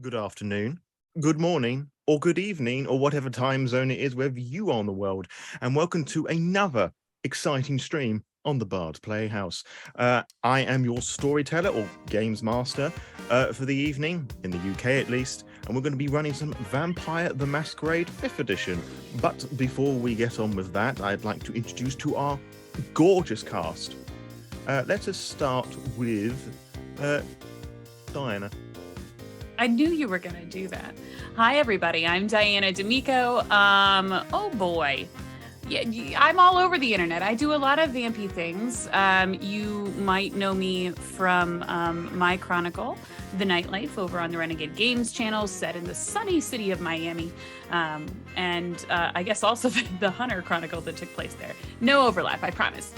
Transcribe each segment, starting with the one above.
Good afternoon, good morning, or good evening, or whatever time zone it is wherever you are in the world, and welcome to another exciting stream on the Bards Playhouse. I am your storyteller, or games master, for the evening, in the UK at least, and we're going to be running some Vampire the Masquerade 5th Edition. But before we get on with that, I'd like to introduce to our gorgeous cast. Let us start with Diana. I knew you were going to do that. Hi, everybody. I'm Diana DiMicco. Oh, boy. Yeah, I'm all over the internet. I do a lot of vampy things. You might know me from my chronicle, The Nightlife, over on the Renegade Games channel, set in the sunny city of Miami. And I guess also the Hunter Chronicle that took place there. No overlap, I promise.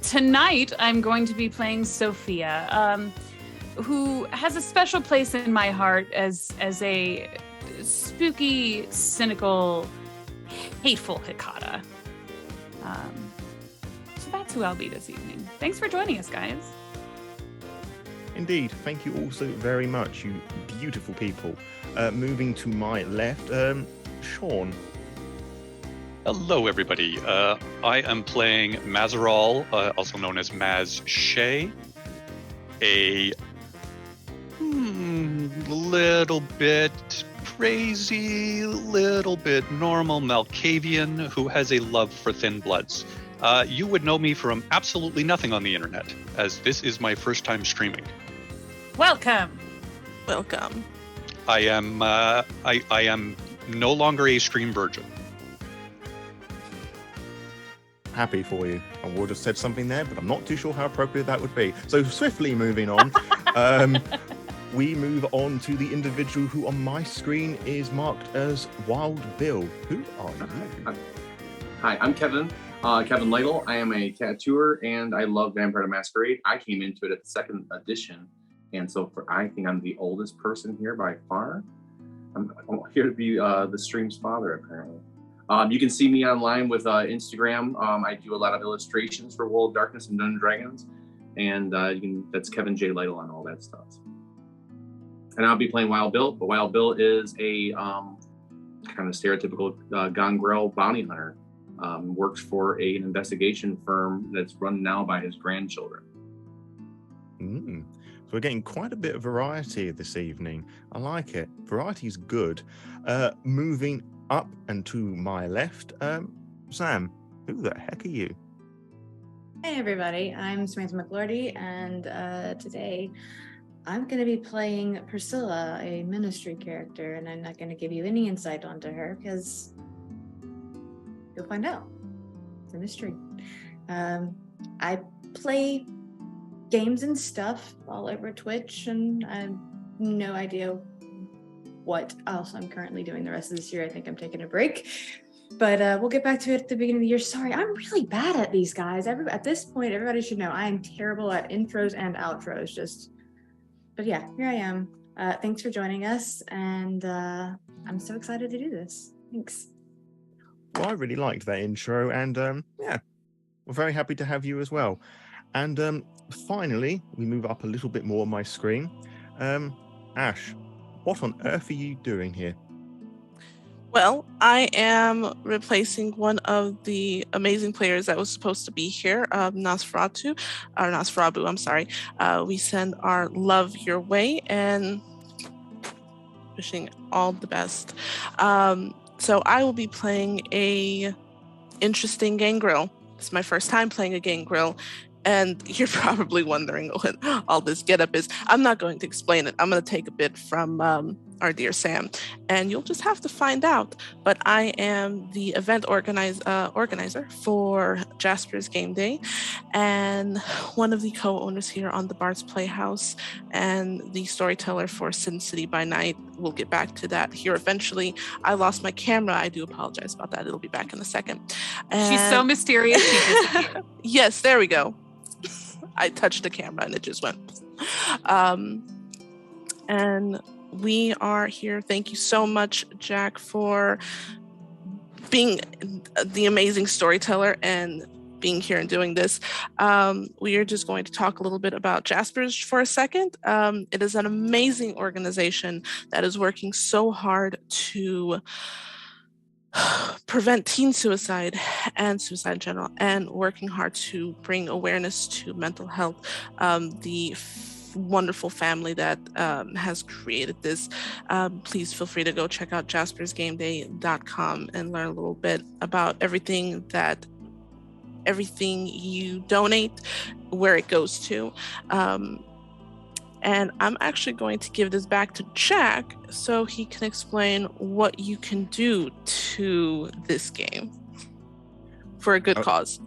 Tonight, I'm going to be playing Sophia, who has a special place in my heart as a spooky, cynical, hateful Hecata. So that's who I'll be this evening. Thanks for joining us, guys. Indeed, thank you all so very much, you beautiful people. Moving to my left, Sean. Hello, everybody. I am playing Mazaral, also known as Maz Shay, a little bit crazy, little bit normal Malkavian who has a love for thin bloods. You would know me from absolutely nothing on the internet, as this is my first time streaming. Welcome. Welcome. I am no longer a stream virgin. Happy for you. I would have said something there, but I'm not too sure how appropriate that would be. So swiftly moving on, we move on to the individual who on my screen is marked as Wild Bill. Who are you? Hi, I'm Kevin. Kevin Lytle. I am a tattooer and I love Vampire the Masquerade. I came into it at the second edition, and so I think I'm the oldest person here by far. I'm here to be the stream's father, apparently. You can see me online with Instagram. I do a lot of illustrations for World of Darkness and Dungeons & Dragons, and that's Kevin J. Lytle on all that stuff. And I'll be playing Wild Bill, but Wild Bill is a kind of stereotypical Gangrel bounty hunter. Works for an investigation firm that's run now by his grandchildren. So we're getting quite a bit of variety this evening. I like it. Variety's good. Moving up and to my left, Sam, who the heck are you? Hey everybody, I'm Samantha McLordy, and today I'm going to be playing Priscilla, a ministry character, and I'm not going to give you any insight onto her because you'll find out. It's a mystery. I play games and stuff all over Twitch, and I have no idea what else I'm currently doing the rest of this year. I think I'm taking a break, but we'll get back to it at the beginning of the year. Sorry, I'm really bad at these, guys. At this point, everybody should know I am terrible at intros and outros. But yeah, here I am. Thanks for joining us, and I'm so excited to do this. Thanks. Well, I really liked that intro, and yeah, we're very happy to have you as well. And finally, we move up a little bit more on my screen. Ash, what on earth are you doing here? Well, I am replacing one of the amazing players that was supposed to be here, Nosferatu, I'm sorry. We send our love your way and wishing all the best. So I will be playing a interesting gangrel. It's my first time playing a gangrel. And you're probably wondering what all this getup is. I'm not going to explain it. I'm going to take a bit from our dear Sam, and you'll just have to find out. But I am the event organizer for Jasper's Game Day, and one of the co-owners here on the Bards Playhouse, and the storyteller for Sin City by Night. We'll get back to that here eventually. I lost my camera. I do apologize about that. It'll be back in a second. And She's so mysterious. She disappeared. Yes, there we go. I touched the camera and it just went. And we are here. Thank you so much, Jack, for being the amazing storyteller and being here and doing this. We are just going to talk a little bit about Jasper's for a second. It is an amazing organization that is working so hard to prevent teen suicide and suicide in general, and working hard to bring awareness to mental health. The wonderful family that has created this. Please feel free to go check out jaspersgameday.com and learn a little bit about everything you donate, where it goes to. And I'm actually going to give this back to Jack so he can explain what you can do to this game for a good cause.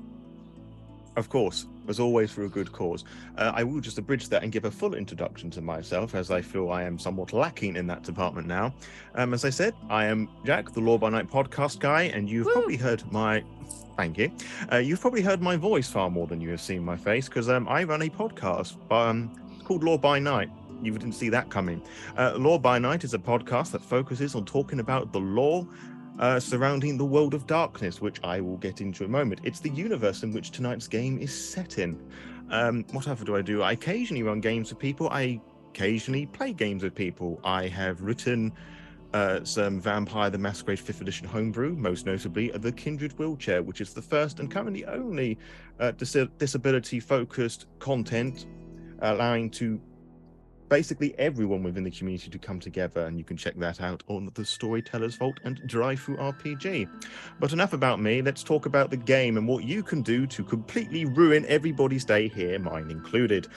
Of course, as always, for a good cause. I will just abridge that and give a full introduction to myself, as I feel I am somewhat lacking in that department now. As I said, I am Jack, the Law by Night podcast guy, and you've probably heard my... Thank you. You've probably heard my voice far more than you have seen my face, because I run a podcast called Law by Night. You didn't see that coming. Law by Night is a podcast that focuses on talking about the law surrounding the world of darkness, which I will get into in a moment. It's the universe in which tonight's game is set in. What other do I do? I occasionally run games with people. I occasionally play games with people. I have written some Vampire the Masquerade 5th Edition homebrew, most notably the Kindred Wheelchair, which is the first and currently only disability-focused content allowing to basically everyone within the community to come together, and you can check that out on the Storyteller's Vault and Drive-Thru RPG. But enough about me, let's talk about the game and what you can do to completely ruin everybody's day here, mine included.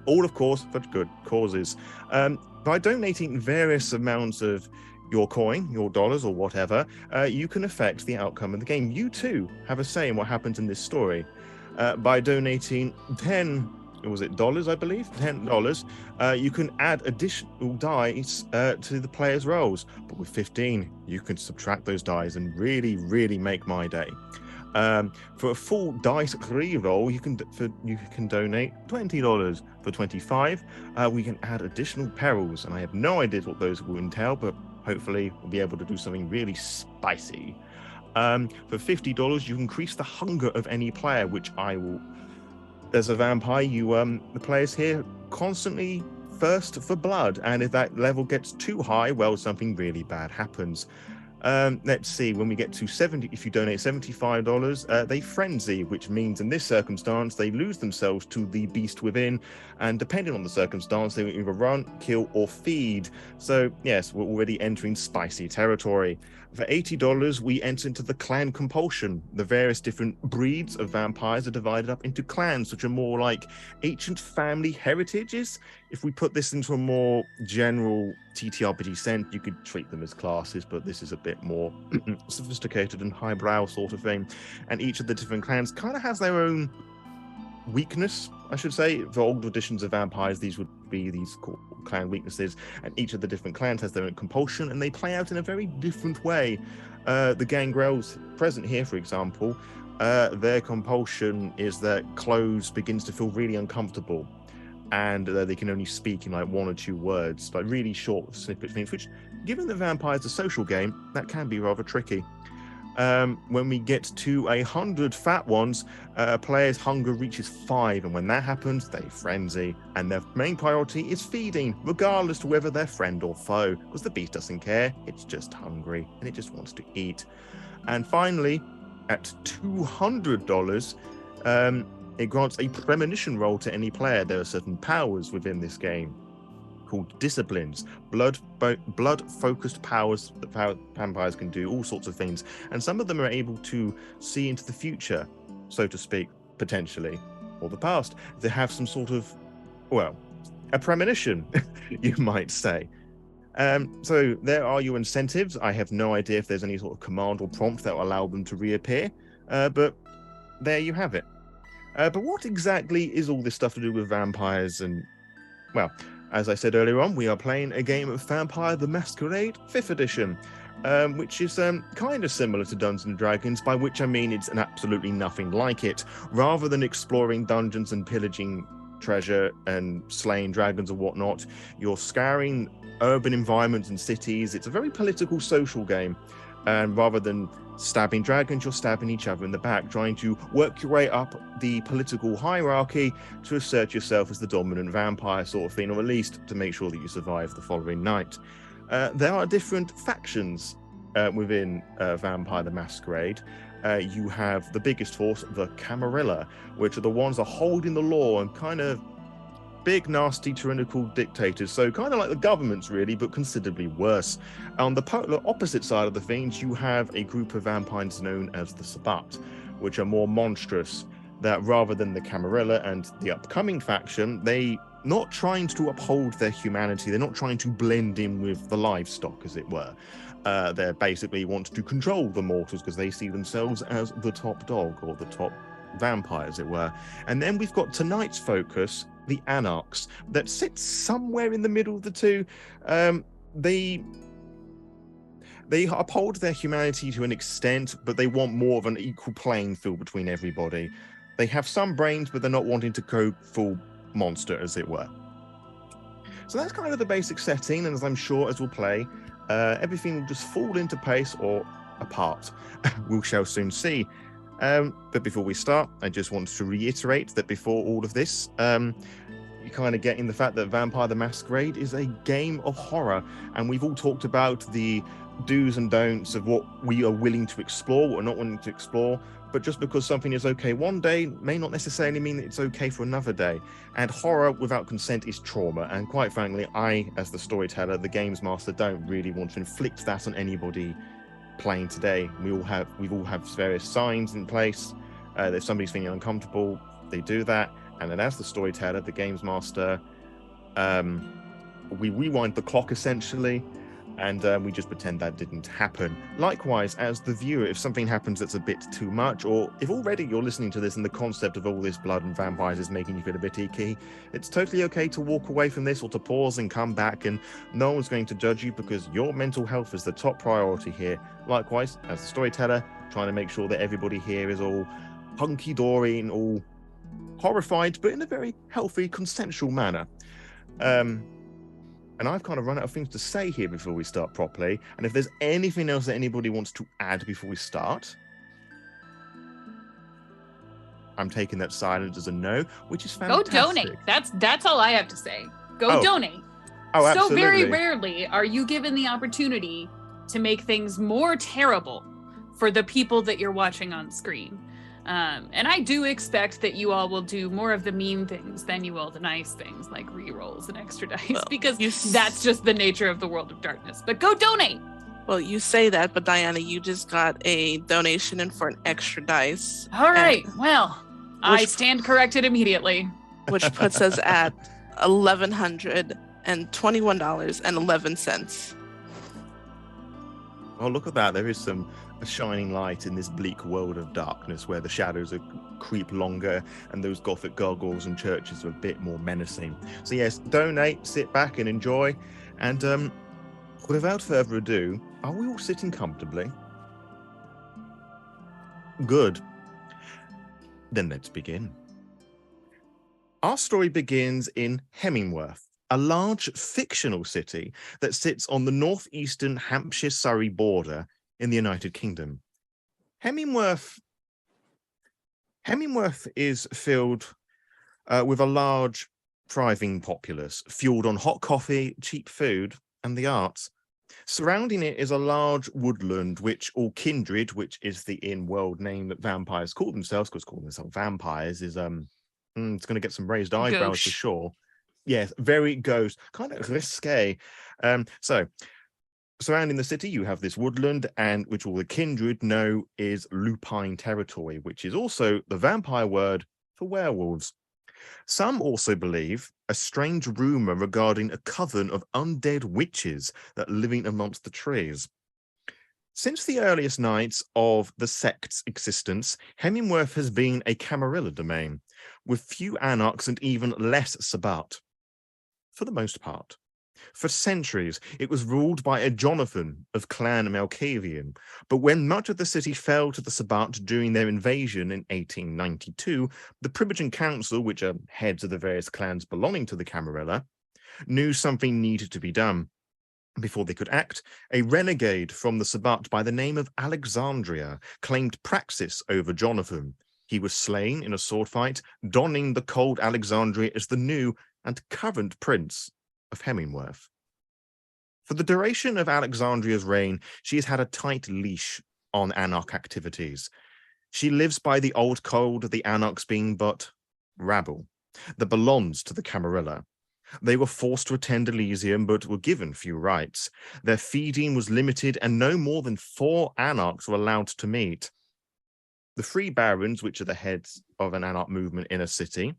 All, of course, for good causes. By donating various amounts of your coin, your dollars, or whatever, you can affect the outcome of the game. You too have a say in what happens in this story. By donating $10, I believe? $10. You can add additional dice to the player's rolls. But with 15, you can subtract those dice and really, really make my day. For a full dice re-roll, you can donate $20. For 25, we can add additional perils, and I have no idea what those will entail, but hopefully we'll be able to do something really spicy. For $50, you increase the hunger of any player, which I will. As a vampire, the players here constantly thirst for blood, and if that level gets too high, well, something really bad happens. Let's see, when we get to 70, if you donate $75, they frenzy, which means in this circumstance, they lose themselves to the beast within, and depending on the circumstance, they will either run, kill, or feed. So yes, we're already entering spicy territory. For $80, we enter into the clan compulsion. The various different breeds of vampires are divided up into clans, which are more like ancient family heritages. If we put this into a more general TTRPG sense, you could treat them as classes, but this is a bit more sophisticated and highbrow sort of thing. And each of the different clans kind of has their own weakness, I should say. For older editions of vampires, these would be these clan weaknesses, and each of the different clans has their own compulsion, and they play out in a very different way. The gangrels present here, for example, their compulsion is that clothes begins to feel really uncomfortable, and they can only speak in like one or two words, like really short snippet things, which, given that vampires are a social game, that can be rather tricky. When we get to 100 fat ones, players' hunger reaches 5, and when that happens, they frenzy, and their main priority is feeding, regardless to whether they're friend or foe, because the beast doesn't care, it's just hungry, and it just wants to eat. And finally, at $200, it grants a premonition roll to any player. There are certain powers within this game called disciplines, blood-focused powers that vampires can do all sorts of things, and some of them are able to see into the future, so to speak, potentially, or the past. They have some sort of, well, a premonition, you might say. So there are your incentives. I have no idea if there's any sort of command or prompt that will allow them to reappear, but there you have it. But what exactly is all this stuff to do with vampires? And, well, as I said earlier on, we are playing a game of Vampire the Masquerade 5th Edition, which is kind of similar to Dungeons & Dragons, by which I mean it's absolutely nothing like it. Rather than exploring dungeons and pillaging treasure and slaying dragons and whatnot, you're scouring urban environments and cities. It's a very political social game, and rather than stabbing dragons, you're stabbing each other in the back, trying to work your way up the political hierarchy to assert yourself as the dominant vampire sort of thing, or at least to make sure that you survive the following night. There are different factions within Vampire the Masquerade. You have the biggest force, the Camarilla, which are the ones that are holding the law and kind of big, nasty, tyrannical dictators. So kind of like the governments, really, but considerably worse. On the polar opposite side of the things, you have a group of vampires known as the Sabbat, which are more monstrous, that rather than the Camarilla and the upcoming faction, they not trying to uphold their humanity. They're not trying to blend in with the livestock, as it were. They basically want to control the mortals because they see themselves as the top dog or the top vampire, as it were. And then we've got tonight's focus, the Anarchs, that sits somewhere in the middle of the two. They uphold their humanity to an extent, but they want more of an equal playing field between everybody. They have some brains, but they're not wanting to go full monster, as it were. So that's kind of the basic setting, and as I'm sure as we'll play, everything will just fall into place or apart. We shall soon see. But before we start, I just want to reiterate that before all of this, you kind of get in the fact that Vampire the Masquerade is a game of horror, and we've all talked about the do's and don'ts of what we are willing to explore, what we're not willing to explore. But just because something is okay one day may not necessarily mean that it's okay for another day. And horror without consent is trauma. And quite frankly, I, as the storyteller, the games master, don't really want to inflict that on anybody playing today. We've all have various signs in place. If somebody's feeling uncomfortable, they do that. And then as the storyteller, the games master, we rewind the clock essentially, and we just pretend that didn't happen. Likewise, as the viewer, if something happens that's a bit too much, or if already you're listening to this and the concept of all this blood and vampires is making you feel a bit icky, it's totally okay to walk away from this or to pause and come back, and no one's going to judge you because your mental health is the top priority here. Likewise, as the storyteller, trying to make sure that everybody here is all hunky-dory and all horrified, but in a very healthy, consensual manner. And I've kind of run out of things to say here before we start properly. And if there's anything else that anybody wants to add before we start, I'm taking that silence as a no, which is fantastic. Go donate. That's all I have to say. Go donate. Oh, absolutely. So very rarely are you given the opportunity to make things more terrible for the people that you're watching on screen. And I do expect that you all will do more of the mean things than you will the nice things, like re-rolls and extra dice, because that's just the nature of the world of darkness. But go donate. Well, you say that, but Diana, you just got a donation in for an extra dice. All right. Well, I stand corrected immediately. Which puts us at $1,121.11. Oh, look at that. There is a shining light in this bleak world of darkness where the shadows creep longer and those gothic gargoyles and churches are a bit more menacing. So yes, donate, sit back and enjoy. And without further ado, are we all sitting comfortably? Good. Then let's begin. Our story begins in Hemingworth, a large fictional city that sits on the northeastern Hampshire-Surrey border in the United Kingdom. Hemingworth is filled with a large, thriving populace, fueled on hot coffee, cheap food, and the arts. Surrounding it is a large woodland, which all kindred, which is the in-world name that vampires call themselves, because calling themselves vampires is it's going to get some raised eyebrows Gauche. for sure. Yes, very gauche, kind of risque. So surrounding the city, you have this woodland, and which all the kindred know is lupine territory, which is also the vampire word for werewolves. Some also believe a strange rumor regarding a coven of undead witches that are living amongst the trees. Since the earliest nights of the sect's existence, Hemingworth has been a Camarilla domain, with few anarchs and even less Sabbat, for the most part. For centuries, it was ruled by a Jonathan of Clan Malkavian, but when much of the city fell to the Sabbat during their invasion in 1892, the Primogene Council, which are heads of the various clans belonging to the Camarilla, knew something needed to be done. Before they could act, a renegade from the Sabbat by the name of Alexandria claimed praxis over Jonathan. He was slain in a sword fight, donning the cold Alexandria as the new and current prince of Hemingworth. For the duration of Alexandria's reign, she has had a tight leash on Anarch activities. She lives by the old code of the Anarchs being but rabble that belongs to the Camarilla. They were forced to attend Elysium, but were given few rights. Their feeding was limited, and no more than 4 Anarchs were allowed to meet. The 3 barons, which are the heads of an Anarch movement in a city,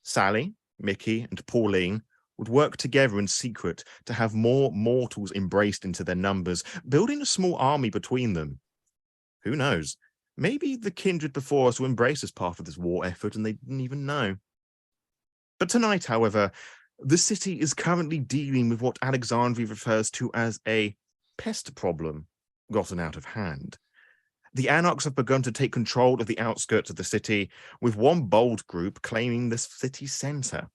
Sally, Mickey, and Pauline, would work together in secret to have more mortals embraced into their numbers, building a small army between them. Who knows? Maybe the kindred before us will embrace as part of this war effort and they didn't even know. But tonight, however, the city is currently dealing with what Alexandria refers to as a pest problem gotten out of hand. The Anarchs have begun to take control of the outskirts of the city, with one bold group claiming the city centre.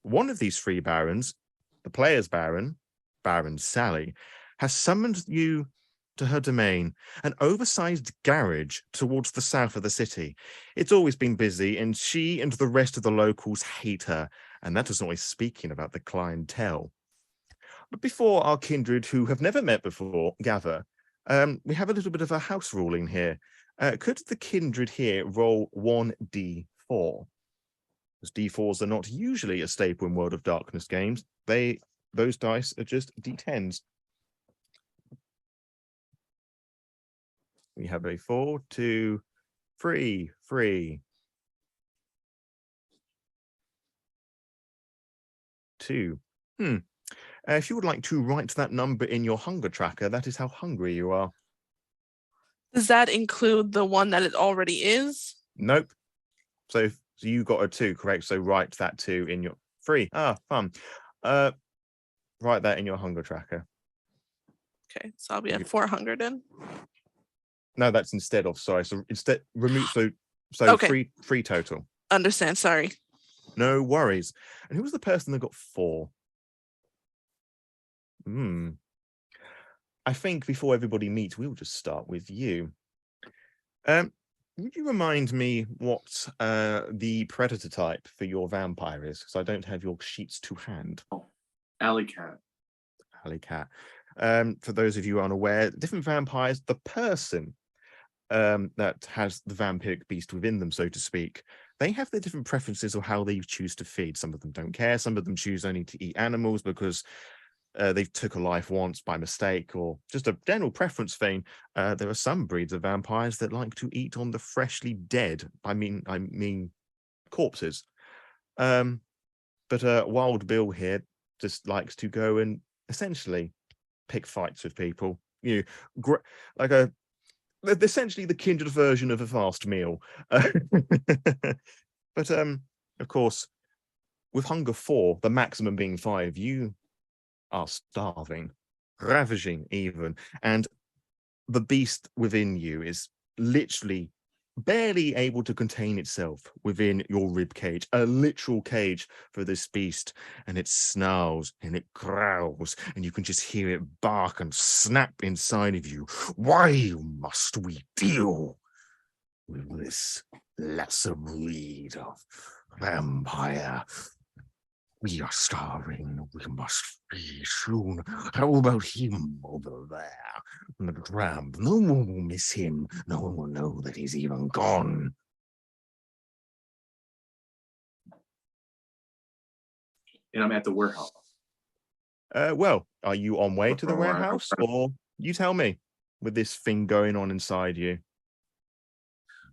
One of these 3 barons, the player's baron, Baron Sally, has summoned you to her domain, an oversized garage towards the south of the city. It's always been busy, and she and the rest of the locals hate her, and that is always speaking about the clientele. But before our kindred, who have never met before, gather, we have a little bit of a house ruling here. Could the kindred here roll 1d4? As d4s are not usually a staple in World of Darkness games, those dice are just d10s. We have a 4, 2, 3, 3, 2. If you would like to write that number in your hunger tracker, that is how hungry you are. Does that include the one that it already is? Nope. So you got a 2, correct? So write that 2 in your 3. Fun. Write that in your hunger tracker. Okay, so I'll be at 400 then. No, that's instead of, sorry. So instead, remove, so Okay. 3 total. Understand, sorry. No worries. And who was the person that got 4? I think before everybody meets, we'll just start with you. Would you remind me what the predator type for your vampire is? Because I don't have your sheets to hand. Alley cat. Alley cat. For those of you unaware, different vampires, the person that has the vampiric beast within them, so to speak, they have their different preferences of how they choose to feed. Some of them don't care. Some of them choose only to eat animals because they took a life once by mistake, or just a general preference thing. There are some breeds of vampires that like to eat on the freshly dead. I mean corpses. But Wild Bill here just likes to go and essentially pick fights with people. You know, like essentially the kindred version of a fast meal. But of course, with hunger 4, the maximum being 5, you are starving, ravaging even, and the beast within you is literally barely able to contain itself within your rib cage, a literal cage for this beast, and it snarls and it growls, and you can just hear it bark and snap inside of you. Why must we deal with this lesser breed of vampire? We are starving. We must flee soon. How about him over there? The tramp. No one will miss him. No one will know that he's even gone. And I'm at the warehouse. Well, are you on way to the warehouse, or you tell me with this thing going on inside you?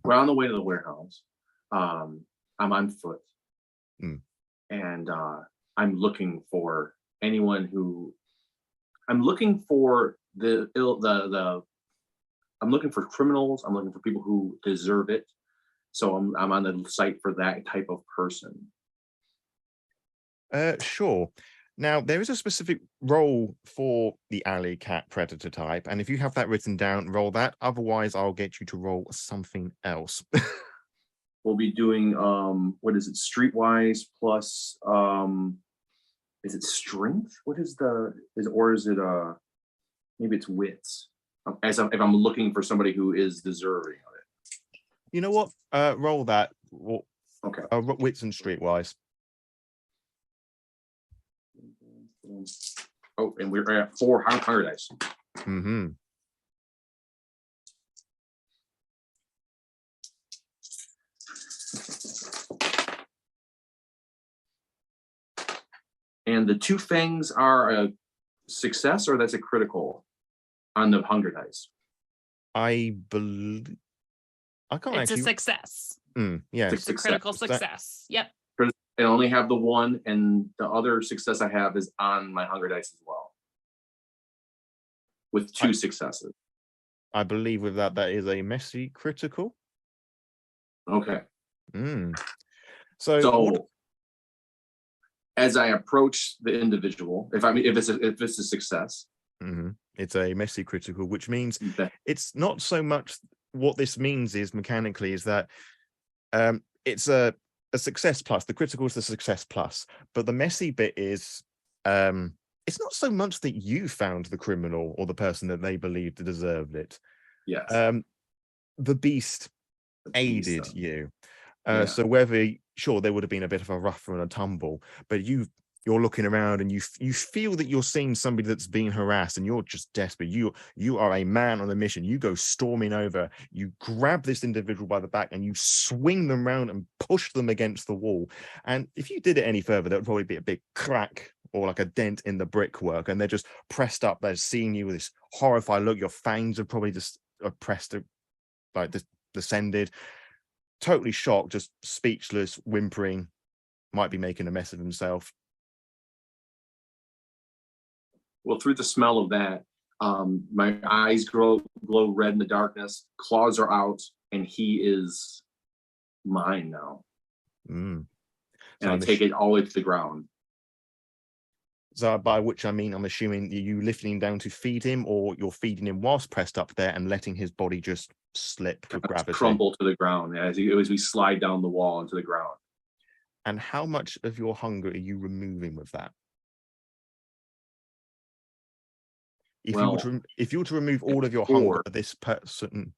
We're on the way to the warehouse. I'm on foot. And I'm looking for anyone who I'm looking for I'm looking for criminals. I'm looking for people who deserve it. So I'm on the site for that type of person. Sure. Now, there is a specific role for the alley cat predator type, and if you have that written down, roll that. Otherwise, I'll get you to roll something else. We'll be doing what is it, streetwise plus Is it strength? What is or is it maybe it's wits? If I'm looking for somebody who is deserving of it. You know what? Roll that. Okay. Wits and streetwise. Oh, and we're at 4 higher dice. Mm-hmm. And the 2 fangs are a success, or that's a critical on the hunger dice? I believe. I can't It's actually. a success. Yes. It's a critical success. Yep. I only have the 1, and the other success I have is on my hunger dice as well, with 2 successes. I believe with that is a messy critical. Okay. So as I approach the individual, if it's a success, it's a messy critical, which means it's not so much what this means is mechanically is that it's a success plus. The critical is the success plus, but the messy bit is it's not so much that you found the criminal or the person that they believed deserved it. Yes. The beast aided you. Yeah. So sure, there would have been a bit of a rough and a tumble, but you're looking around and you feel that you're seeing somebody that's being harassed and you're just desperate. You are a man on a mission. You go storming over, you grab this individual by the back and you swing them around and push them against the wall. And if you did it any further, there would probably be a big crack or like a dent in the brickwork, and they're just pressed up. They're seeing you with this horrified look. Your fangs are probably just pressed, like descended. Totally shocked, just speechless, whimpering, might be making a mess of himself. Well, through the smell of that, my eyes glow red in the darkness, claws are out, and he is mine now. And I take it all the way to the ground. So by which I mean, I'm assuming you lifting him down to feed him, or you're feeding him whilst pressed up there and letting his body just slip with gravity. Crumble to the ground as we slide down the wall into the ground. And how much of your hunger are you removing with that? If you were to remove all of your hunger for this person,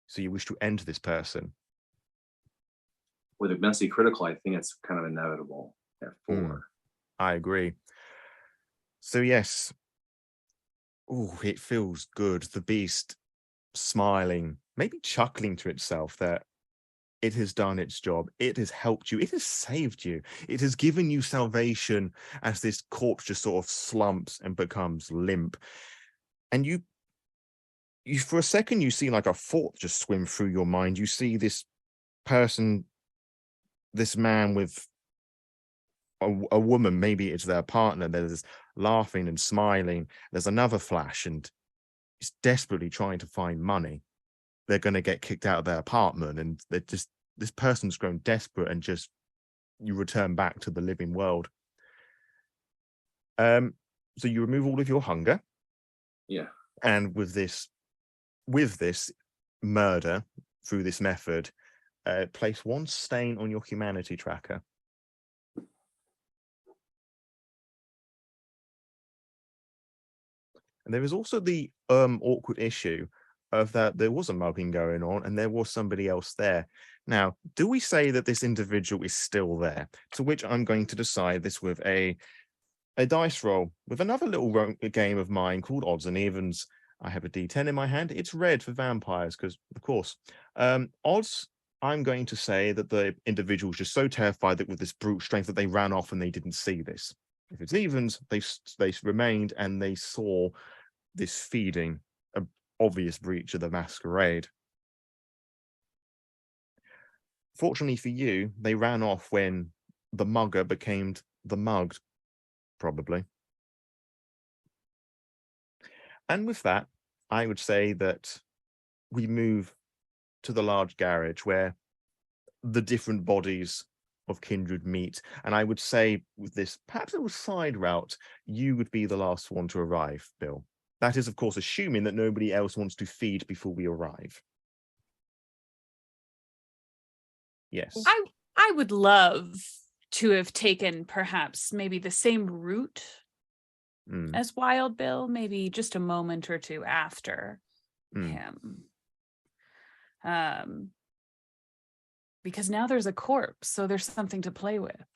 so you wish to end this person. With a messy critical, I think it's kind of inevitable at 4. I agree. So yes. Oh, it feels good. The beast smiling, maybe chuckling to itself that it has done its job. It has helped you. It has saved you. It has given you salvation as this corpse just sort of slumps and becomes limp. And you for a second, you see like a thought just swim through your mind. You see this person, this man with a woman, maybe it's their partner. There's laughing and smiling. There's another flash, and he's desperately trying to find money. They're going to get kicked out of their apartment, and they're just, this person's grown desperate, and just you return back to the living world. So you remove all of your hunger. Yeah. And with this murder through this method, place 1 stain on your humanity tracker. And there is also the awkward issue of that there was a mugging going on and there was somebody else there. Now, do we say that this individual is still there? To which I'm going to decide this with a dice roll with another little game of mine called Odds and Evens. I have a D10 in my hand. It's red for vampires because, of course. Odds, I'm going to say that the individual was just so terrified that with this brute strength that they ran off and they didn't see this. If it's evens, they remained and they saw this feeding, an obvious breach of the masquerade. Fortunately for you, they ran off when the mugger became the mugged, probably. And with that, I would say that we move to the large garage where the different bodies of kindred meet. And I would say with this perhaps a little side route, you would be the last one to arrive, Bill. That is, of course, assuming that nobody else wants to feed before we arrive. Yes. I would love to have taken perhaps maybe the same route as Wild Bill, maybe just a moment or two after him. Because now there's a corpse, so there's something to play with.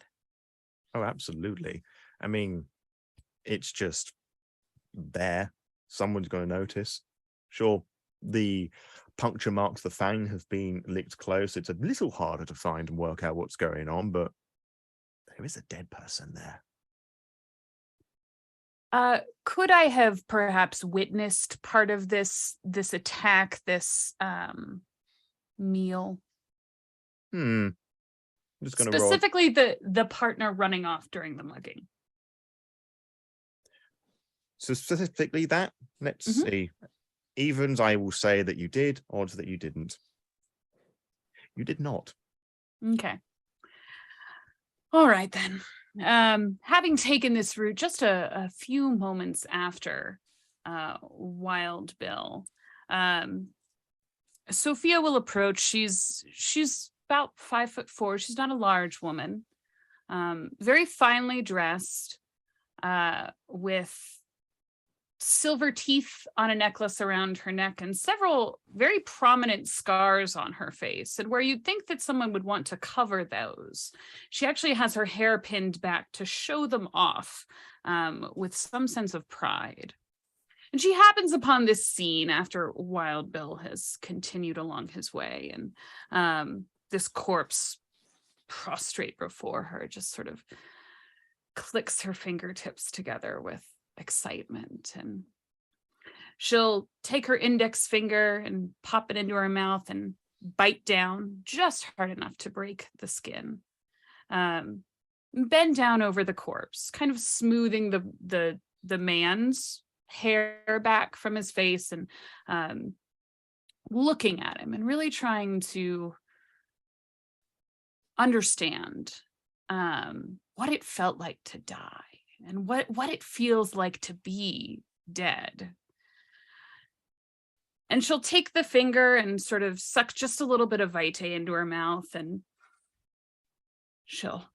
Oh, absolutely. I mean, it's just there. Someone's going to notice. Sure, the puncture marks, the fang, have been licked close. It's a little harder to find and work out what's going on, but there is a dead person there. Could I have perhaps witnessed part of this attack, this meal? I'm just going to specifically the partner running off during the mugging. So specifically that, let's see. Evens, I will say that you did. Odds that you didn't. You did not. Okay. All right then. Having taken this route just a few moments after Wild Bill, Sophia will approach. She's about 5'4". She's not a large woman. Very finely dressed, with silver teeth on a necklace around her neck and several very prominent scars on her face. And where you'd think that someone would want to cover those, she actually has her hair pinned back to show them off, with some sense of pride. And she happens upon this scene after Wild Bill has continued along his way, and this corpse prostrate before her just sort of clicks her fingertips together with excitement, and she'll take her index finger and pop it into her mouth and bite down just hard enough to break the skin. Bend down over the corpse, kind of smoothing the man's hair back from his face, and looking at him and really trying to understand what it felt like to die and what it feels like to be dead. And she'll take the finger and sort of suck just a little bit of vitae into her mouth, and she'll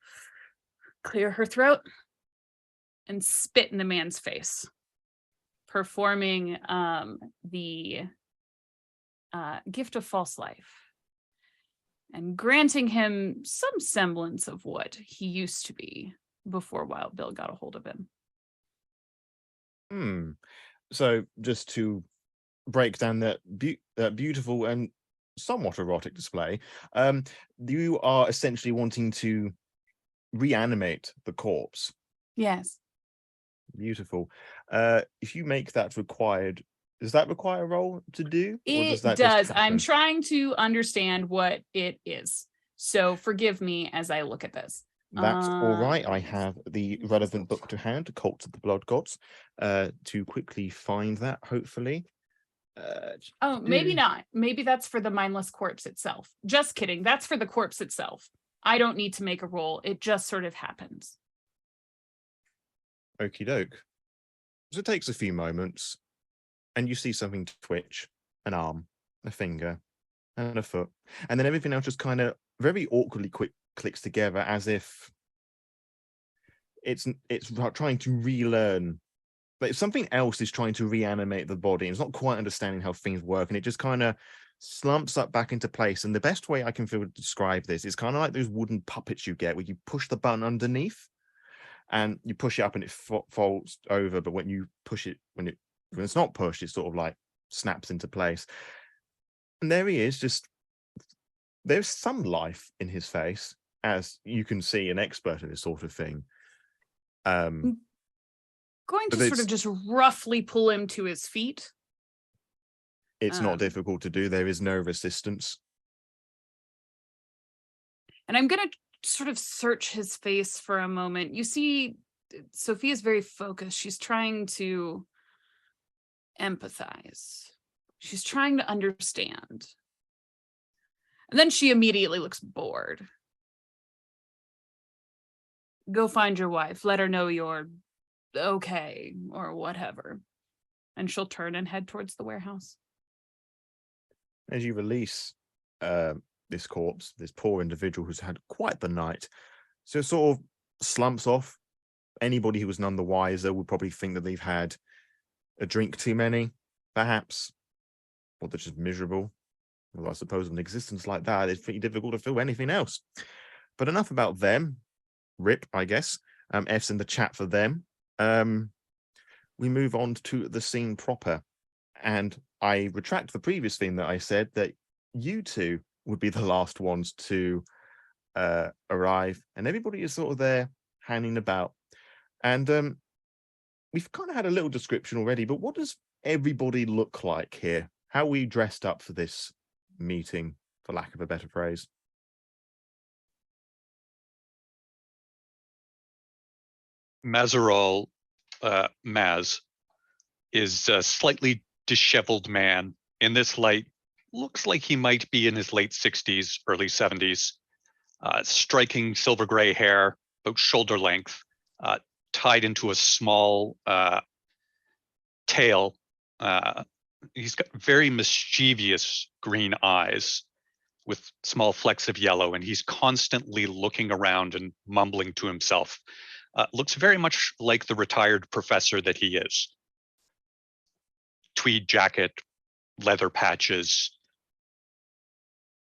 clear her throat and spit in the man's face, performing the gift of false life and granting him some semblance of what he used to be before Wild Bill got a hold of him. So just to break down that beautiful and somewhat erotic display, you are essentially wanting to reanimate the corpse. Yes. Beautiful. If you make that required, does that require a roll to do? It does that does. just I'm happen? trying to understand what it is, so forgive me as I look at this. That's all right. I have the relevant book to hand, Cult of the Blood Gods, to quickly find that, hopefully. Maybe not. Maybe that's for the mindless corpse itself. Just kidding. That's for the corpse itself. I don't need to make a roll. It just sort of happens. Okie doke. So it takes a few moments, and you see something twitch, an arm, a finger, and a foot. And then everything else just kind of very awkwardly clicks together, as if it's trying to relearn. Like something else is trying to reanimate the body. It's not quite understanding how things work, and it just kind of slumps up back into place. And the best way I can feel to describe this is kind of like those wooden puppets you get where you push the button underneath and you push it up and it folds over, but when you push it, when it's not pushed, it sort of like snaps into place. And there he is, just there's some life in his face, as you can see, an expert at this sort of thing. Going to sort of just roughly pull him to his feet. It's not difficult to do. There is no resistance. And I'm going to sort of search his face for a moment. You see, Sophia's very focused. She's trying to empathize. She's trying to understand. And then she immediately looks bored. Go find your wife. Let her know you're okay or whatever. And she'll turn and head towards the warehouse. As you release this corpse, this poor individual who's had quite the night, So it sort of slumps off. Anybody who was none the wiser would probably think that they've had a drink too many, perhaps, or they're just miserable. Well, I suppose an existence like that, it's pretty difficult to feel anything else. But enough about them. Rip, I guess. F's in the chat for them. We move on to the scene proper. And I retract the previous thing that I said, that you two would be the last ones to arrive. And everybody is sort of there hanging about. And we've kind of had a little description already, but what does everybody look like here? How are we dressed up for this meeting, for lack of a better phrase? Mazarol, Maz, is a slightly disheveled man. In this light, looks like he might be in his late 60s, early 70s. Striking silver gray hair, about shoulder length, tied into a small tail. He's got very mischievous green eyes with small flecks of yellow, and he's constantly looking around and mumbling to himself. Looks very much like the retired professor that he is. Tweed jacket, leather patches,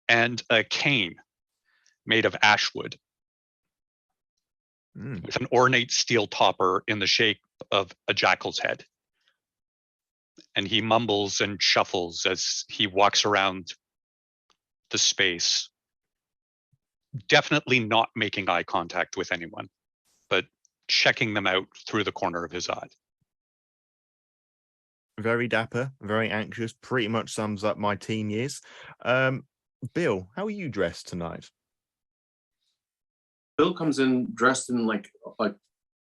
and a cane made of ashwood with an ornate steel topper in the shape of a jackal's head. And he mumbles and shuffles as he walks around the space, definitely not making eye contact with anyone, but checking them out through the corner of his eye. Very dapper, very anxious, pretty much sums up my teen years. Bill, how are you dressed tonight? Bill comes in dressed in like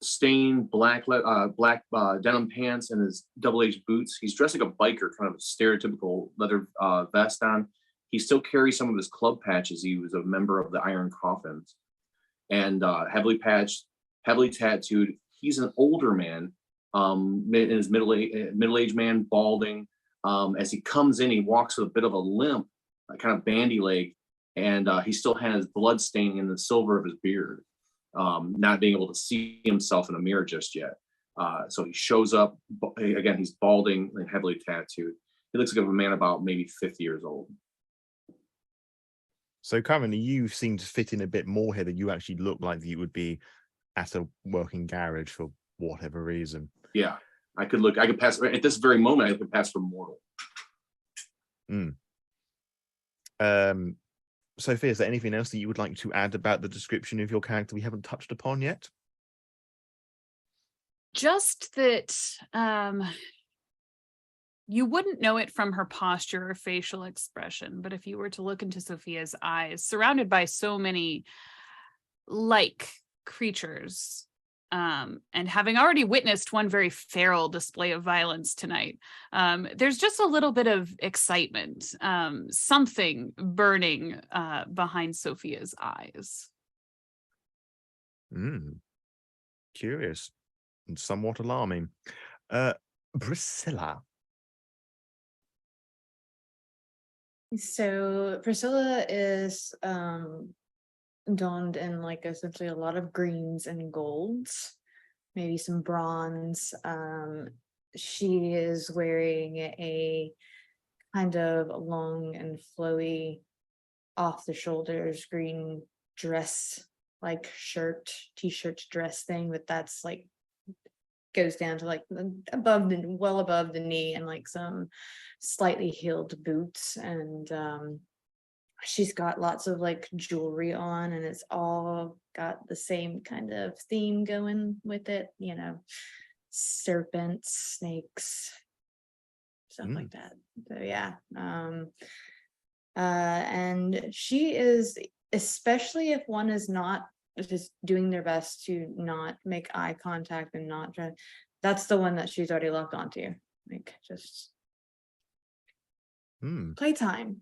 stained black denim pants and his double-edged boots. He's dressed like a biker, kind of a stereotypical leather vest on. He still carries some of his club patches. He was a member of the Iron Coffins, and heavily patched, heavily tattooed. He's an older man, in his middle-aged man, balding. As he comes in, he walks with a bit of a limp, kind of bandy leg, and he still has blood staining in the silver of his beard, not being able to see himself in a mirror just yet. So he shows up, again, he's balding and heavily tattooed. He looks like a man about maybe 50 years old. So currently you seem to fit in a bit more here, that you actually look like you would be at a working garage for whatever reason. Yeah, I could pass, at this very moment, I could pass for mortal. Sophia, is there anything else that you would like to add about the description of your character we haven't touched upon yet? Just that you wouldn't know it from her posture or facial expression, but if you were to look into Sophia's eyes, surrounded by so many like creatures, and having already witnessed one very feral display of violence tonight, there's just a little bit of excitement, something burning behind Sophia's eyes. Curious and somewhat alarming. Priscilla. So Priscilla is donned in like essentially a lot of greens and golds, maybe some bronze. She is wearing a kind of long and flowy, off the shoulders green dress, like t-shirt dress thing, but that's like goes down to like well above the knee, and like some slightly heeled boots, and she's got lots of like jewelry on, and it's all got the same kind of theme going with it, you know, serpents, snakes, stuff like that. So yeah. And she is, especially if one is not just doing their best to not make eye contact and not try, that's the one that she's already locked onto. Like, just playtime.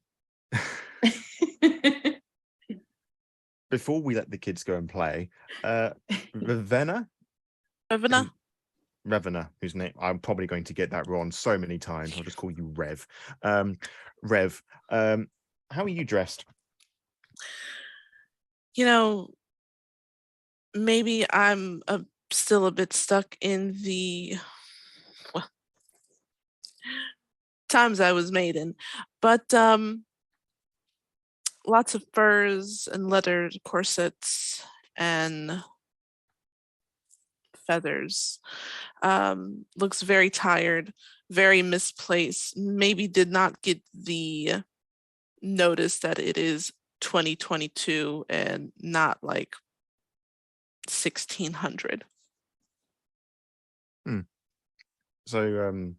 Before we let the kids go and play, Ravenna, whose name I'm probably going to get that wrong so many times. I'll just call you Rev. Rev, how are you dressed? You know, maybe I'm still a bit stuck in the times I was made in, but lots of furs and leather corsets and feathers. Looks very tired, very misplaced. Maybe did not get the notice that it is 2022 and not like 1600. So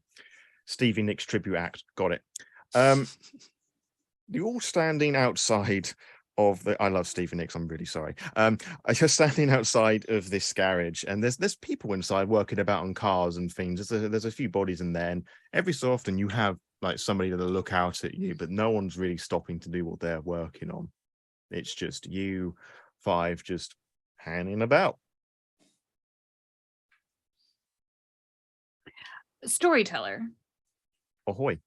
Stevie Nicks tribute act, got it. You're all standing outside of the. I love Stevie Nicks. I'm really sorry. You're standing outside of this garage, and there's people inside working about on cars and things. There's a few bodies in there, and every so often you have like somebody that'll look out at you, but no one's really stopping to do what they're working on. It's just you five just hanging about. Storyteller. Ahoy.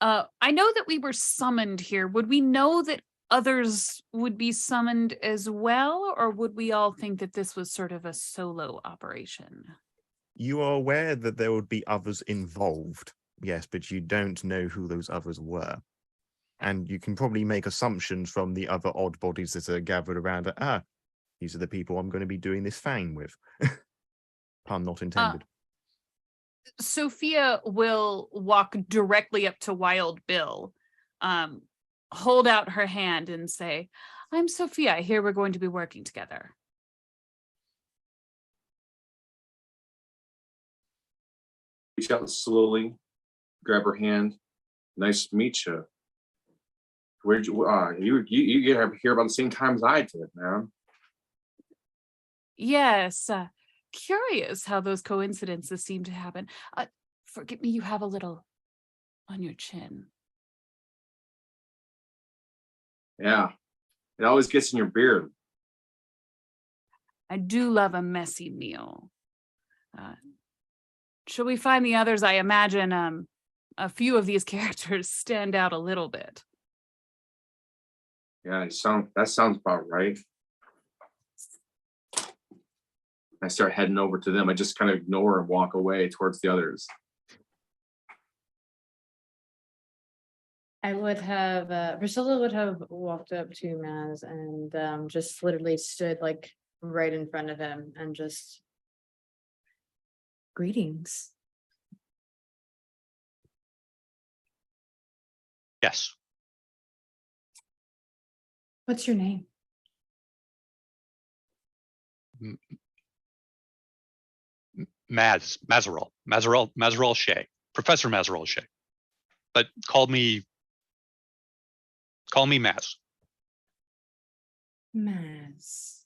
I know that we were summoned here. Would we know that others would be summoned as well, or would we all think that this was sort of a solo operation? You are aware that there would be others involved, yes, but you don't know who those others were. And you can probably make assumptions from the other odd bodies that are gathered around that, these are the people I'm going to be doing this fang with. Pun not intended. Sophia will walk directly up to Wild Bill, hold out her hand and say, I'm Sophia. I hear we're going to be working together. Reach out slowly, grab her hand. Nice to meet you. Where'd you get here about the same time as I did, man? Yes. Curious how those coincidences seem to happen. Forgive me, you have a little on your chin. Yeah, it always gets in your beard. I do love a messy meal. Shall we find the others? I imagine a few of these characters stand out a little bit. Yeah, that sounds about right. I start heading over to them. I just kind of ignore and walk away towards the others. I would have, Priscilla would have walked up to Maz and just literally stood like right in front of him and just, greetings. Yes. What's your name? Mazerol Shea, Professor Mazerol Shea, but call me Maz. Maz.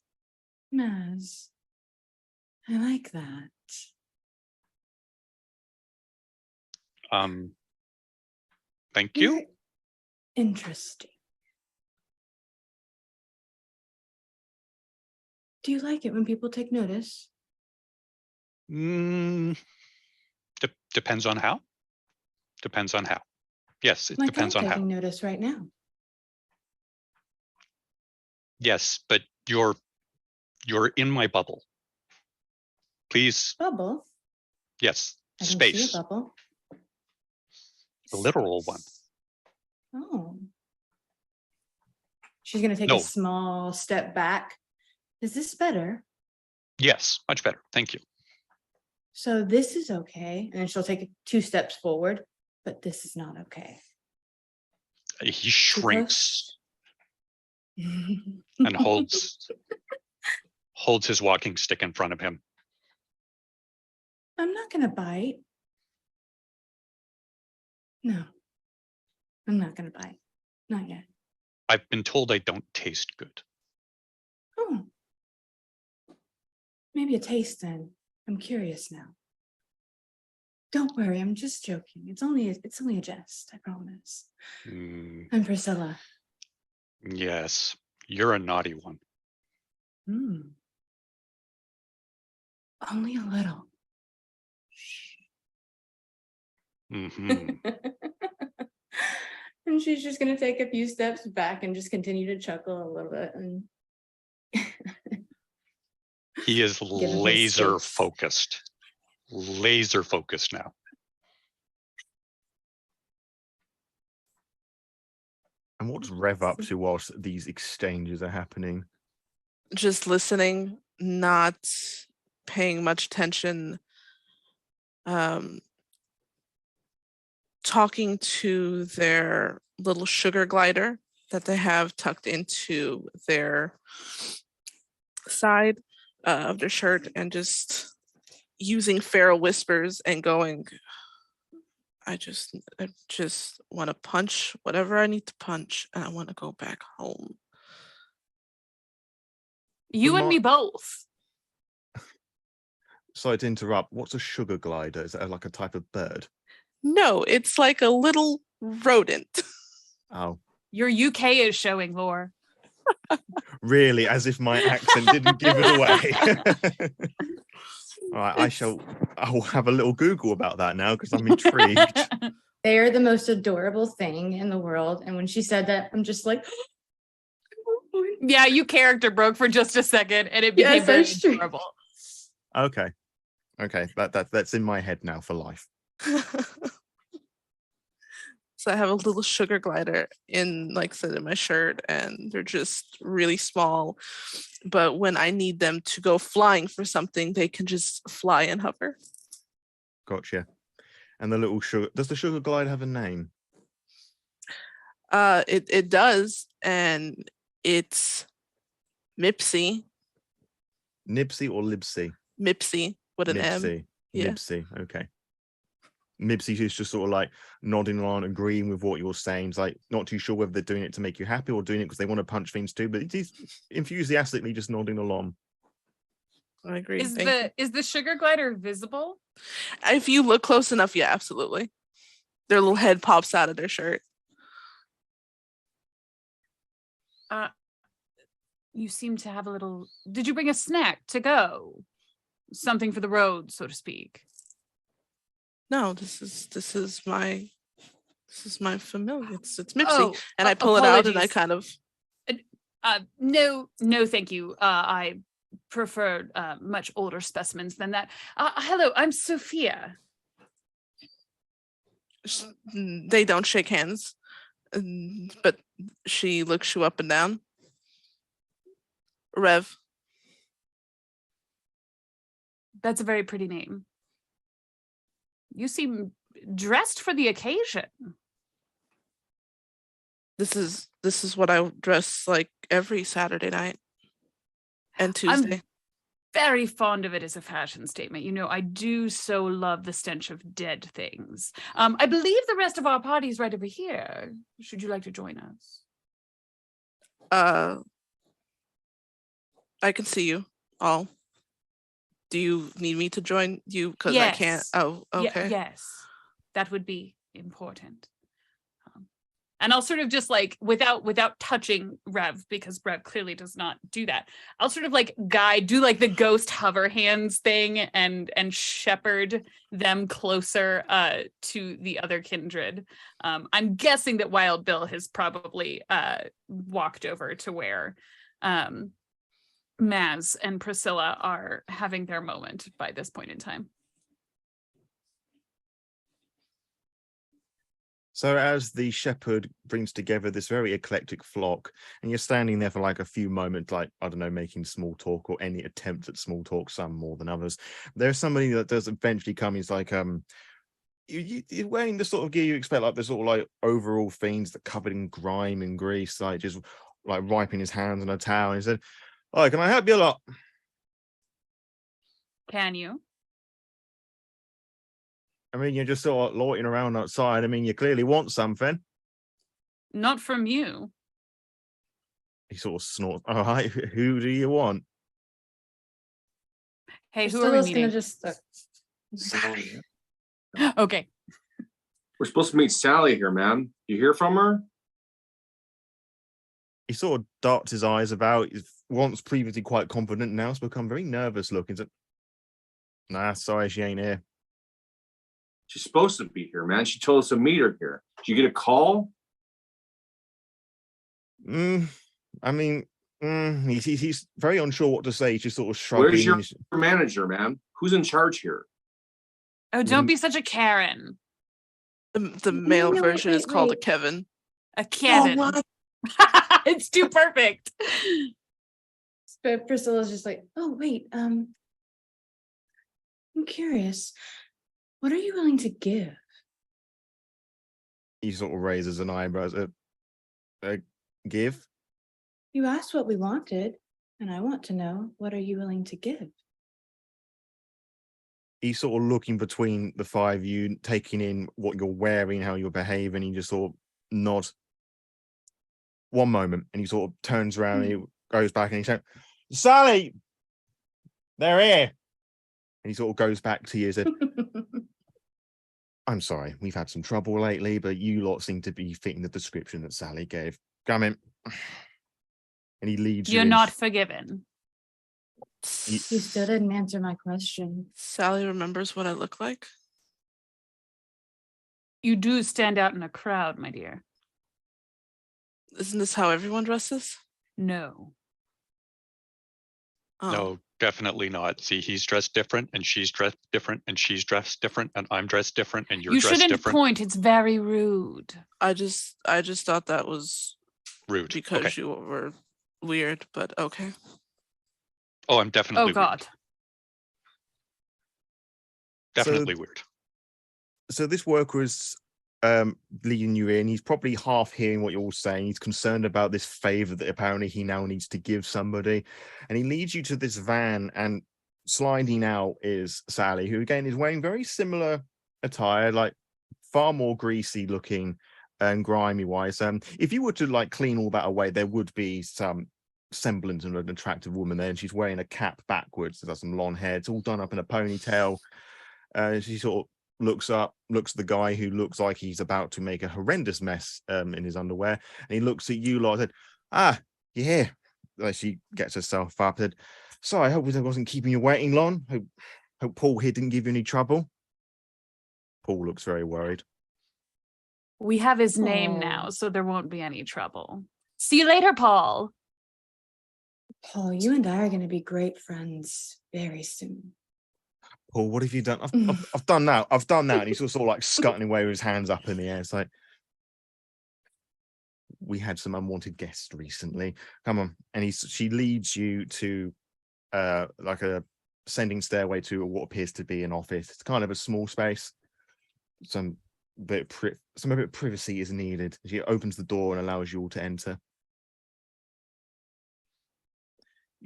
I like that. Thank you. Interesting. Do you like it when people take notice? Depends on how. Depends on how. Yes, it Like depends I'm on how. taking notice right now. Yes, but you're in my bubble. Please. Bubble? Yes, I can space. see a bubble. The literal one. Oh. She's going to take a small step back. Is this better? Yes, much better. Thank you. So this is okay. And then she'll take 2 steps forward, but this is not okay. He shrinks and holds his walking stick in front of him. I'm not going to bite. No, I'm not going to bite. Not yet. I've been told I don't taste good. Oh, maybe a taste then. I'm curious now. Don't worry, I'm just joking. It's only a jest, I promise. I'm Priscilla. Yes, you're a naughty one. Only a little. And she's just going to take a few steps back and just continue to chuckle a little bit. And He is him laser space. focused. Laser focused now. And what's Rev up to whilst these exchanges are happening? Just listening, not paying much attention, talking to their little sugar glider that they have tucked into their side of their shirt, and just using feral whispers and going, I just want to punch whatever I need to punch, and I want to go back home. You and me both. Sorry to interrupt. What's a sugar glider? Is that like a type of bird? No, it's like a little rodent. Oh, Your UK is showing, Lore. really? As if my accent didn't give it away. All right, I will have a little Google about that now because I'm intrigued. They are the most adorable thing in the world. And when she said that, I'm just like, Yeah, you character broke for just a second and it became Yes, very that's true. adorable. Okay. That's in my head now for life. So I have a little sugar glider in, like I said, in my shirt, and they're just really small. But when I need them to go flying for something, they can just fly and hover. Gotcha. And the little sugar, does the sugar glider have a name? It does, and it's Mipsy. Nibsy or Libsy? Mipsy with an M. Nibsy. Yeah. Nibsy. Okay. Nibsy is just sort of like nodding along, agreeing with what you're saying. It's like not too sure whether they're doing it to make you happy or doing it because they want to punch things too, but he's enthusiastically just nodding along. I agree. Is the sugar glider visible? If you look close enough, yeah, absolutely. Their little head pops out of their shirt. You seem to have a little. Did you bring a snack to go? Something for the road, so to speak. No, this is my familiar. It's Mipsy, Oh, and I pull it out and I apologies. kind of. No, thank you. I prefer much older specimens than that. Hello, I'm Sophia. They don't shake hands, but she looks you up and down. Rev. That's a very pretty name. You seem dressed for the occasion. This is what I dress like every Saturday night and Tuesday. I'm very fond of it as a fashion statement. You know, I do so love the stench of dead things. I believe the rest of our party is right over here. Should you like to join us? I can see you all. Do you need me to join you? Because I can't. Oh, okay. Yes, that would be important. And I'll sort of just like without touching Rev, because Rev clearly does not do that. I'll sort of like do like the ghost hover hands thing and shepherd them closer to the other kindred. I'm guessing that Wild Bill has probably walked over to where Maz and Priscilla are having their moment by this point in time. So as the shepherd brings together this very eclectic flock, and you're standing there for like a few moments, like, I don't know, making small talk or any attempt at small talk, some more than others, there's somebody that does eventually come. He's like, you're wearing the sort of gear you expect, like the sort of like overall things that covered in grime and grease, like just like wiping his hands on a towel. And he said, "Hi, can I help you a lot?" Can you? I mean, you're just sort of loitering around outside. I mean, you clearly want something. Not from you. He sort of snorts. All right, who do you want? Hey, who are we Priscilla's meeting? gonna just Sally. Okay. We're supposed to meet Sally here, man. You hear from her? He sort of darts his eyes about. He's once previously quite confident, now has become very nervous looking. So, nah, sorry, she ain't here. She's supposed to be here, man. She told us to meet her here. Did you get a call? I mean, He's very unsure what to say. He's just sort of Where's shrugging. your manager, man? Who's in charge here? Oh, don't be such a Karen. The male no, version is wait, called a wait. Kevin. A Kevin. Oh, what? It's too perfect. But Priscilla's just like, oh wait, I'm curious. What are you willing to give? He sort of raises an eyebrow. Give? You asked what we wanted, and I want to know, what are you willing to give? He's sort of looking between the five of you, taking in what you're wearing, how you're behaving. He just sort of nods. One moment, and he sort of turns around, and he goes back, and he says, Sally, they're here. And he sort of goes back to you and said, I'm sorry, we've had some trouble lately, but you lot seem to be fitting the description that Sally gave. Come in. And he leads you. You're in. not forgiven. You still didn't answer my question. Sally remembers what I look like. You do stand out in a crowd, my dear. Isn't this how everyone dresses? No. Oh. No, definitely not. See, he's dressed different, and she's dressed different, and she's dressed different, and I'm dressed different, and you're You dressed shouldn't different. point. It's very rude. I just thought that was Rude. because Okay. you were weird, but okay. Oh, I'm definitely Oh, God. weird. Definitely weird. So this worker is leading you in. He's probably half hearing what you're all saying. He's concerned about this favor that apparently he now needs to give somebody. And he leads you to this van, and sliding out is Sally, who again is wearing very similar attire, like far more greasy looking and grimy wise. If you were to like clean all that away, there would be some semblance of an attractive woman there, and she's wearing a cap backwards. There's some long hair. It's all done up in a ponytail. She sort of looks up, looks at the guy who looks like he's about to make a horrendous mess in his underwear, and he looks at you lot and said, you're here. Like, she gets herself up and said, sorry, I hope I wasn't keeping you waiting long. Hope Paul here didn't give you any trouble. Paul looks very worried. We have his name now, so there won't be any trouble. See you later, Paul. Paul, you and I are going to be great friends very soon. Paul, what have you done? I've done that. I've done that. And he's sort of like scuttling away with his hands up in the air. It's like, we had some unwanted guests recently. Come on. And she leads you to like a ascending stairway to what appears to be an office. It's kind of a small space. Some bit of privacy is needed. She opens the door and allows you all to enter.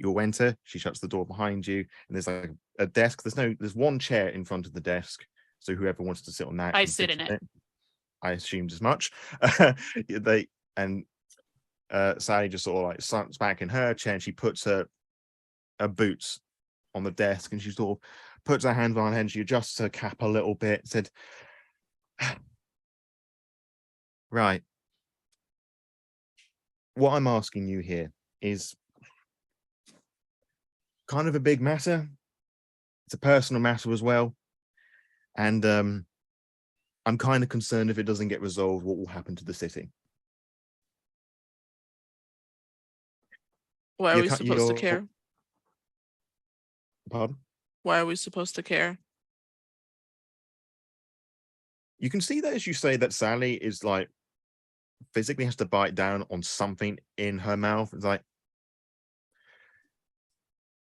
You'll enter. She shuts the door behind you, and there's like a desk. There's one chair in front of the desk, so whoever wants to sit on that, I can sit in it. I assumed as much. Sally just sort of like slumps back in her chair, and she puts her boots on the desk, and she sort of puts her hands on her head. She adjusts her cap a little bit. Said, "Right, what I'm asking you here is kind of a big matter. It's a personal matter as well, and I'm kind of concerned if it doesn't get resolved, what will happen to the city." Why are we supposed to care? Pardon? Why are we supposed to care? You can see that as you say that Sally is like physically has to bite down on something in her mouth. It's like,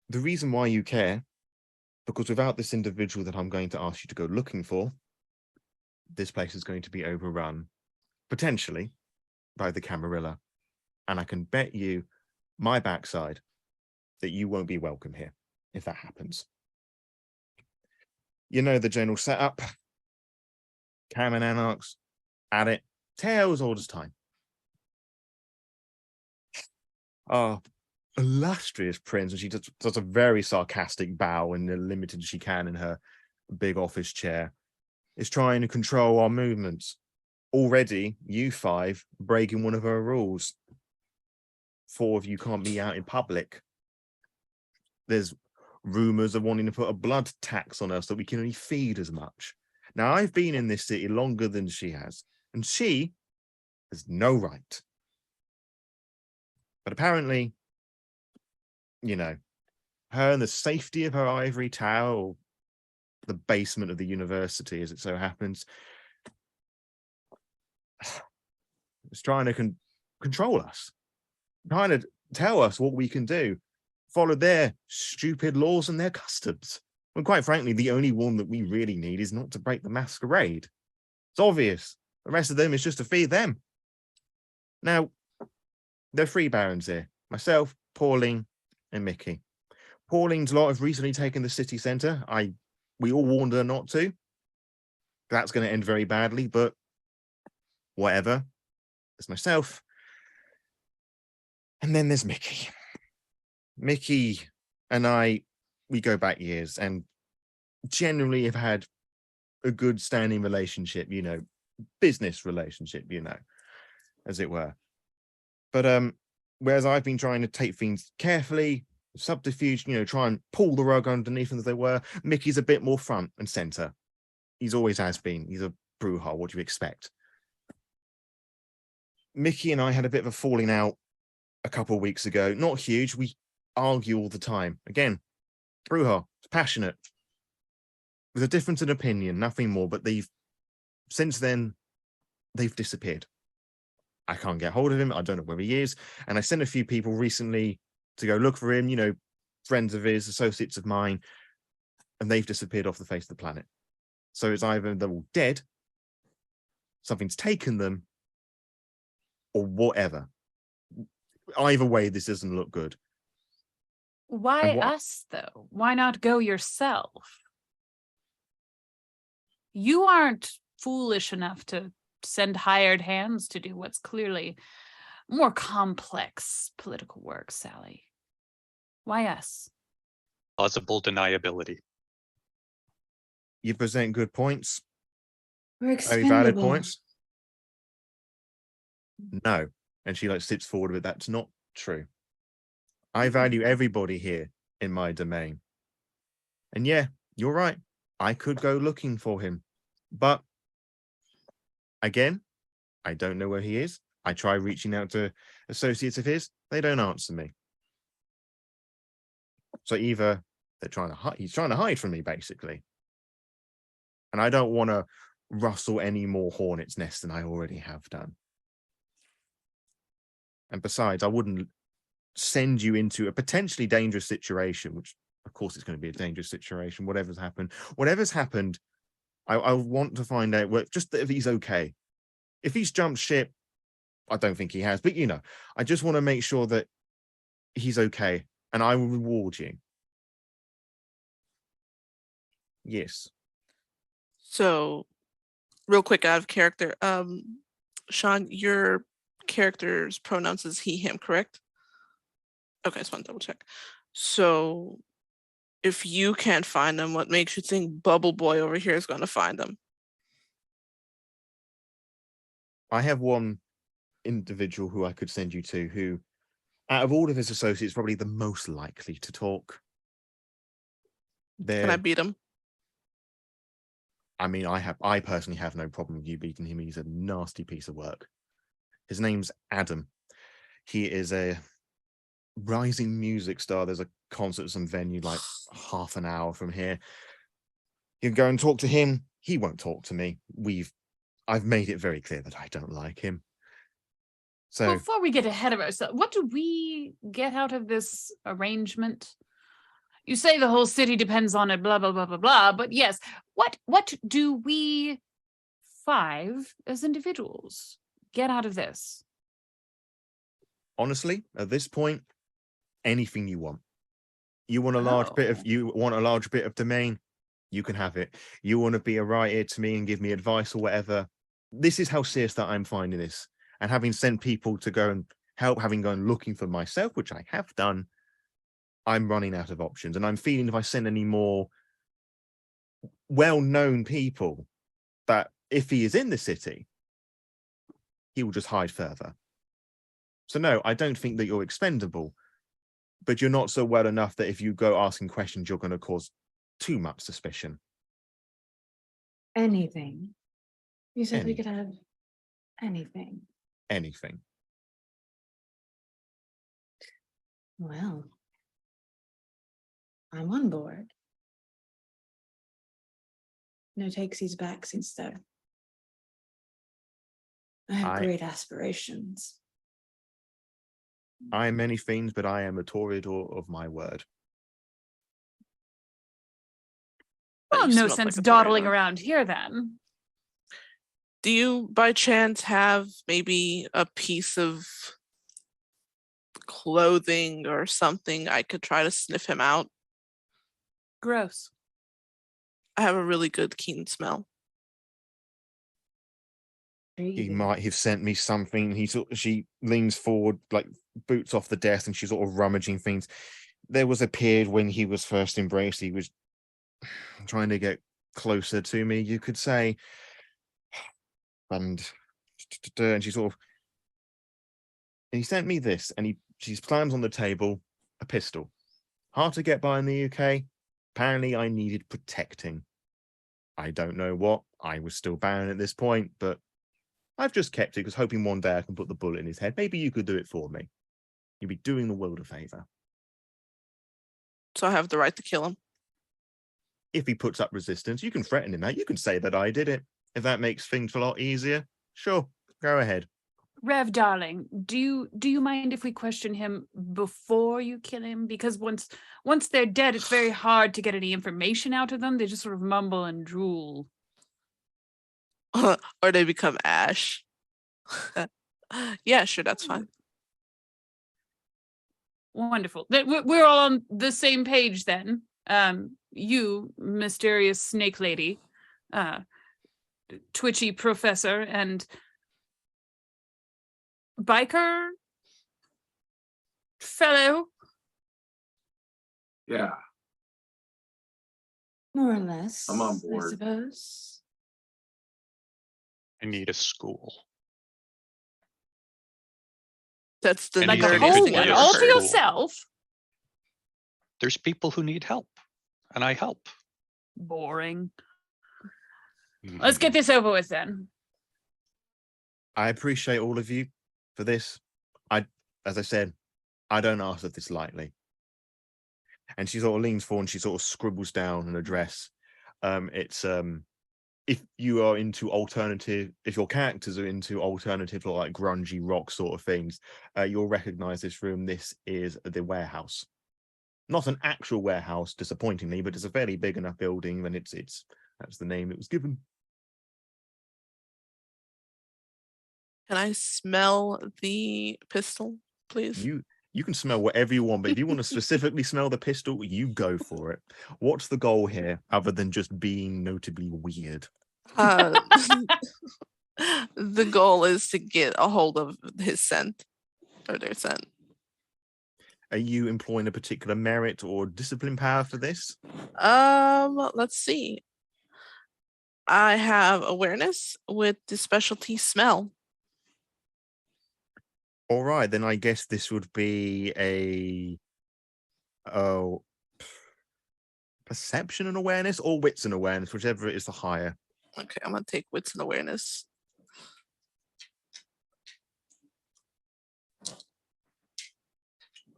the reason why you care, because without this individual that I'm going to ask you to go looking for, this place is going to be overrun, potentially, by the Camarilla. And I can bet you my backside that you won't be welcome here if that happens. You know the general setup. Cam and Anarchs at it. Tales old as time. Illustrious prince, and she does a very sarcastic bow and the limited she can in her big office chair, is trying to control our movements. Already, you five breaking one of her rules. 4 of you can't be out in public. There's rumors of wanting to put a blood tax on us so we can only feed as much. Now, I've been in this city longer than she has, and she has no right. But apparently, you know, her in the safety of her ivory tower, or the basement of the university, as it so happens, is trying to control us, trying to tell us what we can do, follow their stupid laws and their customs. And quite frankly, the only one that we really need is not to break the masquerade. It's obvious. The rest of them is just to feed them. Now, there are 3 barons here. Myself, Pauline, and Mickey. Pauline's lot have recently taken the city centre. We all warned her not to. That's going to end very badly, but whatever. There's myself. And then there's Mickey. Mickey and I, we go back years and generally have had a good standing relationship, you know, business relationship, you know, as it were. But whereas I've been trying to take things carefully, subterfuge, you know, try and pull the rug underneath them as they were, Mickey's a bit more front and center. He's always has been. He's a brouhaha. What do you expect? Mickey and I had a bit of a falling out a couple of weeks ago. Not huge. We argue all the time. Again, brouhaha. It's passionate. There's a difference in opinion, nothing more. But since then, they've disappeared. I can't get hold of him. I don't know where he is. And I sent a few people recently to go look for him, you know, friends of his, associates of mine, and they've disappeared off the face of the planet. So it's either they're all dead, something's taken them, or whatever. Either way, this doesn't look good. Why us, though? Why not go yourself? You aren't foolish enough to send hired hands to do what's clearly more complex political work, Sally. Why us? Plausible deniability. You present good points. We're Very valid expendable. points. No. And she sits forward with that's not true. I value everybody here in my domain. And yeah, you're right. I could go looking for him. But again, I don't know where he is. I try reaching out to associates of his. They don't answer me. So either they're trying to hide, he's trying to hide from me, basically. And I don't want to rustle any more hornet's nests than I already have done. And besides, I wouldn't send you into a potentially dangerous situation, which of course it's going to be a dangerous situation, whatever's happened. Whatever's happened, I want to find out just if he's okay. If he's jumped ship, I don't think he has, but you know, I just want to make sure that he's okay, and I will reward you. Yes. So, real quick, out of character, Sean, your character's pronouns is he, him, correct? Okay, I just want to double check. So, if you can't find them, what makes you think Bubble Boy over here is going to find them? I have one individual who I could send you to who, out of all of his associates, probably the most likely to talk. Can I beat him? I mean, I personally have no problem with you beating him. He's a nasty piece of work. His name's Adam. He is a rising music star. There's a concert at some venue like half an hour from here. You can go and talk to him. He won't talk to me. I've made it very clear that I don't like him. So Before we get ahead of ourselves, what do we get out of this arrangement? You say the whole city depends on it, blah, blah, blah, blah, blah. But yes, what do we 5 as individuals get out of this? honestly, at this point, anything you want. You want a large bit of domain, you can have it. You want to be a right ear to me and give me advice or whatever. This is how serious that I'm finding this. And having sent people to go and help, having gone looking for myself, which I have done, I'm running out of options. And I'm feeling if I send any more well-known people, that if he is in the city, he will just hide further. So no, I don't think that you're expendable, but you're not so well enough that if you go asking questions, you're going to cause too much suspicion. Anything. You said we could have anything. Anything. Well, I'm on board. No takesies backsies though. I have great aspirations. I am many things, but I am a toreador of my word. Well, You no smelled sense like a dawdling toreador. around here then. Do you, by chance, have maybe a piece of clothing or something I could try to sniff him out? Gross. I have a really good keen smell. He might have sent me something. She leans forward, like boots off the desk, and she's sort of rummaging things. There was a period when he was first embraced. He was trying to get closer to me, you could say. And she sort of, and he sent me this, and she slams on the table a pistol. Hard to get by in the UK. Apparently, I needed protecting. I don't know what. I was still Baron at this point, but I've just kept it because hoping one day I can put the bullet in his head. Maybe you could do it for me. You'd be doing the world a favor. So I have the right to kill him. If he puts up resistance, you can threaten him that. You can say that I did it. If that makes things a lot easier, sure, go ahead. Rev, darling, do you mind if we question him before you kill him? Because once they're dead, it's very hard to get any information out of them. They just sort of mumble and drool. Or they become ash. Yeah, sure, that's fine. Wonderful. We're all on the same page then. You, mysterious snake lady, twitchy professor, and biker fellow. Yeah. More or less. I'm on board. I suppose. I need a school. That's the Like a Anything whole could one, be a all to school. yourself. There's people who need help, and I help. Boring. Let's get this over with then. I appreciate all of you for this. As I said, I don't ask of this lightly. And she sort of leans forward and she sort of scribbles down an address. It's if you are into alternative, if your characters are into alternative or like grungy rock sort of things, you'll recognize this room. This is the warehouse. Not an actual warehouse, disappointingly, but it's a fairly big enough building, and it's that's the name it was given. Can I smell the pistol, please? You can smell whatever you want, but if you want to specifically smell the pistol, you go for it. What's the goal here, other than just being notably weird? The goal is to get a hold of his scent, or their scent. Are you employing a particular merit or discipline power for this? Let's see. I have awareness with the specialty smell. All right, then I guess this would be a perception and awareness, or wits and awareness, whichever it is the higher. Okay, I'm gonna take wits and awareness.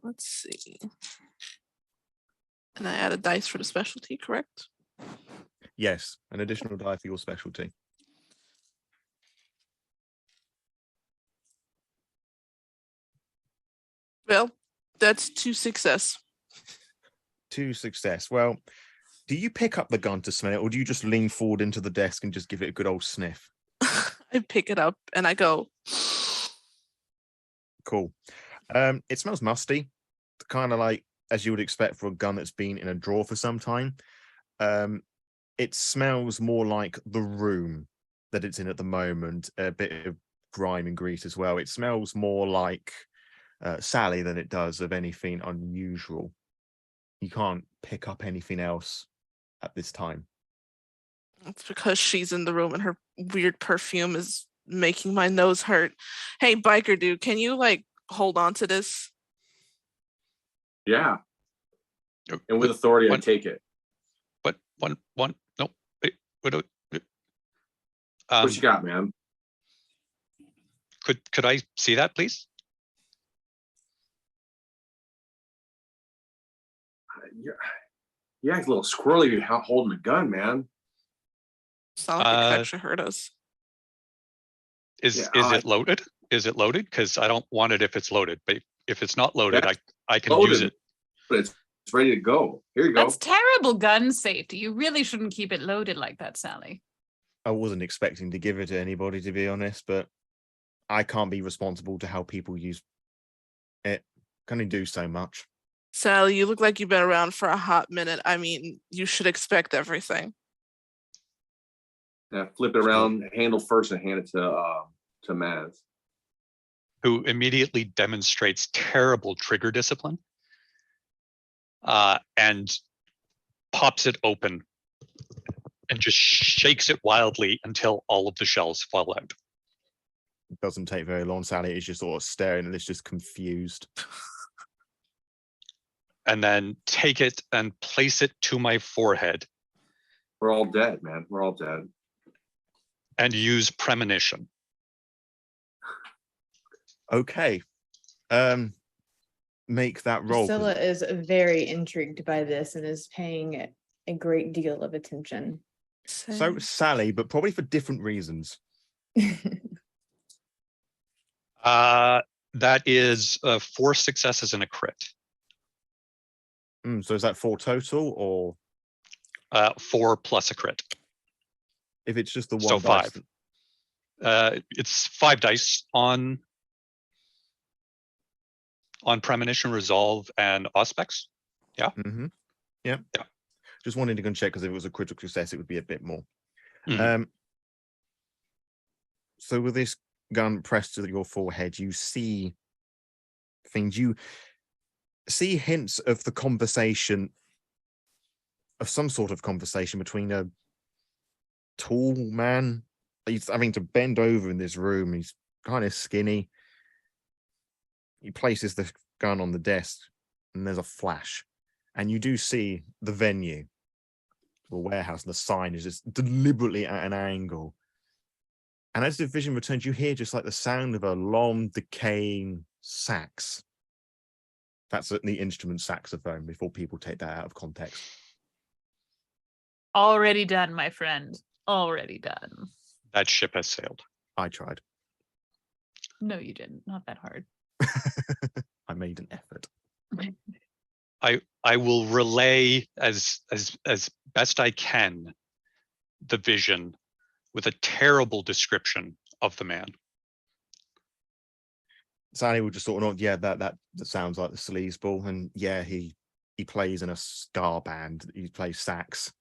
Let's see. And I add a dice for the specialty, correct? Yes, an additional die for your specialty. Well, that's 2 success. 2 success. Well, do you pick up the gun to smell it, or do you just lean forward into the desk and just give it a good old sniff? I pick it up and I go. Cool. It smells musty, kind of like as you would expect for a gun that's been in a drawer for some time. It smells more like the room that it's in at the moment, a bit of grime and grease as well. It smells more like Sally than it does of anything unusual. You can't pick up anything else at this time. It's because she's in the room and her weird perfume is making my nose hurt. Hey, biker dude, can you like hold on to this? Yeah. And with authority, I take it. But one, no. What you got, man? Could I see that, please? Yeah, he's a little squirrely holding a gun, man. It's not like it could actually hurt us. Is it loaded? Is it loaded? Because I don't want it if it's loaded. But if it's not loaded, I can use it. But it's ready to go. Here you go. That's terrible gun safety. You really shouldn't keep it loaded like that, Sally. I wasn't expecting to give it to anybody, to be honest, but I can't be responsible to how people use it. Can only do so much. Sally, you look like you've been around for a hot minute. I mean, you should expect everything. Yeah, flip it around, handle first, and hand it to Maz, who immediately demonstrates terrible trigger discipline and pops it open and just shakes it wildly until all of the shells fall out. It doesn't take very long. Sally is just sort of staring and it's just confused. And then take it and place it to my forehead. We're all dead, man. We're all dead. And use premonition. Okay. Make that roll. Priscilla is very intrigued by this and is paying a great deal of attention. So Sally, but probably for different reasons. That is 4 successes and a crit. So is that 4 total or 4 plus a crit? If it's just the one, so dice, 5. It's 5 dice on premonition, resolve, and auspex. Yeah. Mm-hmm. Yeah. Just wanted to go and check because if it was a critical success, it would be a bit more. Mm-hmm. So with this gun pressed to your forehead, you see things. You see hints of the conversation, of some sort of conversation between a tall man. He's having to bend over in this room. He's kind of skinny. He places the gun on the desk and there's a flash. And you do see the venue, the warehouse, and the sign is just deliberately at an angle. And as the vision returns, you hear just like the sound of a long, decaying sax. That's the instrument saxophone before people take that out of context. Already done, my friend. Already done. That ship has sailed. I tried. No, you didn't. Not that hard. I made an effort. I will relay as best I can the vision with a terrible description of the man. Sally will just sort of, yeah, that sounds like the sleazeball, and yeah, he plays in a ska band. He plays sax.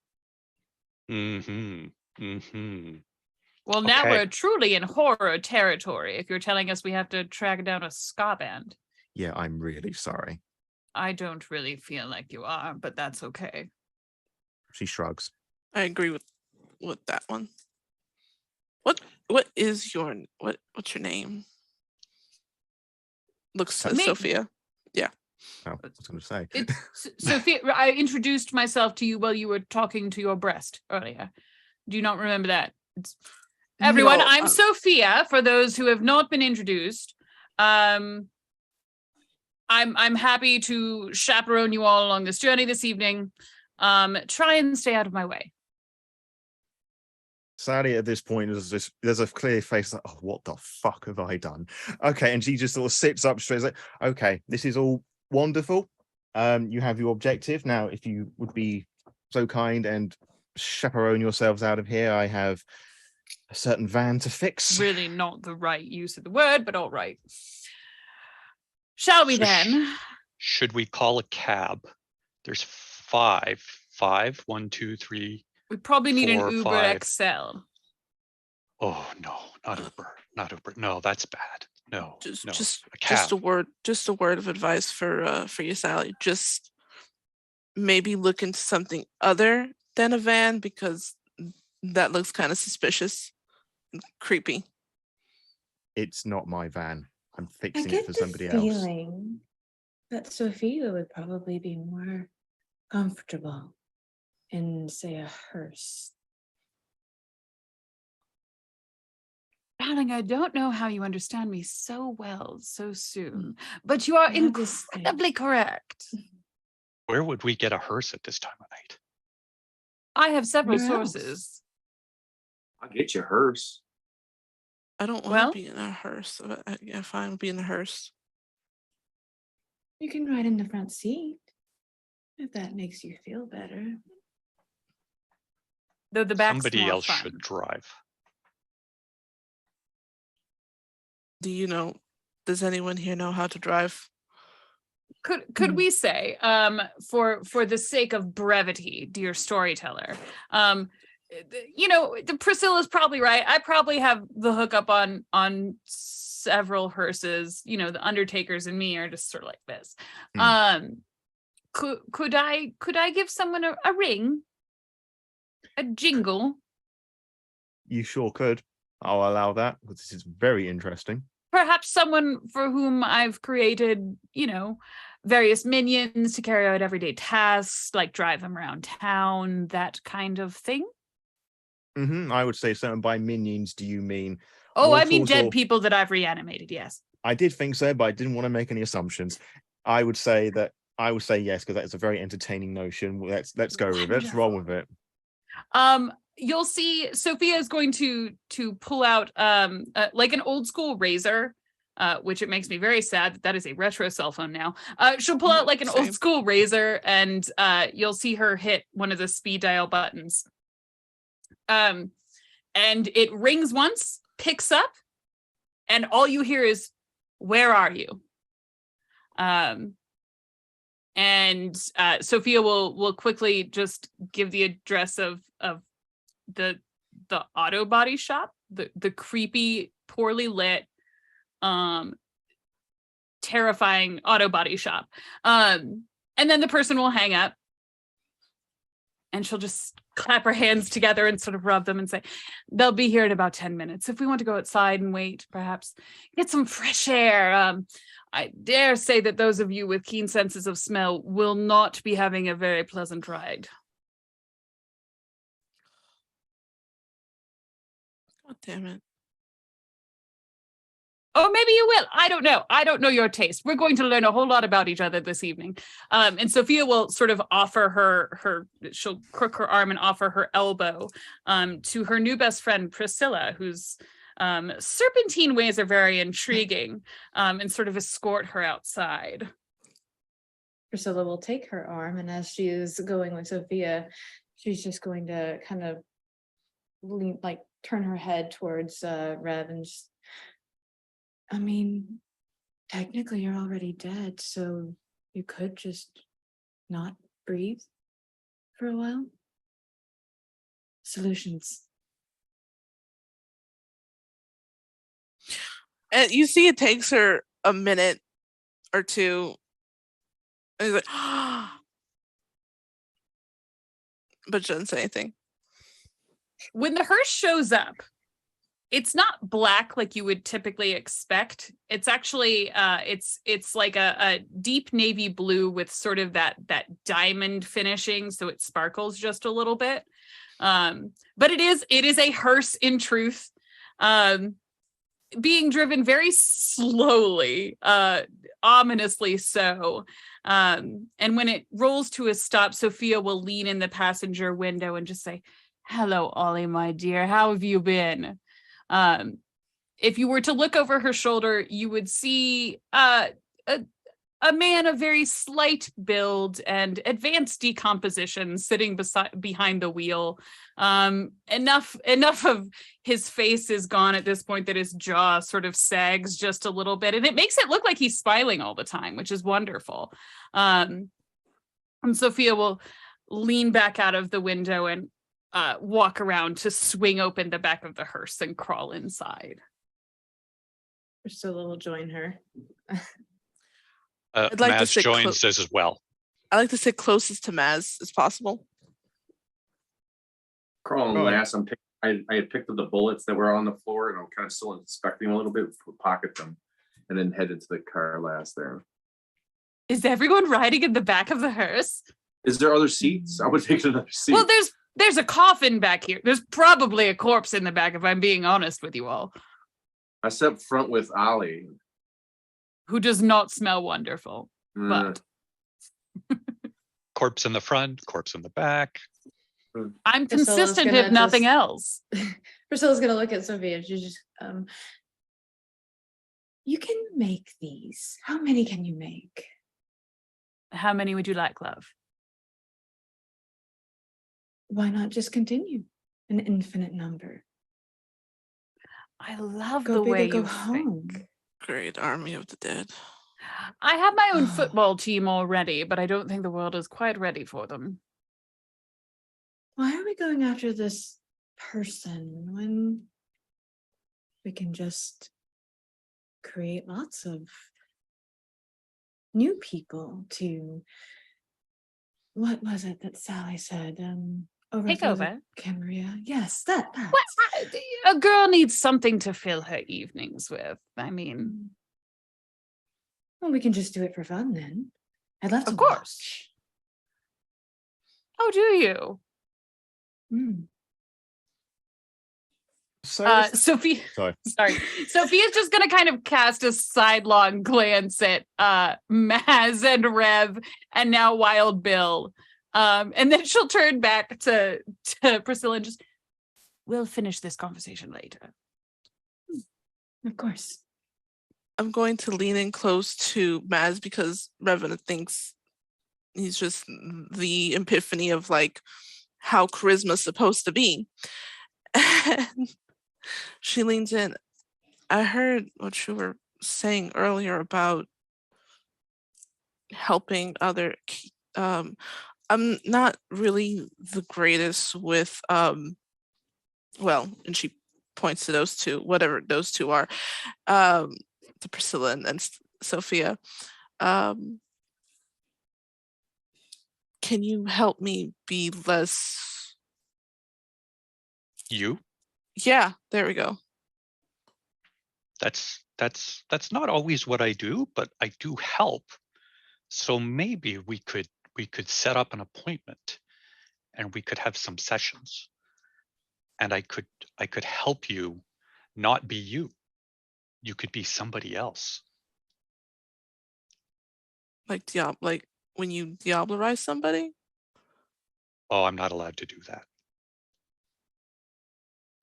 Mm-hmm. Mm-hmm. Well, now Okay. we're truly in horror territory if you're telling us we have to track down a ska band. Yeah, I'm really sorry. I don't really feel like you are, but that's okay. She shrugs. I agree with that one. What is what's your name? Looks at Me. Sophia. Yeah. Oh, I was going to say. Sophia, I introduced myself to you while you were talking to your breast earlier. Do you not remember that? Everyone, No, I'm Sophia, for those who have not been introduced. I'm happy to chaperone you all along this journey this evening. Try and stay out of my way. Sally at this point there's a clear face like, oh, what the fuck have I done? Okay, and she just sort of sits up straight like, okay, this is all wonderful. You have your objective. Now, if you would be so kind and chaperone yourselves out of here, I have a certain van to fix. Really not the right use of the word, but all right. Shall we then? Should we call a cab? There's 5. 1, 2, 3. We probably need 4, an Uber 5. XL. Oh no, not Uber. No, that's bad. No, Just a cab. just a word of advice for you, Sally. Just maybe look into something other than a van, because that looks kind of suspicious and creepy. It's not my van. I'm I fixing get it for the somebody else. feeling that Sophia would probably be more comfortable in, say, a hearse. Darling, I don't know how you understand me so well so soon, but you are Obviously. incredibly correct. Where would we get a hearse at this time of night? I have several Where else? sources. I'll get you a hearse. I don't want Well- to be in a hearse. Yeah, fine, I'll be in a hearse. You can ride in the front seat if that makes you feel better. Though the back's Somebody more else fun. should drive. Do you know? Does anyone here know how to drive? Could we say, for the sake of brevity, dear storyteller, the Priscilla's probably right. I probably have the hookup on several hearses. The Undertakers and me are just sort of like this. Could I give someone a ring, a jingle? You sure could. I'll allow that because this is very interesting. Perhaps someone for whom I've created, various minions to carry out everyday tasks, like drive them around town, that kind of thing. I would say so. And by minions, do you mean? Oh, I mean mortals dead or- people that I've reanimated, yes. I did think so, but I didn't want to make any assumptions. I would say yes, because that's a very entertaining notion. Let's go with it. Let's roll with it. You'll see Sophia is going to pull out like an old school razor, which it makes me very sad that is a retro cell phone now. She'll pull out like an Same. old school razor, and you'll see her hit one of the speed dial buttons. And it rings once, picks up, and all you hear is, "Where are you?" And Sophia will quickly just give the address of the auto body shop, the creepy, poorly lit, terrifying auto body shop. And then the person will hang up, and she'll just clap her hands together and sort of rub them and say, "They'll be here in about 10 minutes. If we want to go outside and wait, perhaps get some fresh air. I dare say that those of you with keen senses of smell will not be having a very pleasant ride." God damn it. Oh, maybe you will. I don't know. I don't know your taste. We're going to learn a whole lot about each other this evening. And Sophia will sort of offer she'll crook her arm and offer her elbow to her new best friend, Priscilla, whose serpentine ways are very intriguing, and sort of escort her outside. Priscilla will take her arm, and as she is going with Sophia, she's just going to kind of lean, like turn her head towards Rev and just, I mean, technically you're already dead, so you could just not breathe for a while. Solutions. And you see it takes her a minute or two. And he's like, but she doesn't say anything. When the hearse shows up, it's not black like you would typically expect. It's actually it's like a deep navy blue with sort of that diamond finishing, so it sparkles just a little bit. But it is a hearse in truth, being driven very slowly, ominously so. And when it rolls to a stop, Sophia will lean in the passenger window and just say, "Hello, Ollie, my dear. How have you been?" If you were to look over her shoulder, you would see a man of very slight build and advanced decomposition sitting behind the wheel. Enough of his face is gone at this point that his jaw sort of sags just a little bit, and it makes it look like he's smiling all the time, which is wonderful. And Sophia will lean back out of the window and walk around to swing open the back of the hearse and crawl inside. Priscilla will join her. I'd like to Maz sit joins us as well. I like to sit closest to Maz as possible. Crawling Right. last, I had picked up the bullets that were on the floor, and I'm kind of still inspecting a little bit, pocket them, and then head into the car last there. Is everyone riding in the back of the hearse? Is there other seats? I would take another seat. Well, there's a coffin back here. There's probably a corpse in the back, if I'm being honest with you all, I sat front with Ollie. who does not smell wonderful. But Corpse in the front, corpse in the back. I'm Priscilla's consistent gonna if nothing just- else. Priscilla's gonna look at Sophia. She's just, you can make these. How many can you make? How many would you like, love? Why not just continue? An infinite number. I love Go the big way or go you home. think. Great army of the dead. I have my own football team already, but I don't think the world is quite ready for them. Why are we going after this person when we can just create lots of new people to, what was it that Sally said? Overthrow the over. Cambria. Yes, that. Well, a girl needs something to fill her evenings with. I mean, Well, we can just do it for fun then. I'd love to Of course. watch. oh, do you? Mm. So Sophia, sorry. sorry. Sophia's just gonna kind of cast a sidelong glance at Maz and Rev and now Wild Bill. And then she'll turn back to Priscilla and just, we'll finish this conversation later. Of course. I'm going to lean in close to Maz because Revan thinks he's just the epiphany of like how charisma's supposed to be. And she leans in. I heard what you were saying earlier about helping other. I'm not really the greatest with well, and she points to those two, whatever those two are, to Priscilla and Sophia. Can you help me be less? You? Yeah, there we go. That's not always what I do, but I do help. So maybe we could set up an appointment and we could have some sessions. And I could help you not be you. You could be somebody else. Like like when you diablerize somebody. Oh, I'm not allowed to do that.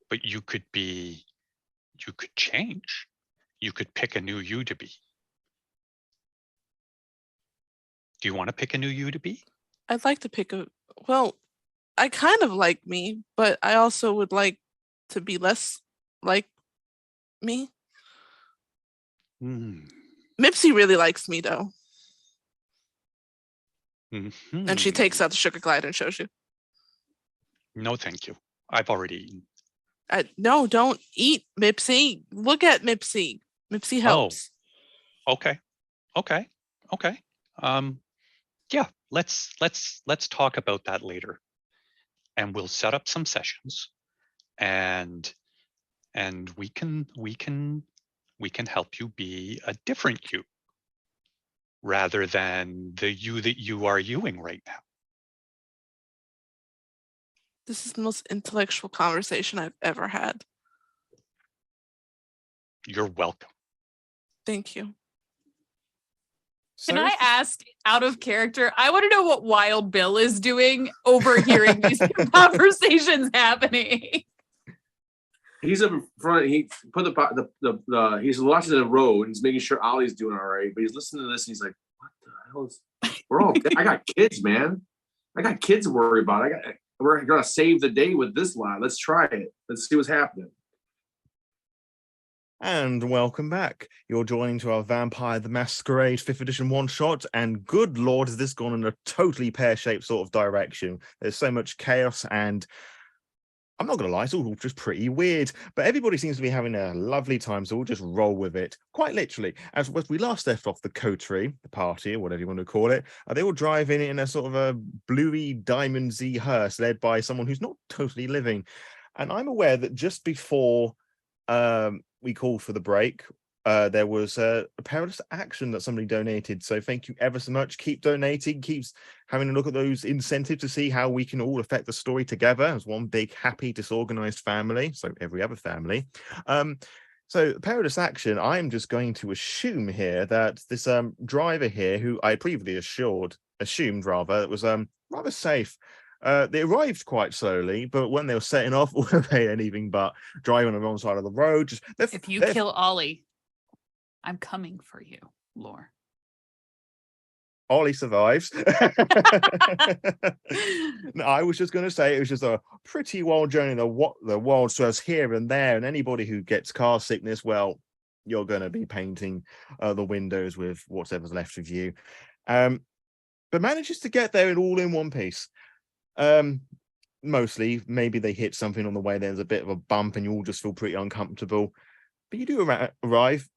But you could change. You could pick a new you to be. Do you want to pick a new you to be? I'd like to pick well, I kind of like me, but I also would like to be less like me. Mipsy really likes me though. And she takes out the sugar glider and shows you. No, thank you. I've already eaten. No, don't eat, Mipsy. Look at Mipsy. Mipsy helps. Okay. Yeah, let's talk about that later. And we'll set up some sessions and we can help you be a different you rather than the you that you are youing right now. This is the most intellectual conversation I've ever had. You're welcome. Thank you. Can I ask, out of character, I want to know what Wild Bill is doing overhearing these conversations happening. He's up in front. He put the he's watching the road. He's making sure Ollie's doing all right. But he's listening to this and he's like, "What the hell is? We're all. I got kids, man. I got kids to worry about. We're gonna save the day with this lot. Let's try it. Let's see what's happening." And welcome back. You're joining to our Vampire the Masquerade 5th Edition one-shot, and good lord, has this gone in a totally pear-shaped sort of direction. There's so much chaos, and I'm not going to lie, it's all just pretty weird, but everybody seems to be having a lovely time, so we'll just roll with it, quite literally. As we last left off the coterie, the party, or whatever you want to call it, they all drive in a sort of a bluey, diamondsy hearse led by someone who's not totally living. And I'm aware that just before we called for the break, there was a perilous action that somebody donated. So thank you ever so much. Keep donating, keeps having a look at those incentives to see how we can all affect the story together as one big, happy, disorganized family. So every other family. So perilous action, I'm just going to assume here that this driver here, who I previously assured assumed rather it was rather safe. They arrived quite slowly, but when they were setting off, were they anything but driving on the wrong side of the road? Just If you kill Ollie, I'm coming for you, Lore. Ollie survives. No, I was just going to say it was just a pretty wild journey. The wild swerves here and there, and anybody who gets car sickness, well, you're going to be painting the windows with whatever's left of you. But manages to get there all in one piece. Mostly, maybe they hit something on the way. There's a bit of a bump, and you all just feel pretty uncomfortable. But you do arrive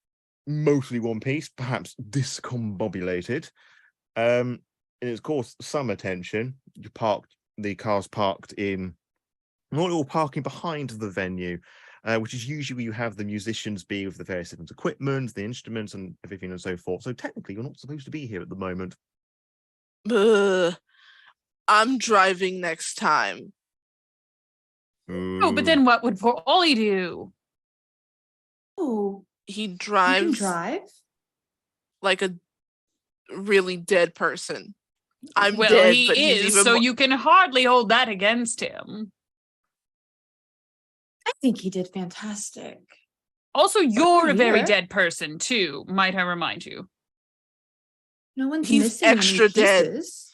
mostly one piece, perhaps discombobulated. And it's caused some attention. The car's parked in not all parking behind the venue, which is usually where you have the musicians be with the various different equipment, the instruments, and everything and so forth. So technically, you're not supposed to be here at the moment. I'm driving next time. Oh, but then what would poor Ollie do? Oh, He you can drives drive? like a really dead person. I'm Well, dead, he but he's is, even so more- you can hardly hold that against him. I think he did fantastic. Also, you're a very Here. dead person, too, might I remind you. No one's He's missing any extra dead. pieces.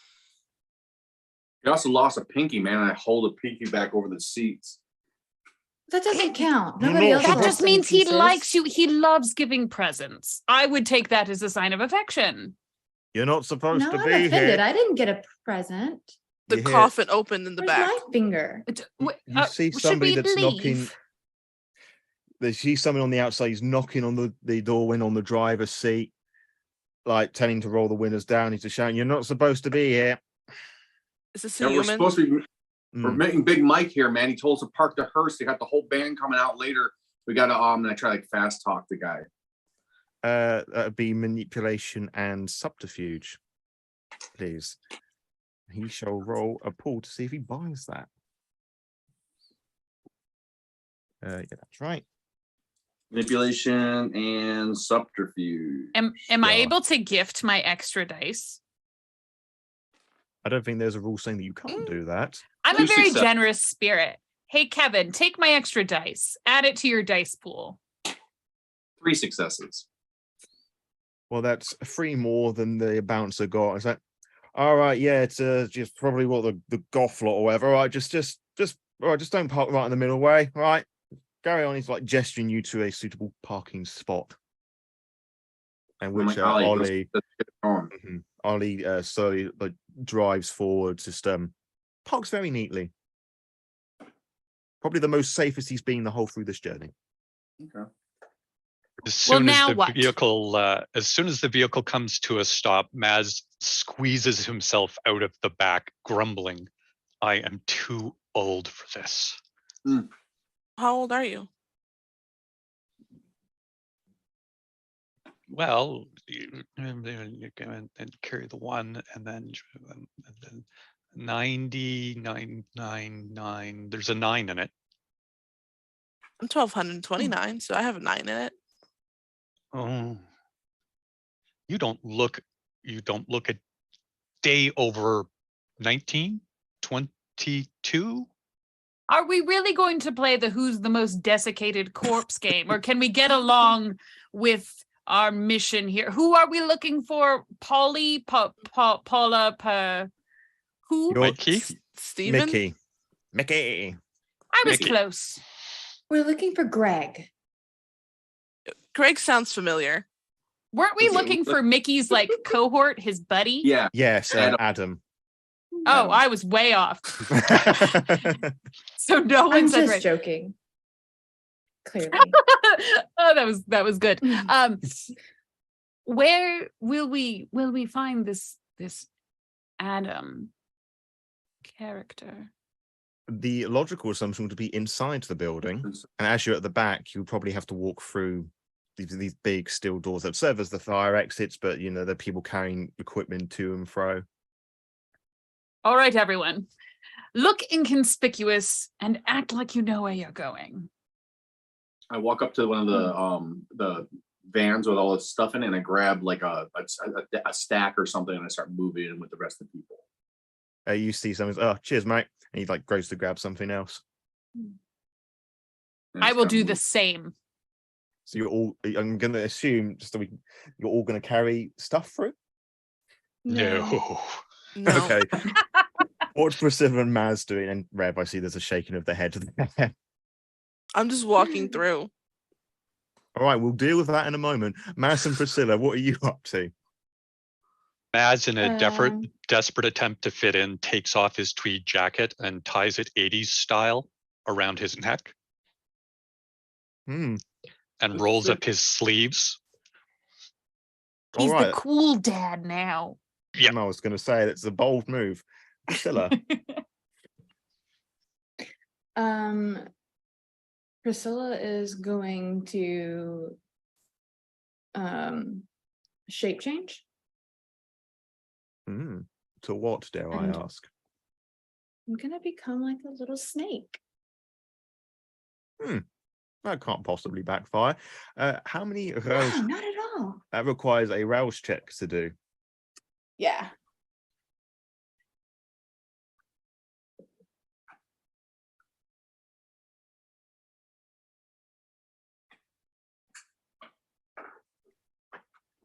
He also lost a pinky, man, and I hold a pinky back over the seats. That doesn't count. No, Nobody no, else that That lost just any means he pieces. likes you. He loves giving presents. I would take that as a sign of affection. You're not supposed No, to I'm be offended. here. I didn't get a present. the You hear- coffin opened in the Where's back. my finger? You see should somebody we that's knocking. leave? They see someone on the outside. He's knocking on the door when on the driver's seat, like telling to roll the windows down. He's just shouting, "You're not supposed to be here." Is this a And we're human? supposed to be. We're Mm. meeting Big Mike here, man. He told us to park the hearse. They got the whole band coming out later. We got to and I try like fast talk the guy. That'd be manipulation and subterfuge, please. He shall roll a pull to see if he buys that. Yeah, that's right. Manipulation and subterfuge. Am I Yeah. able to gift my extra dice? I don't think there's a rule saying that you can't do that. I'm a Two very success. generous spirit. Hey, Kevin, take my extra dice. Add it to your dice pool. 3 successes. Well, that's 3 more than the bouncer got. It's like, all right, yeah, it's just probably what the goth lot or whatever. All right, just all right, just don't park right in the middle way. All right, carry on. He's like gesturing you to a suitable parking spot, and I'm which like, Ollie, Ollie, let's get going. Ollie slowly like drives forward, just parks very neatly. Probably the most safest he's been the whole through this journey. Okay. As Well, soon now as the what? vehicle, as soon as the vehicle comes to a stop, Maz squeezes himself out of the back, grumbling, "I am too old for this." How old are you? Well, you go and carry the 1, and then 9999. There's a 9 in it. I'm 1229, so I have a 9 in it. Oh, you don't look a day over 19, 22. Are we really going to play the who's the most desiccated corpse game, or can we get along with our mission here? Who are we looking for? Polly, Paula, who? You're- Mikey? Steven? Mickey. I was Mickey. close. We're looking for Greg. Greg sounds familiar. Weren't we looking for Mickey's like cohort, his buddy? Yeah. Yes, Adam. Adam. Oh, I was way off. So no one I'm said just right. joking. Clearly. Oh, that was good. Where will we find this Adam character? The logical assumption would be inside the building, and as you're at the back, you probably have to walk through these big steel doors that serve as the fire exits, but you know, there are people carrying equipment to and fro. All right, everyone. Look inconspicuous and act like you know where you're going. I walk up to one of vans with all this stuff in it, and I grab like a stack or something, and I start moving in with the rest of the people. You see someone, oh, cheers, mate. And he like goes to grab something else. And I just will kinda do move. the same. So you're all, I'm going to assume, just so you're all going to carry stuff through? No. No. Okay. What's Priscilla and Maz doing? And Rev, I see there's a shaking of the head. I'm just walking through. All right, we'll deal with that in a moment. Maz and Priscilla, what are you up to? Maz, in a Um, desperate attempt to fit in, takes off his tweed jacket and ties it 80s style around his neck and rolls up his sleeves. All He's right. the cool dad now. Yeah. I was going to say that's a bold move. Priscilla. Priscilla is going to shape change. To what, dare I And- ask? I'm gonna become like a little snake. That can't possibly backfire. How many rouse? No, not at all. That requires a rouse check to do. Yeah.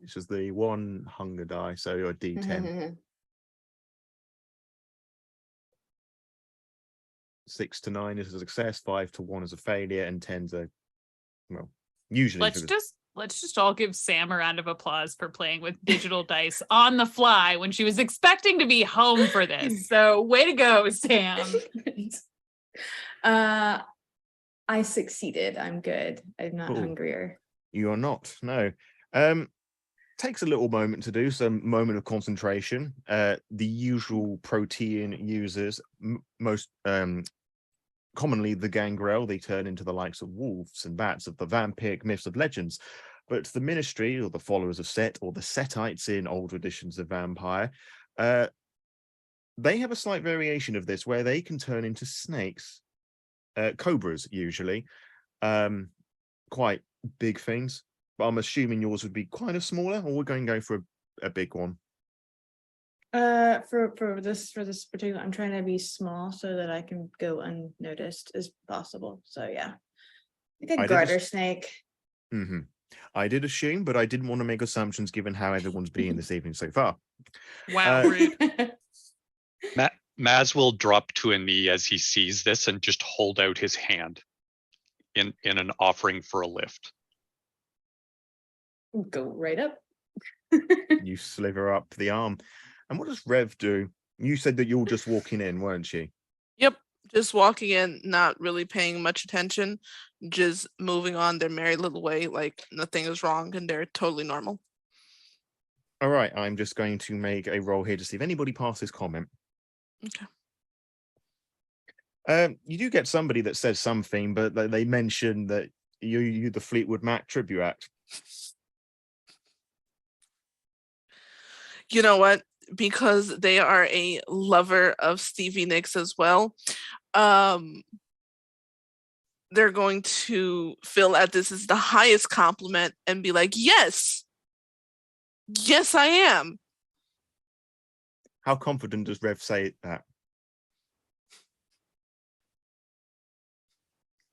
This is the one hunger die, so you're a D10. 6 to 9 is a success, 5 to 1 is a failure, and 10's a, well, usually. Let's just all give Sam a round of applause for playing with digital dice on the fly when she was expecting to be home for this. So way to go, Sam. I succeeded. I'm good. I'm not Cool. hungrier. You're not, no. Takes a little moment to do, some moment of concentration. The usual protean users, most commonly the gangrel, they turn into the likes of wolves and bats, of the vampiric myths of legends. But the ministry, or the followers of Set, or the Setites in older editions of Vampire, they have a slight variation of this where they can turn into snakes, cobras usually, quite big things. But I'm assuming yours would be kind of smaller, or we're going to go for a big one. For this particular, I'm trying to be small so that I can go unnoticed as possible. So yeah, like a garter snake. I did assume, but I didn't want to make assumptions given how everyone's been this evening so far. Wow, rude. Maz will drop to a knee as he sees this and just hold out his hand in an offering for a lift. Go right up. You sliver up the arm. And what does Rev do? You said that you're just walking in, weren't you? Yep. Just walking in, not really paying much attention, just moving on their merry little way, like nothing is wrong and they're totally normal. All right, I'm just going to make a roll here to see if anybody passes comment. Okay. You do get somebody that says something, but they mention that you the Fleetwood Mac tribute act. You know what? Because they are a lover of Stevie Nicks as well, they're going to feel that this is the highest compliment and be like, yes, I am. How confident does Rev say that?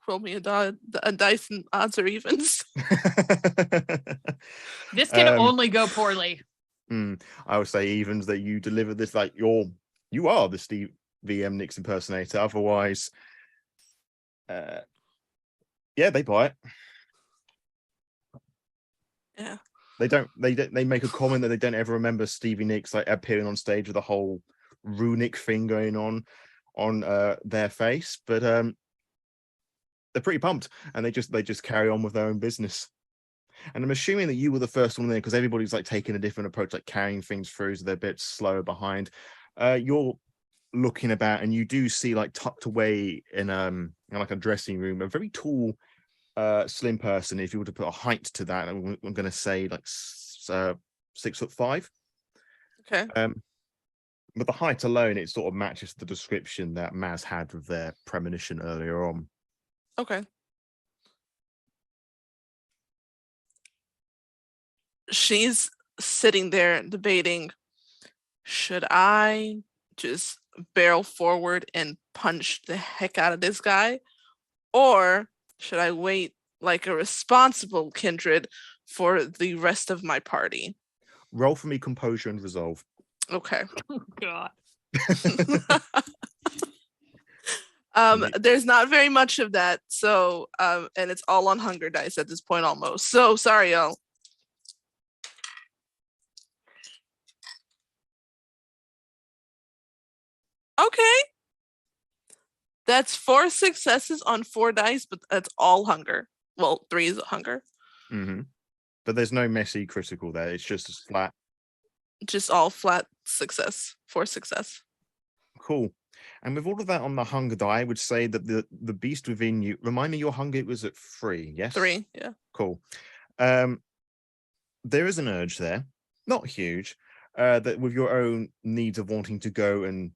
Roll me a dice and odds or evens. This can only go poorly. I would say evens, that you deliver this like you are the Steve VM Nicks impersonator. Otherwise, yeah, they buy it. Yeah. They make a comment that they don't ever remember Stevie Nicks like appearing on stage with the whole runic thing going on their face, but they're pretty pumped, and they just carry on with their own business. And I'm assuming that you were the first one there because everybody's like taking a different approach, like carrying things through, so they're a bit slower behind. You're looking about, and you do see like tucked away in like a dressing room, a very tall, slim person. If you were to put a height to that, I'm going to say like 6'5". Okay. But the height alone, it sort of matches the description that Maz had of their premonition earlier on. Okay. she's sitting there debating, should I just barrel forward and punch the heck out of this guy? Or should I wait like a responsible kindred for the rest of my party? Roll for me composure and resolve. Okay. Oh God. There's not very much of that, so and it's all on hunger dice at this point almost. So sorry, y'all. Okay. That's 4 successes on 4 dice, but that's all hunger. Well, 3 is hunger. But there's no messy critical there. It's just as flat. Just all flat success. 4 success. Cool. And with all of that on the hunger die, I would say that the beast within you, remind me your hunger was at 3, yes? 3, yeah. Cool. There is an urge there, not huge, that with your own needs of wanting to go and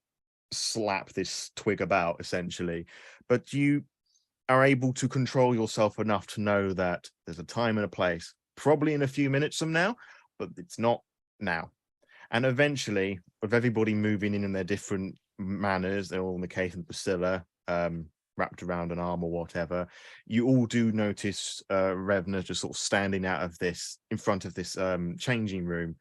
slap this twig about, essentially, but you are able to control yourself enough to know that there's a time and a place, probably in a few minutes from now, but it's not now. And eventually, with everybody moving in their different manners, they're all in the case of Priscilla, wrapped around an arm or whatever, you all do notice Revna just sort of standing in front of this changing room,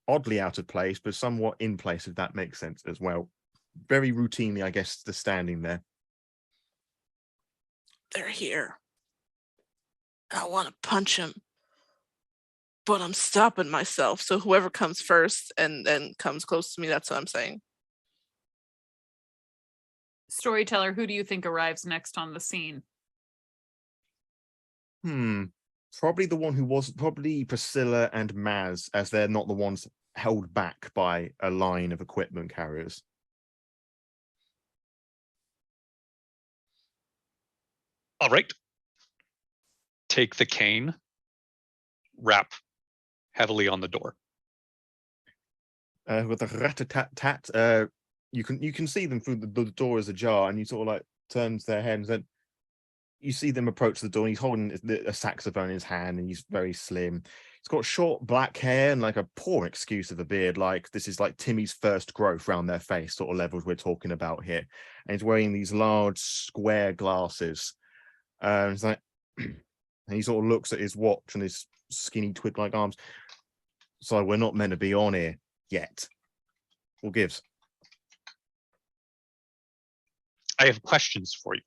oddly out of place, but somewhat in place, if that makes sense as well. Very routinely, I guess, they're standing there. They're here. I want to punch him, but I'm stopping myself. So whoever comes first and then comes close to me, that's what I'm saying. Storyteller, who do you think arrives next on the scene? Probably the one who was probably Priscilla and Maz, as they're not the ones held back by a line of equipment carriers. All right. Take the cane, rap heavily on the door. With a rat-a-tat-tat, you can see them through the door is ajar, and you sort of like turns their head, and then you see them approach the door, and he's holding a saxophone in his hand, and he's very slim. He's got short black hair and like a poor excuse of a beard, like this is like Timmy's first growth around their face sort of levels we're talking about here. And he's wearing these large square glasses. It's like, and he sort of looks at his watch and his skinny twig-like arms. So we're not meant to be on here yet. What gives? I have questions for you.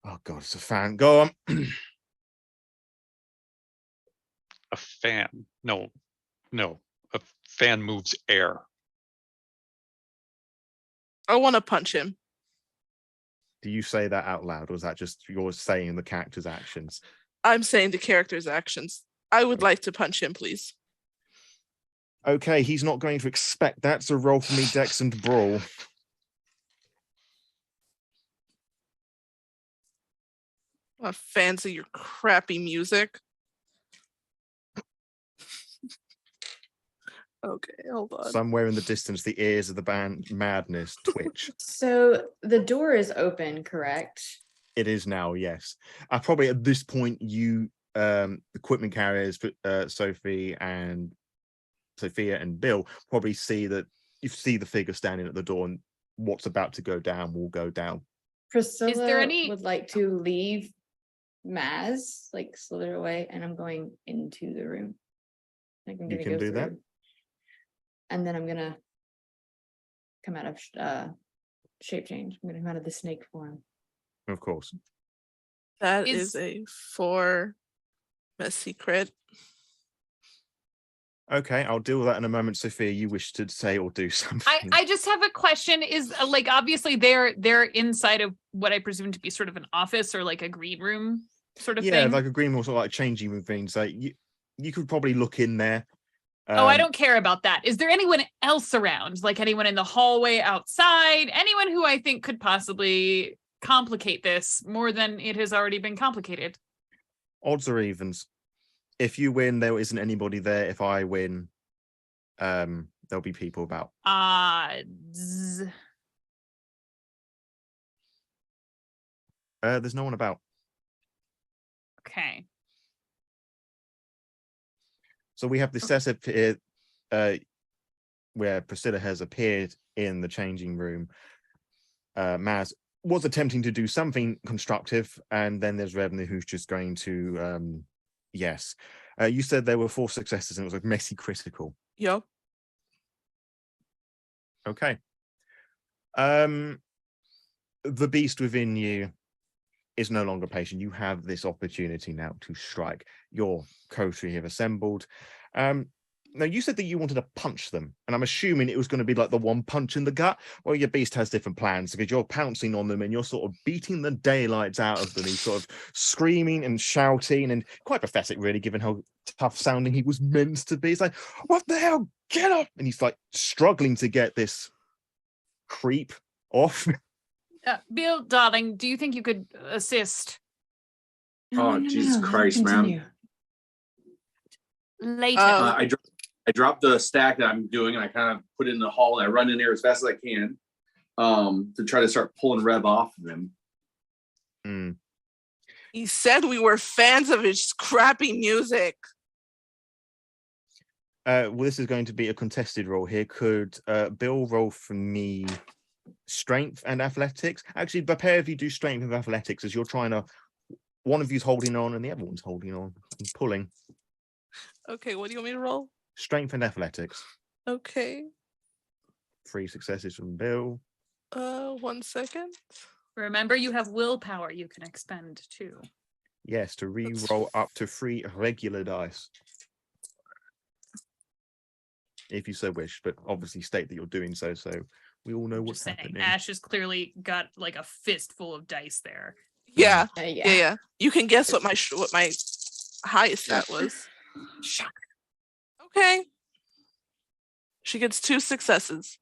Oh God, it's a fan. Go on. A fan? No. A fan moves air. I want to punch him. Do you say that out loud, or is that just you're saying the character's actions? I'm saying the character's actions. I would like to punch him, please. Okay, he's not going to expect that, so roll for me Dex and Brawl. I'm fans of your crappy music. Okay, hold on. Somewhere in the distance, the ears of the band Madness twitch. So the door is open, correct? It is now, yes. Probably at this point, you equipment carriers, Sophia and Bill, probably see that you see the figure standing at the door, and what's about to go down will go down. Priscilla would like to leave Maz, like slither away, and I'm going into the room. Like I'm gonna can go do through, that. and then I'm gonna come out of shape change. I'm gonna come out of the snake form. Of course. That is a 4 messy crit. Okay, I'll deal with that in a moment. Sophia, you wish to say or do something? I just have a question. Is like obviously they're inside of what I presume to be sort of an office or like a green room sort of thing. Yeah, like a green room, sort of like changing room things. Like you could probably look in there. I don't care about that. Is there anyone else around? Like anyone in the hallway outside? Anyone who I think could possibly complicate this more than it has already been complicated? Odds or evens. If you win, there isn't anybody there. If I win, there'll be people about. Odds. There's no one about. Okay. So we have the set up here where Priscilla has appeared in the changing room. Maz was attempting to do something constructive, and then there's Revna who's just going to yes. You said there were 4 successes and it was a messy critical. Yep. Okay. The beast within you is no longer patient. You have this opportunity now to strike. Your coterie have assembled. Now, you said that you wanted to punch them, and I'm assuming it was going to be like the one punch in the gut. Well, your beast has different plans because you're pouncing on them and you're sort of beating the daylights out of them. He's sort of screaming and shouting and quite pathetic, really, given how tough sounding he was meant to be. He's like, what the hell? Get up! And he's like struggling to get this creep off. Bill, darling, do you think you could assist? Oh, Jesus Christ, man. Later. I dropped the stack that I'm doing and I kind of put it in the hall and I run in there as fast as I can to try to start pulling Rev off of him. Mm. He said we were fans of his crappy music. Well, this is going to be a contested roll here. Could Bill roll for me strength and athletics? Actually, the pair of you do strength and athletics as you're trying to, one of you's holding on and the other one's holding on and pulling. Okay, what do you want me to roll? Strength and athletics. Okay. 3 successes from Bill. 1 second. Remember, you have willpower you can expend too. Yes, to re-roll up to 3 regular dice. If you so wish, but obviously state that you're doing so, so we all know what's Just saying, happening. Ash has clearly got like a fistful of dice there. Yeah. Yeah. Yeah. You can guess what my highest stat was. Okay. She gets 2 successes.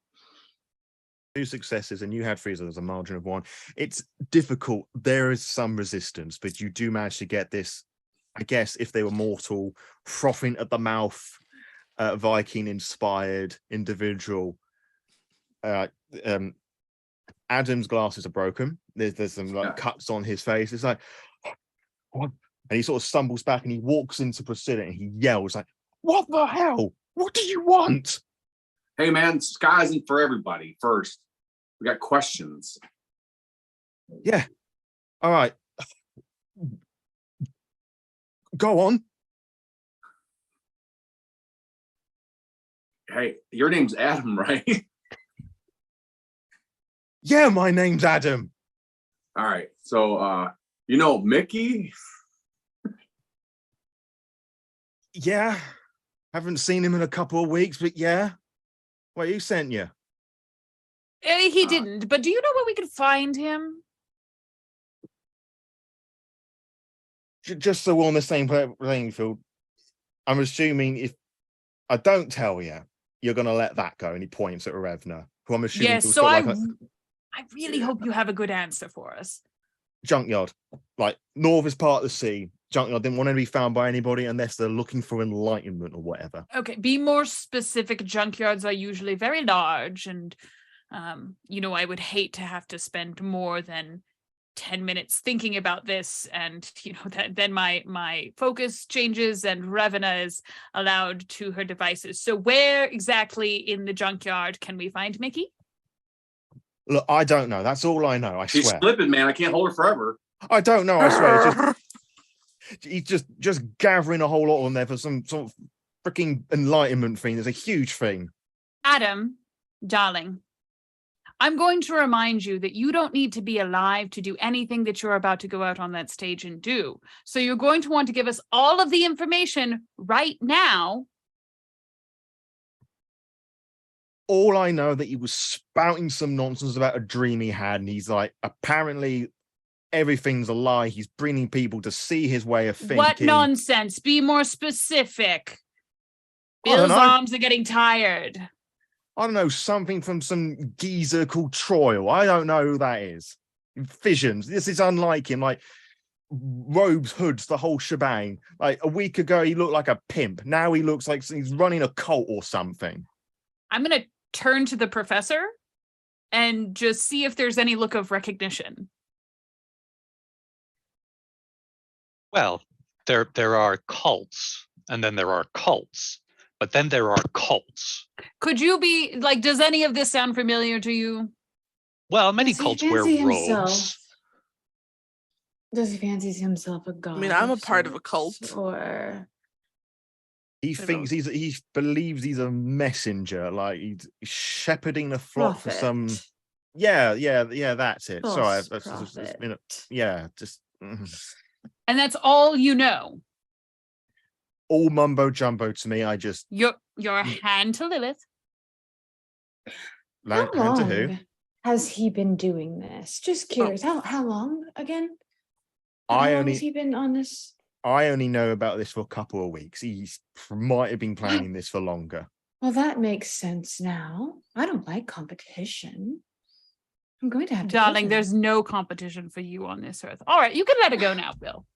2 successes, and you had 3, so there's a margin of 1. It's difficult. There is some resistance, but you do manage to get this, I guess, if they were mortal, frothing at the mouth, Viking-inspired individual. Adam's glasses are broken. There's some like cuts on his face. It's like, what? And he sort of stumbles back and he walks into Priscilla and he yells like, what the hell? What do you want? Hey, man, sky isn't for everybody. First, we got questions. Yeah. All right. Go on. Hey, your name's Adam, right? Yeah, my name's Adam. All right. So, you know Mickey? Yeah. Haven't seen him in a couple of weeks, but yeah. Well, who sent you? He didn't, but do you know where we could find him? Just so we're on the same playing field, I'm assuming if I don't tell you, you're going to let that go. And he points at Revna, who I'm assuming... Yes, so I really hope you have a good answer for us. Junkyard. Like, north is part of the sea. Junkyard didn't want to be found by anybody unless they're looking for enlightenment or whatever. Okay, be more specific. Junkyards are usually very large, and I would hate to have to spend more than 10 minutes thinking about this, and then my focus changes and Revna is allowed to her devices. So where exactly in the junkyard can we find Mickey? Look, I don't know. That's all I know. I She's swear. slipping, man. I can't hold her forever. I don't know. I swear. He's just gathering a whole lot on there for some sort of freaking enlightenment thing. There's a huge thing. Adam, darling, I'm going to remind you that you don't need to be alive to do anything that you're about to go out on that stage and do. So you're going to want to give us all of the information right now. All I know that he was spouting some nonsense about a dream he had, and he's like, apparently everything's a lie. He's bringing people to see his way of thinking. What nonsense? Be more specific. Bill's arms are getting tired. I don't know, something from some geezer called Troyle. I don't know who that is. Visions. This is unlike him. Like, robes, hoods, the whole shebang. Like, a week ago, he looked like a pimp. Now he looks like he's running a cult or something. I'm going to turn to the professor and just see if there's any look of recognition. Well, there are cults. and then there are cults, but then there are cults. Could you be like, does any of this sound familiar to you? Well, many Does he cults wear fancy robes. himself? Does he fancy himself a god? I mean, I'm a of part of a sorts, cult. Or He thinks he believes he's a messenger, like he's shepherding the flock for some. prophet. Yeah, that's it. Sorry, False prophet. just And that's all you know. all mumbo jumbo to me. I just Your hand to Lilith. How hand to who? long has he been doing this? Just curious. How long again? How long has he been on this? I only know about this for a couple of weeks. He might have been planning this for longer. Well, that makes sense now. I don't like competition. I'm going to have to. Darling, there's no competition for you on this earth. All right, you can let it go now, Bill.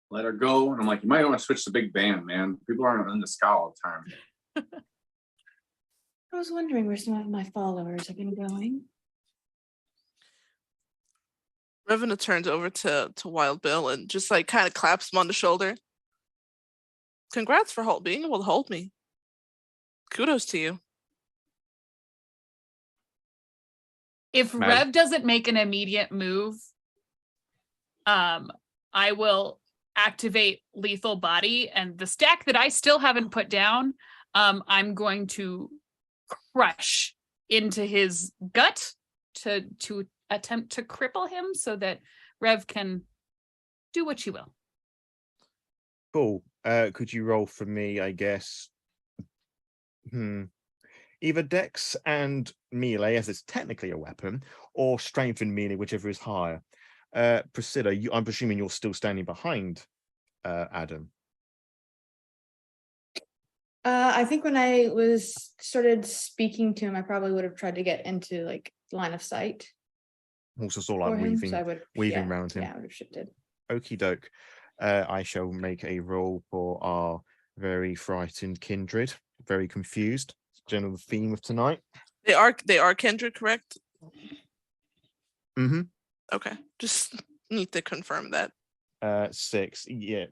Let her go. And I'm like, you might want to switch to big band, man. People aren't in the ska all the time. I was wondering where some of my followers have been going. Revena turns over to Wild Bill and just like kind of claps him on the shoulder. Congrats for being able to hold me. Kudos to you. If Rev doesn't make an immediate move, I will activate Lethal Body, and the stack that I still haven't put down, I'm going to crush into his gut to attempt to cripple him so that Rev can do what she will. Cool. Could you roll for me, I guess? Either Dex and melee, as it's technically a weapon, or strength and melee, whichever is higher. Priscilla, I'm presuming you're still standing behind Adam. I think when I started speaking to him, I probably would have tried to get into like line of sight. Also saw like for him, weaving, so I would, weaving around him. Yeah, I would have shifted. Okie doke. I shall make a roll for our very frightened kindred. Very confused. General theme of tonight. They are kindred, correct? Mm-hmm. Okay. Just need to confirm that. 6. Yeah.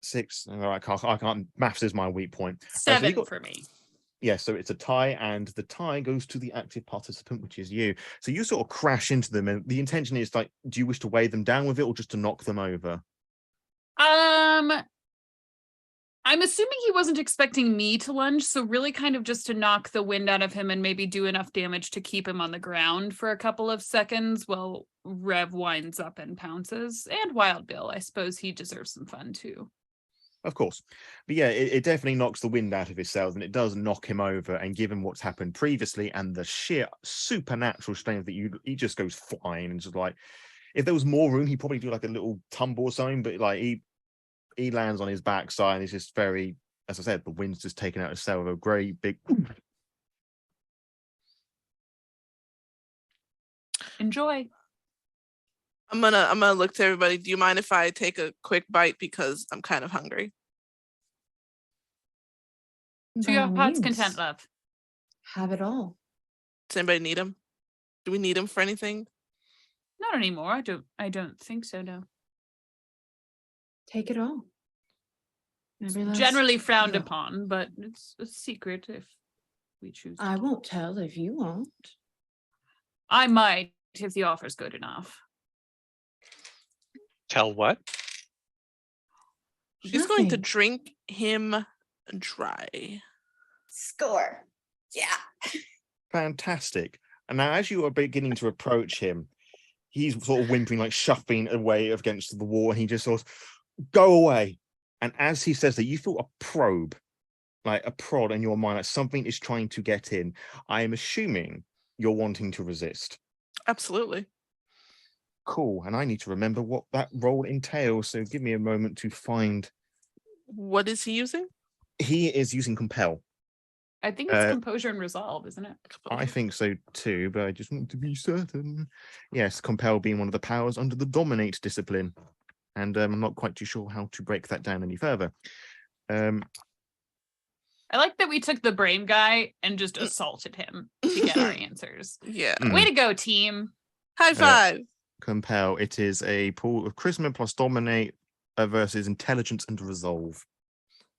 6. All right, I can't. Maths is my weak point. 7 for me. Yeah, so it's a tie, and the tie goes to the active participant, which is you. So you sort of crash into them, and the intention is like, do you wish to weigh them down with it, or just to knock them over? I'm assuming he wasn't expecting me to lunge, so really kind of just to knock the wind out of him and maybe do enough damage to keep him on the ground for a couple of seconds while Rev winds up and pounces. And Wild Bill, I suppose he deserves some fun too. Of course. But yeah, it definitely knocks the wind out of his sails, and it does knock him over. And given what's happened previously and the sheer supernatural strength that he just goes flying, and just like, if there was more room, he'd probably do like a little tumble or something, but like he lands on his backside, and it's just very, as I said, the wind's just taken out his sail with a great big. Enjoy. I'm gonna look to everybody. Do you mind if I take a quick bite, because I'm kind of hungry? To your By heart's all means, content, love. Have it all. Does anybody need him? Do we need him for anything? Not anymore. I don't think so, no. Take it all. Every last Generally frowned drop. upon, but it's a secret if we choose. I won't tell if you won't. I might if the offer's good enough. Tell what? She's going to Nothing. drink him dry. Score. Yeah. Fantastic. And now, as you are beginning to approach him, he's sort of whimpering, like shuffling away against the wall, and he just sort of, go away. And as he says that, you feel a probe, like a prod in your mind, like something is trying to get in. I am assuming you're wanting to resist. Absolutely. Cool. And I need to remember what that role entails. So give me a moment to find. What is he using? He is using compel. I think it's composure and resolve, isn't it? I think so too, but I just want to be certain. Yes, compel being one of the powers under the dominate discipline. And I'm not quite too sure how to break that down any further. I like that we took the brain guy and just assaulted him to get our answers. Yeah. Mm. Way to go, team. High five. compel. It is a pool of charisma plus dominate versus intelligence and resolve.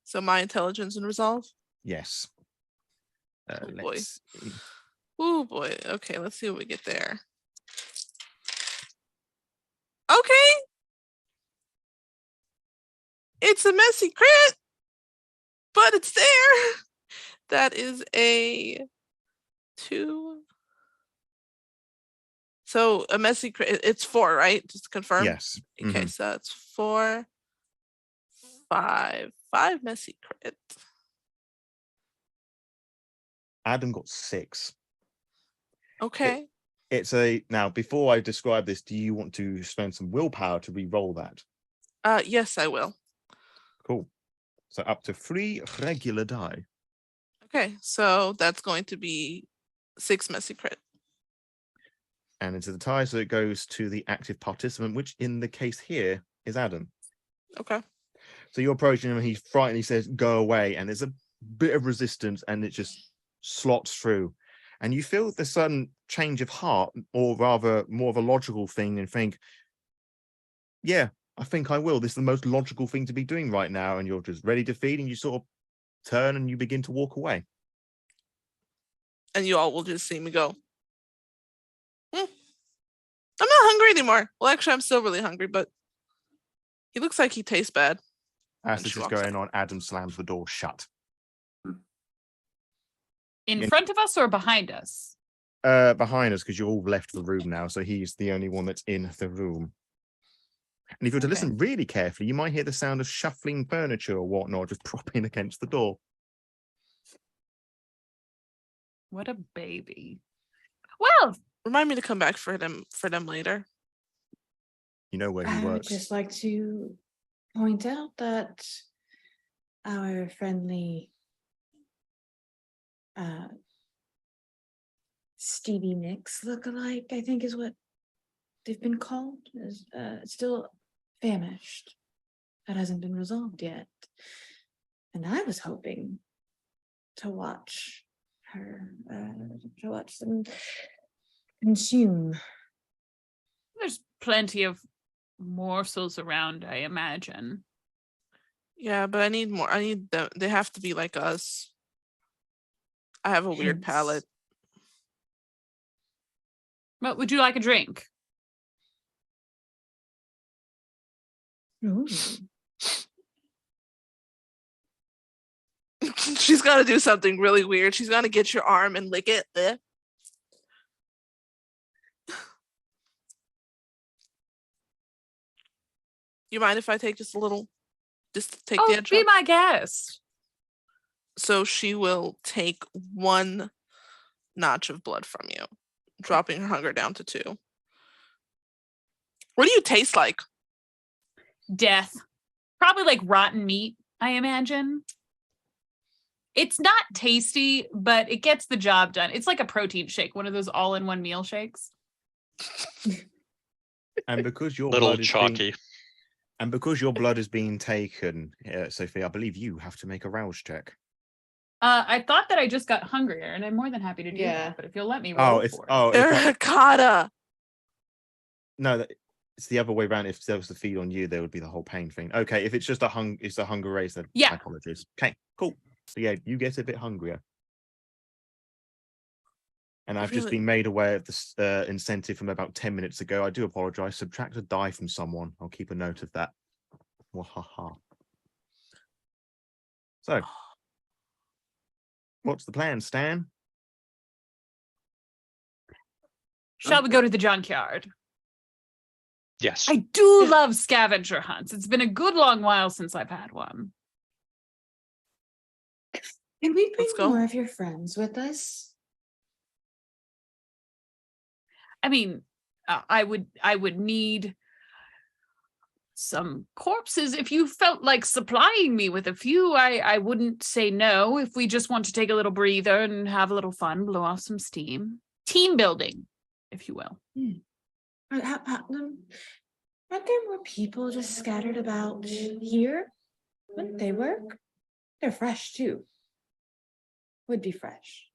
So my intelligence and resolve. Yes. Oh, boy. Let's see. Oh boy. Okay, let's see what we get there. Okay. It's a messy crit, but it's there. That is a 2. So a messy crit, it's 4, right? Just to confirm. Yes. Okay, Mhm. so it's 4, 5 messy crit. Adam got 6. Okay. It's a now. Before I describe this, do you want to spend some willpower to re-roll that? Yes, I will. Cool. So up to 3 regular die. Okay, so that's going to be 6 messy crit. And into the tie, so it goes to the active participant, which in the case here is Adam. Okay. So you're approaching him and he frighteningly says, "Go away." And there's a bit of resistance and it just slots through. And you feel the sudden change of heart, or rather more of a logical thing, and think, yeah, I think I will. This is the most logical thing to be doing right now. And you're just ready to feed, and you sort of turn and you begin to walk away. And you all will just see me go, I'm not hungry anymore. Well, actually, I'm still really hungry, but he looks like he tastes bad. As And this she is walks going on, Adam slams the door shut. In Yeah. front of us or behind us? Behind us, because you all left the room now, so he's the only one that's in the room. And if you were to Okay. listen really carefully, you might hear the sound of shuffling furniture or whatnot just propping against the door. What a baby. Well, Remind me to come back for them later. You know where he I would works. just like to point out that our friendly Stevie Nicks look-alike, I think is what they've been called, is still famished. That hasn't been resolved yet. And I was hoping to watch her, to watch them consume. there's plenty of morsels around, I imagine. Yeah, but I need more. I need them. They have to be like us. I have a weird Hence- palate. But would you like a drink? Ooh. She's got to do something really weird. She's going to get your arm and lick it. You mind if I take just a little, just to take the Oh, edge be off? my guest. So she will take 1 notch of blood from you, dropping her hunger down to 2. What do you taste like? Death. Probably like rotten meat, I imagine. It's not tasty, but it gets the job done. It's like a protein shake, one of those all-in-one meal shakes. And because your Little blood is chalky. and because your blood is being taken, Sophia, I believe you have to make a rouse check. I thought that I just got hungrier, and I'm more than happy to do Yeah. that. But if you'll let me roll It's for it. Hecata. No, it's the other way around. If there was the feed on you, there would be the whole pain thing. Okay, if it's just it's a hunger race, then Yeah. my apologies. Okay, cool. So yeah, you get a bit hungrier. And I've just Really? been made aware of this incentive from about 10 minutes ago. I do apologize. Subtract a die from someone. I'll keep a note of that. Wahaha. So, what's the plan, Stan? Shall we go to the junkyard? Yes. I do Yeah. love scavenger hunts. It's been a good long while since I've had one. Can we bring Let's go. more of your friends with us? I mean, I would need some corpses. If you felt like supplying me with a few, I wouldn't say no. If we just want to take a little breather and have a little fun, blow off some steam. Team building, if you will. Aren't there more people just scattered about here? Wouldn't they work? They're fresh too. Would be fresh.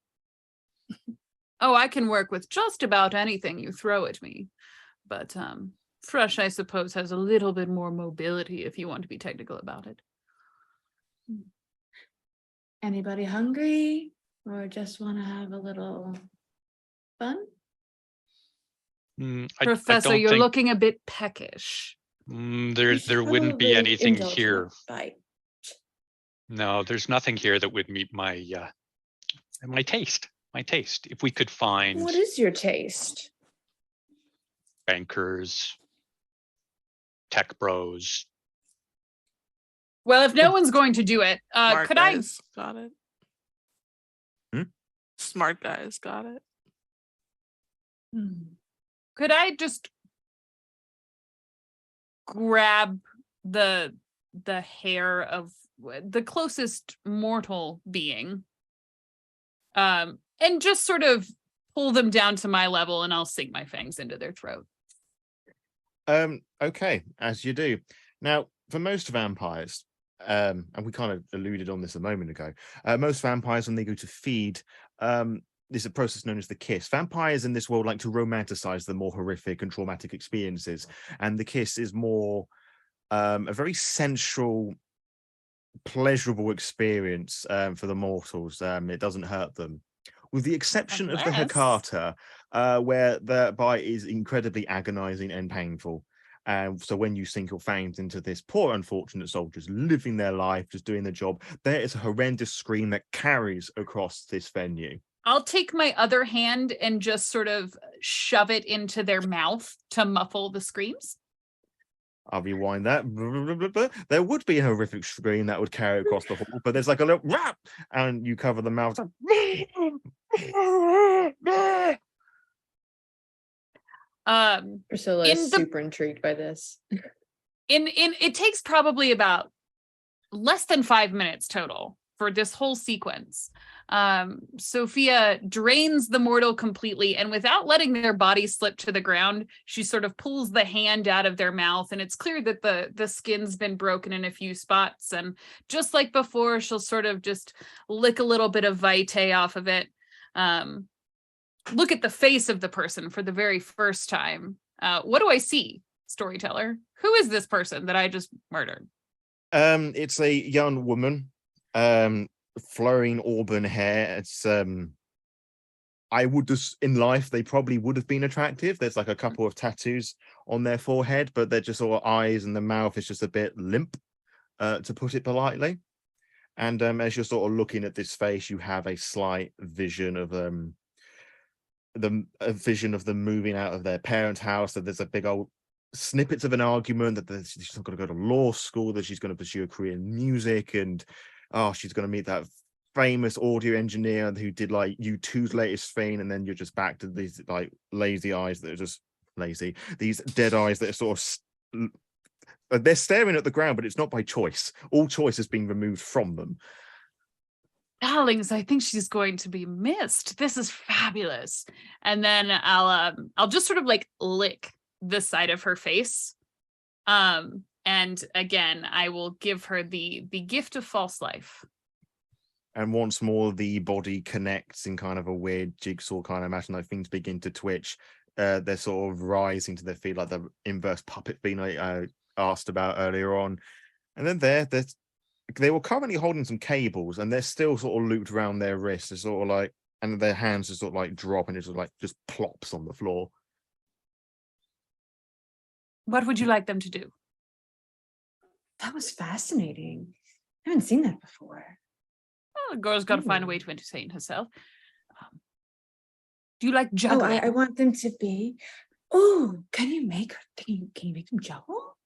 Oh, I can work with just about anything you throw at me. But Fresh, I suppose, has a little bit more mobility if you want to be technical about it. Anybody hungry or just want to have a little fun? Professor, don't you're think looking a bit peckish. there wouldn't be Probably anything indulge in here. a bite. No, there's nothing here that would meet my taste. My taste. If we could find What is your taste? bankers, tech bros. Well, if no one's going to do it, Smart could I? guys got it. Hmm? Smart guys got it. Could I just grab the hair of the closest mortal being, and just sort of pull them down to my level, and I'll sink my fangs into their throat. Okay, as you do. Now, for most vampires, and we kind of alluded on this a moment ago, most vampires, when they go to feed, there's a process known as the kiss. Vampires in this world like to romanticize the more horrific and traumatic experiences, and the kiss is more a very sensual, pleasurable experience for the mortals. It doesn't hurt them, with the exception of the Hecata, where the bite is incredibly agonizing and painful. So when you sink your fangs into this poor unfortunate soldiers living their life, just doing the job, there is a horrendous scream that carries across this venue. I'll take my other hand and just sort of shove it into their mouth to muffle the screams. I'll rewind that. There would be a horrific scream that would carry across the hall, but there's like a little rap, and you cover the mouth. Priscilla is super intrigued by this. It takes probably about less than 5 minutes total for this whole sequence. Sophia drains the mortal completely, and without letting their body slip to the ground, she sort of pulls the hand out of their mouth, and it's clear that the skin's been broken in a few spots, and just like before, she'll sort of just lick a little bit of vitae off of it. Look at the face of the person for the very first time. What do I see, storyteller? Who is this person that I just murdered? It's a young woman, flowing auburn hair. It's I would just, in life, they probably would have been attractive. There's like a couple of tattoos on their forehead, but they're just all eyes, and the mouth is just a bit limp, to put it politely. And as you're sort of looking at this face, you have a slight vision of a vision of them moving out of their parents' house. That there's a big old snippets of an argument that she's not going to go to law school, that she's going to pursue a career in music, and she's going to meet that famous audio engineer who did like U2's latest thing, and then you're just back to these like lazy eyes that are just lazy, these dead eyes that are sort of they're staring at the ground, but it's not by choice. All choice has been removed from them. Darlings, I think she's going to be missed. This is fabulous. And then I'll just sort of like lick the side of her face. And again, I will give her the gift of false life. And once more, the body connects in kind of a weird jigsaw kind of fashion. Like things begin to twitch. They're sort of rising to their feet, like the inverse puppet being I asked about earlier on. And then they were currently holding some cables, and they're still sort of looped around their wrists. It's sort of like, and their hands just sort of like drop, and it sort of like just plops on the floor. What would you like them to do? That was fascinating. I haven't seen that before. Well, the girl's got to find a way to entertain herself. Do you like juggling? I want them to be. Oh, can you make them juggle?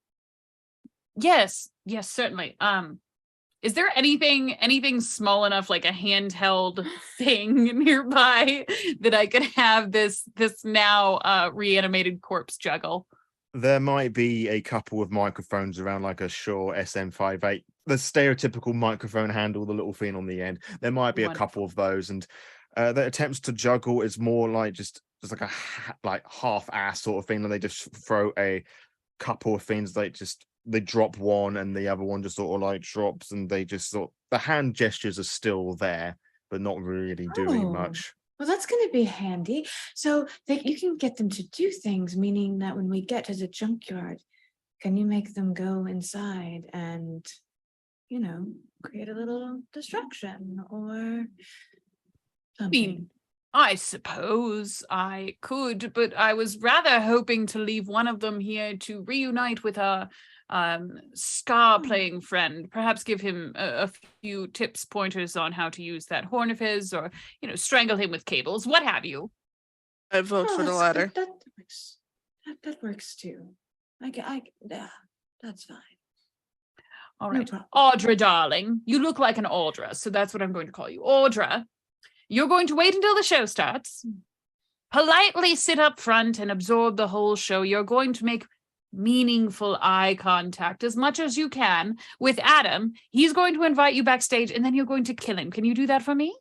Yes, certainly. Is there anything small enough, like a handheld thing nearby, that I could have this now reanimated corpse juggle? There might be a couple of microphones around, like a Shure SM58, the stereotypical microphone handle, the little thing on the end. There might be a couple of those, and the attempts to juggle is more like just like a half-ass sort of thing, and they just throw a couple of things. They drop one, and the other one just sort of like drops, and they just the hand gestures are still there, but not really doing much. Well, that's going to be handy. So that you can get them to do things, meaning that when we get to the junkyard, can you make them go inside and, create a little distraction or something? I suppose I could, but I was rather hoping to leave one of them here to reunite with a ska playing friend. Perhaps give him a few tips, pointers on how to use that horn of his, or strangle him with cables, what have you. I vote for the latter. That works. That works too. That's fine. All No right, problem. Audra, darling, you look like an Audra, so that's what I'm going to call you. Audra, you're going to wait until the show starts. Politely sit up front and absorb the whole show. You're going to make meaningful eye contact as much as you can with Adam. He's going to invite you backstage, and then you're going to kill him. Can you do that for me?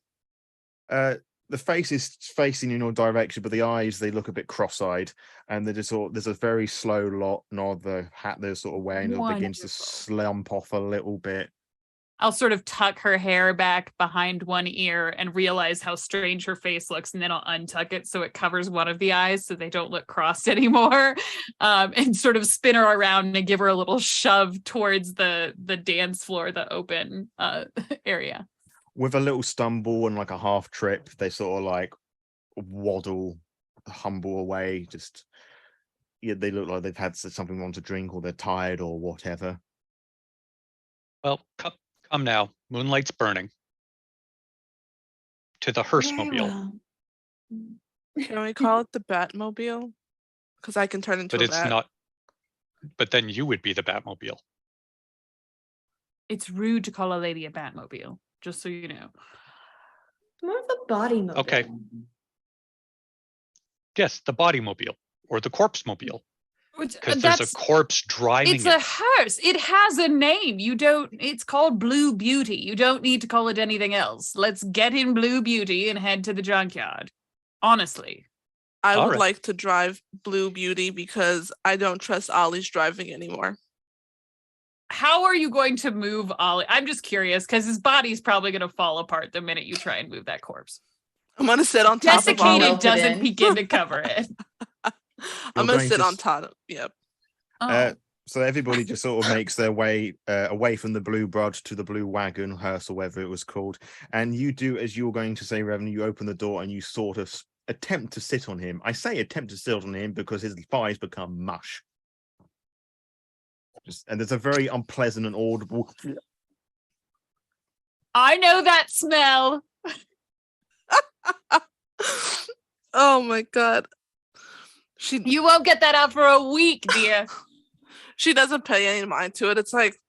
The face is facing in your direction, but the eyes, they look a bit cross-eyed, and they're just there's a very slow nod. The hat they're sort of wearing begins to slump off a little bit. I'll sort of tuck her hair back behind one ear and realize how strange her face looks, and then I'll untuck it so it covers one of the eyes so they don't look crossed anymore, and sort of spin her around and give her a little shove towards the dance floor, the open area. With a little stumble and like a half trip, they sort of like waddle, humble away. They look like they've had something wrong to drink, or they're tired, or whatever. Well, come now. Moonlight's burning. To the hearse-mobile. Can we call it the Batmobile? Because I can turn into But a it's bat. not. But then you would be the Batmobile. It's rude to call a lady a Batmobile, just so you know. More of a body mobile. Okay. Yes, the Bodymobile or the Corpse-mobile. Because there's a corpse driving It's a hearse. It has a name. It's called Blue Beauty. You don't need to call it anything else. Let's get in Blue Beauty and head to the junkyard. Honestly. I would like to drive Blue Beauty because I don't trust Ollie's driving anymore. How are you going to move Ollie? I'm just curious because his body's probably going to fall apart the minute you try and move that corpse. I'm going to sit on top of Ollie. Desiccated doesn't begin to cover it. I'm going to sit on top. Yep. So everybody just sort of makes their way away from the blue brod to the blue wagon, hearse, or whatever it was called. And you do as you're going to say, Reverend, you open the door and you sort of attempt to sit on him. I say attempt to sit on him because his thighs become mush. And there's a very unpleasant and audible. I know that smell. Oh my God. You won't get that out for a week, dear. She doesn't pay any mind to it. It's like,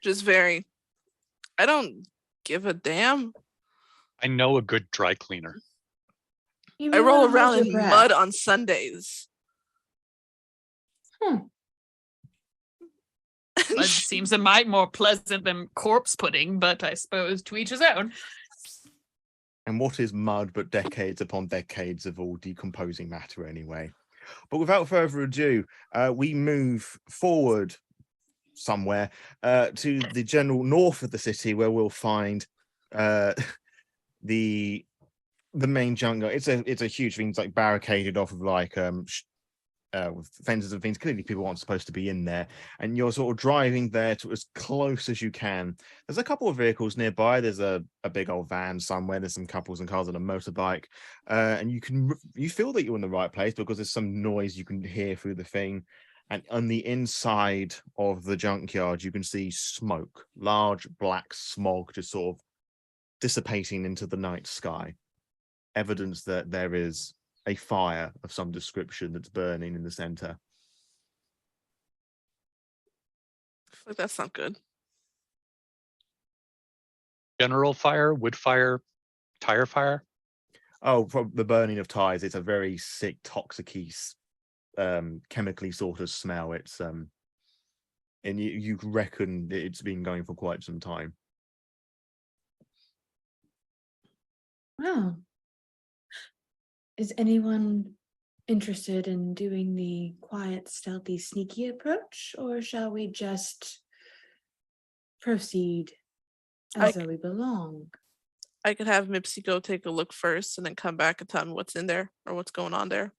just very, I don't give a damn. I know a good dry cleaner. I roll around in mud on Sundays. It seems a mite more pleasant than corpse pudding, but I suppose to each his own. And what is mud but decades upon decades of all decomposing matter anyway? But without further ado, we move forward somewhere to the general north of the city, where we'll find the main jungle. It's a huge thing. It's like barricaded off of like with fences and things. Clearly people aren't supposed to be in there, and you're sort of driving there to as close as you can. There's a couple of vehicles nearby. There's a big old van somewhere. There's some couples and cars on a motorbike, and you feel that you're in the right place because there's some noise you can hear through the thing. And on the inside of the junkyard you can see smoke, large black smog, just sort of dissipating into the night sky, evidence that there is a fire of some description that's burning in the center. Like, that's not good. General fire, wood fire, tire fire. Oh, from the burning of tires. It's a very sick, toxic-y, chemically sort of smell. It's and you reckon it's been going for quite some time. Wow. Is anyone interested in doing the quiet, stealthy, sneaky approach, or shall we just proceed? And so we belong. I could have Mipsy go take a look first and then come back and tell me what's in there or what's going on there.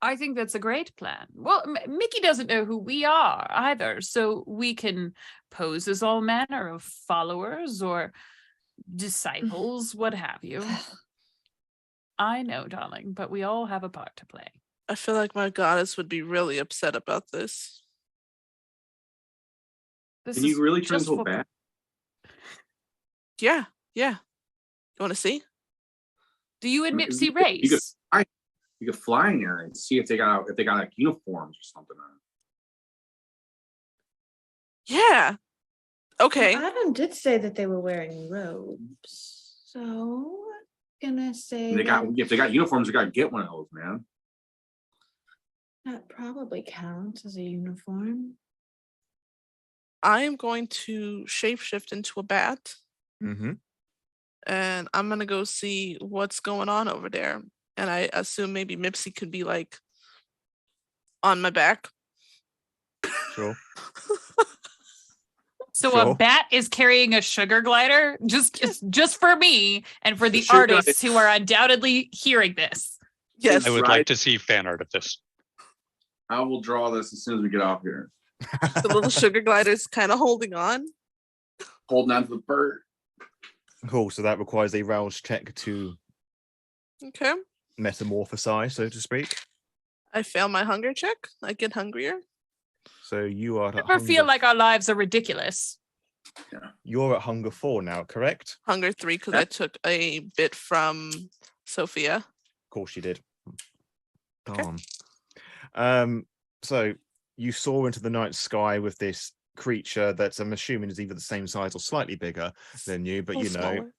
I think that's a great plan. Well, Mickey doesn't know who we are either, so we can pose as all manner of followers or disciples, what have you. I know, darling, but we all have a part to play. I feel like my goddess would be really upset about this. This Can you is really turn just into a for- bat? Yeah. You want to see? Do you and You Mipsy could- race? You could fly in there and see if they got like uniforms or something on. Yeah. Okay. Adam did say that they were wearing robes. So I'm gonna say If they got uniforms, they gotta get one of those, man. that probably counts as a uniform. I am going to shapeshift into a bat Mm-hmm. and I'm going to go see what's going on over there. And I assume maybe Mipsy could be like on my back. Sure. So Sure. a bat is carrying a sugar glider, just for me and for the Sugar artists who are undoubtedly hearing this. Yes. I would Right. like to see fan art of this. I will draw this as soon as we get off here. The little sugar glider's kind of holding on. Holding on to the bird. Cool. So that requires a rouse check to Okay. metamorphosize, so to speak. I fail my hunger check. I get hungrier. So you are at Never feel hunger, like our lives are ridiculous. you're at hunger 4 now, correct? Hunger 3 because I took a bit from Sophia. Of course you did. Okay. Darn. So you soar into the night sky with this creature that's, I'm assuming, is either the same size or slightly bigger than you, but A you little know, smaller.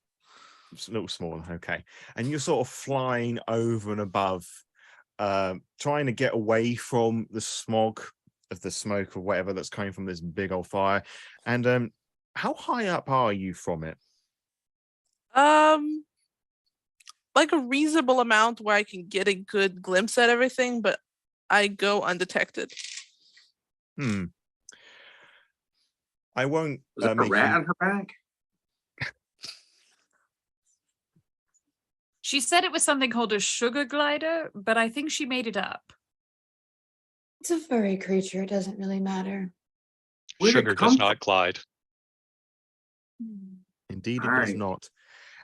it's a little smaller. Okay. And you're sort of flying over and above, trying to get away from the smog of the smoke or whatever that's coming from this big old fire. And how high up are you from it? Like a reasonable amount where I can get a good glimpse at everything, but I go undetected. I won't Was there a make rat you- on her back? She said it was something called a sugar glider, but I think she made it up. It's a furry creature. It doesn't really matter. Where'd it Sugar come does from? not glide. Indeed, it does Alright. not.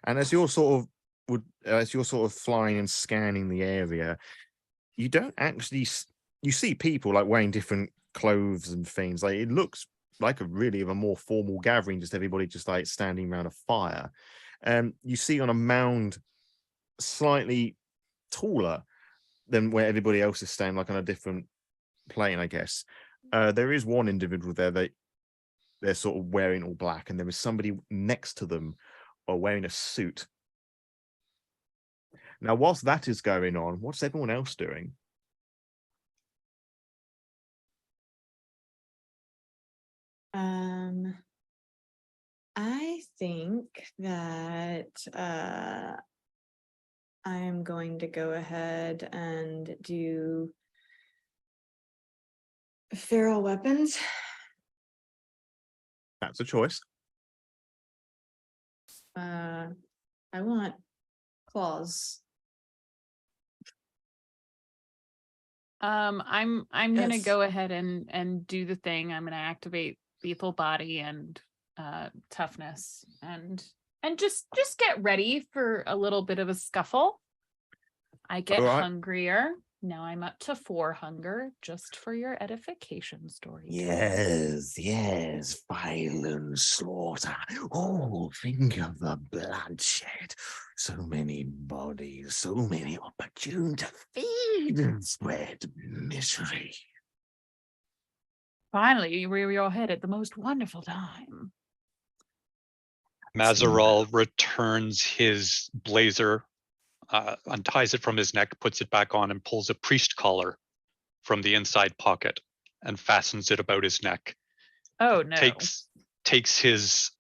And as you're sort of flying and scanning the area, you don't actually you see people like wearing different clothes and things. Like it looks like a more formal gathering, just everybody just like standing around a fire. You see on a mound slightly taller than where everybody else is standing, like on a different plane, I guess. There is one individual there that they're sort of wearing all black, and there is somebody next to them wearing a suit. Now, whilst that is going on, what's everyone else doing? I think that I am going to go ahead and do feral weapons. That's a choice. I want claws. I'm gonna Yes. go ahead and do the thing. I'm gonna activate lethal body and toughness and just get ready for a little bit of a scuffle. I get Alright. hungrier. Now I'm up to 4 hunger, just for your edification story. Yes, violent slaughter. Oh, think of the bloodshed. So many bodies, so many opportunities to feed and spread misery. Finally, you rear your head at the most wonderful time. Mazaral returns his blazer, unties it from his neck, puts it back on, and pulls a priest collar from the inside pocket and fastens it about his neck. Oh no. Takes his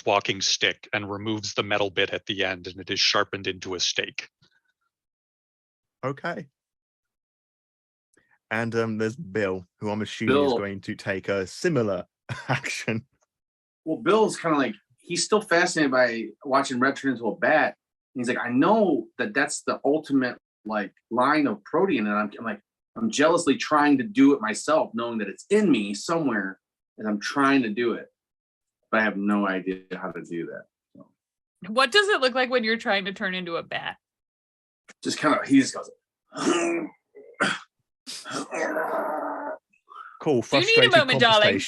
walking stick and removes the metal bit at the end, and it is sharpened into a stake. Okay. And there's Bill, who I'm assuming is Bill. going to take a similar action. Well, Bill's kind of like he's still fascinated by watching Red turn into a bat. And he's like, I know that's the ultimate like line of protein, and I'm jealously trying to do it myself, knowing that it's in me somewhere, and I'm trying to do it, but I have no idea how to do that. So. What does it look like when you're trying to turn into a bat? Just kind of, he just goes. Cool. You need a moment, darling.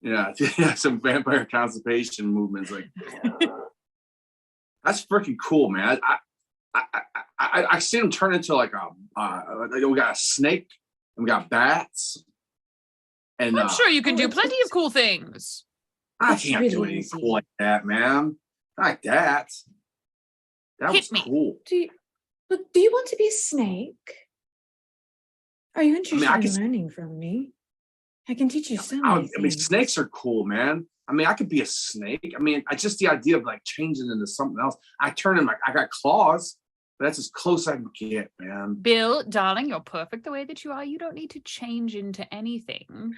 Yeah, some vampire constipation movements. Like that's freaking cool, man. I see him turn into like we got a snake and we got bats. And I'm sure you can do plenty of cool things. I can't do anything cool like that, man. Not like that. That was cool. Do you want to be a snake? Are you interested in learning from me? I can teach you so many things. I mean, snakes are cool, man. I mean, I could be a snake. I mean, just the idea of like changing into something else. I turn in like I got claws, but that's as close as I can get, man. Bill, darling, you're perfect the way that you are. You don't need to change into anything.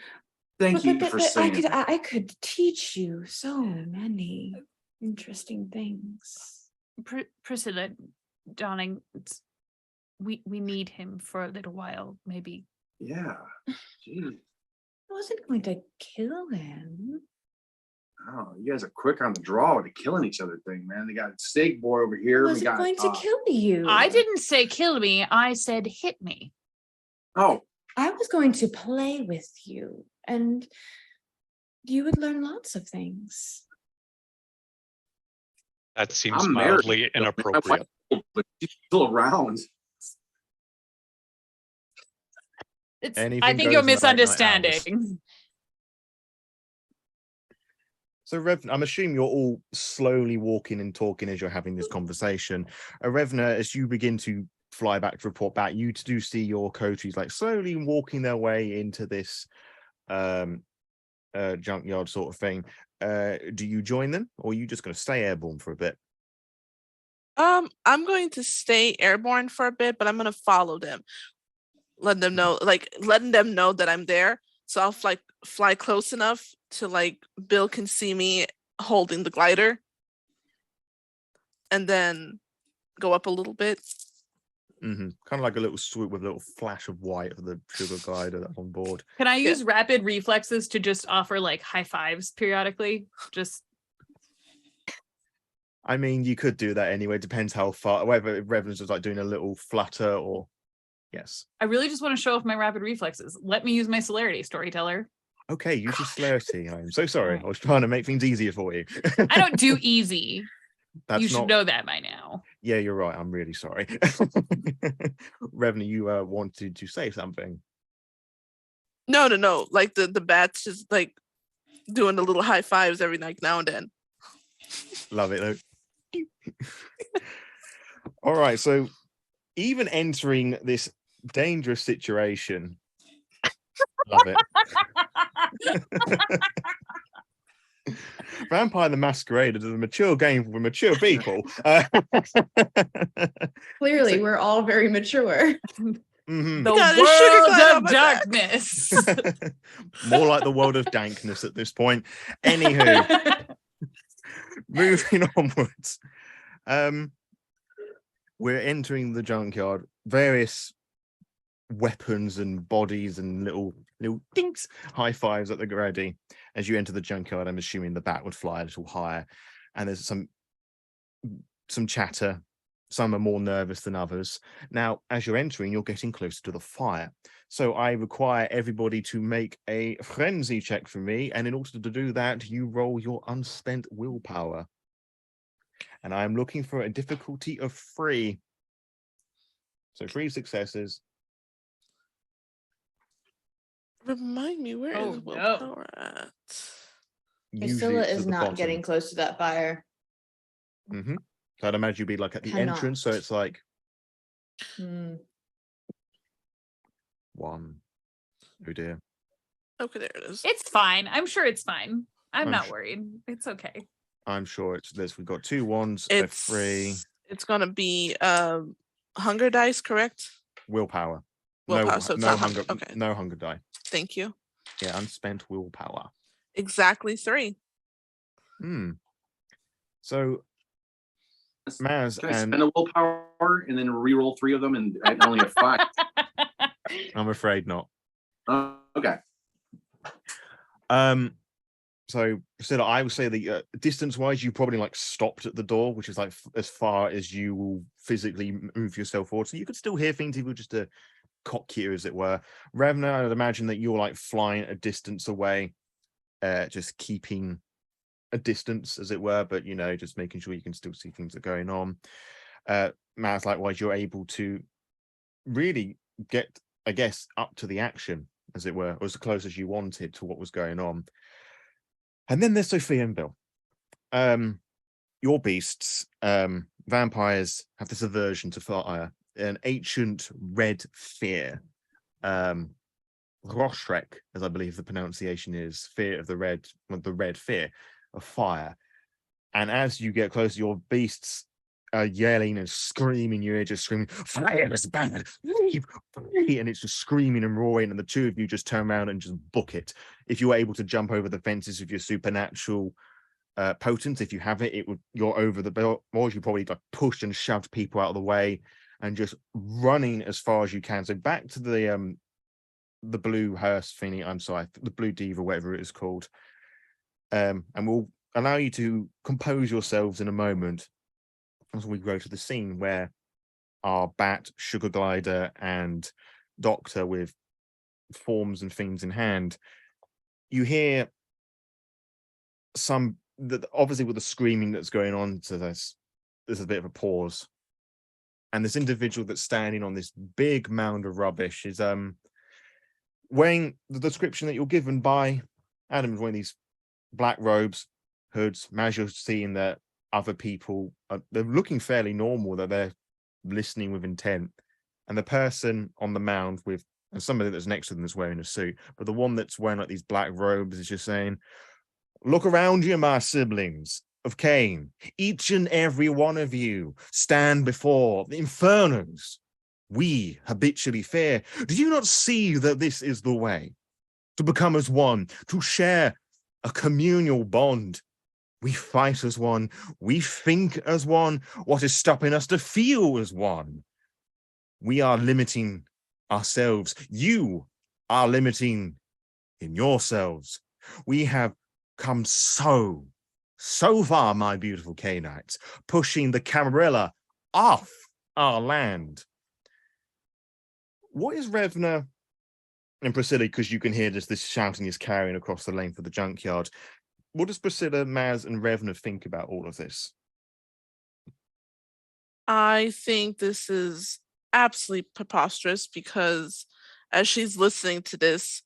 Thank you for saying that. I could teach you so many interesting things. Priscilla, darling, we need him for a little while, maybe. Yeah. Jeez. I wasn't going to kill him. Oh, you guys are quick on the draw with the killing each other thing, man. They got steak boy over here. I wasn't going to kill you. I didn't say kill me. I said hit me. Oh. I was going to play with you, and you would learn lots of things. That seems mildly inappropriate. But she's still around. I think you're misunderstanding. So, I'm assuming you're all slowly walking and talking as you're having this conversation. Revna, as you begin to fly back to report back, you do see your coteries like slowly walking their way into this junkyard sort of thing. Do you join them, or are you just going to stay airborne for a bit? I'm going to stay airborne for a bit, but I'm going to follow them. Letting them know that I'm there. So I'll fly close enough to like Bill can see me holding the glider, and then go up a little bit. Mm-hmm. Kind of like a little swoop with a little flash of white of the sugar glider that's on board. Can I use rapid reflexes to just offer like high fives periodically? Just. I mean, you could do that anyway. Depends how far. Whether Revenant's just like doing a little flutter or. Yes. I really just want to show off my rapid reflexes. Let me use my celerity, storyteller. Okay, use your celerity. I'm so sorry. I was trying to make things easier for you. I don't do easy. You should know that by now. Yeah, you're right. I'm really sorry. Revenant, you wanted to say something. No. Like the bats just like doing the little high fives every now and then. Love it though. All right, so even entering this dangerous situation. Love it. Vampire the Masquerade is a mature game for mature people. Clearly, we're all very mature. Mm-hmm. The world of darkness. More like the world of dankness at this point. Anywho, moving onwards. We're entering the junkyard. Various weapons and bodies and little dinks, high fives at the ready. As you enter the junkyard, I'm assuming the bat would fly a little higher, and there's some chatter. Some are more nervous than others. Now, as you're entering, you're getting closer to the fire. So I require everybody to make a frenzy check for me, and in order to do that, you roll your unspent willpower. And I'm looking for a difficulty of 3. So 3 successes. Remind me, where is willpower at? Priscilla is not getting close to that fire. Mm-hmm. So I'd imagine you'd be like at the entrance, so it's like 1. Oh dear. Okay, there it is. It's fine. I'm sure it's fine. I'm not worried. It's okay. I'm sure it's this. We've got 2 1s, a 3. It's gonna be hunger dice, correct? Willpower. Willpower. No, so it's no not hunger. Okay. No hunger die. Thank you. Yeah, unspent willpower. Exactly 3. So, Maz Can I and spend a willpower and then re-roll 3 of them and I only have 5? I'm afraid not. Okay. So Priscilla, I would say that distance-wise, you probably like stopped at the door, which is like as far as you will physically move yourself forward. So you could still hear things if you were just a cock you, as it were. Revna, I would imagine that you're like flying a distance away, just keeping a distance, as it were, but just making sure you can still see things that are going on. Maz, likewise, you're able to really get, I guess, up to the action, as it were, or as close as you wanted to what was going on. And then there's Sophia and Bill. Your beasts, vampires, have this aversion to fire, an ancient red fear. Roshrek, as I believe the pronunciation is, fear of the red fear of fire. And as you get closer, your beasts are yelling and screaming. You're just screaming, "Fire is bad! Leave! Flee!" And it's just screaming and roaring. And the two of you just turn around and just book it. If you were able to jump over the fences with your supernatural potence, if you have it, you're over the walls. You probably like pushed and shoved people out of the way and just running as far as you can. So back to the blue hearse thingy. I'm sorry, the blue diva, whatever it is called. And we'll allow you to compose yourselves in a moment as we go to the scene where our bat, sugar glider, and doctor with forms and things in hand. You hear obviously with the screaming that's going on, so there's a bit of a pause. And this individual that's standing on this big mound of rubbish is wearing the description that you're given by Adam, wearing these black robes, hoods. As you're seeing that other people they're looking fairly normal, that they're listening with intent. And the person on the mound and somebody that's next to them is wearing a suit, but the one that's wearing like these black robes is just saying, "Look around you, my siblings of Cain. Each and every one of you stand before the infernos we habitually fear. Do you not see that this is the way to become as one, to share a communal bond? We fight as one. We think as one. What is stopping us to feel as one? We are limiting ourselves. You are limiting in yourselves. We have come so far, my beautiful Cainites, pushing the Camarilla off our land." What is Revna and Priscilla, because you can hear this shouting is carrying across the length of the junkyard. What does Priscilla, Maz, and Revna think about all of this? I think this is absolutely preposterous because as she's listening to this,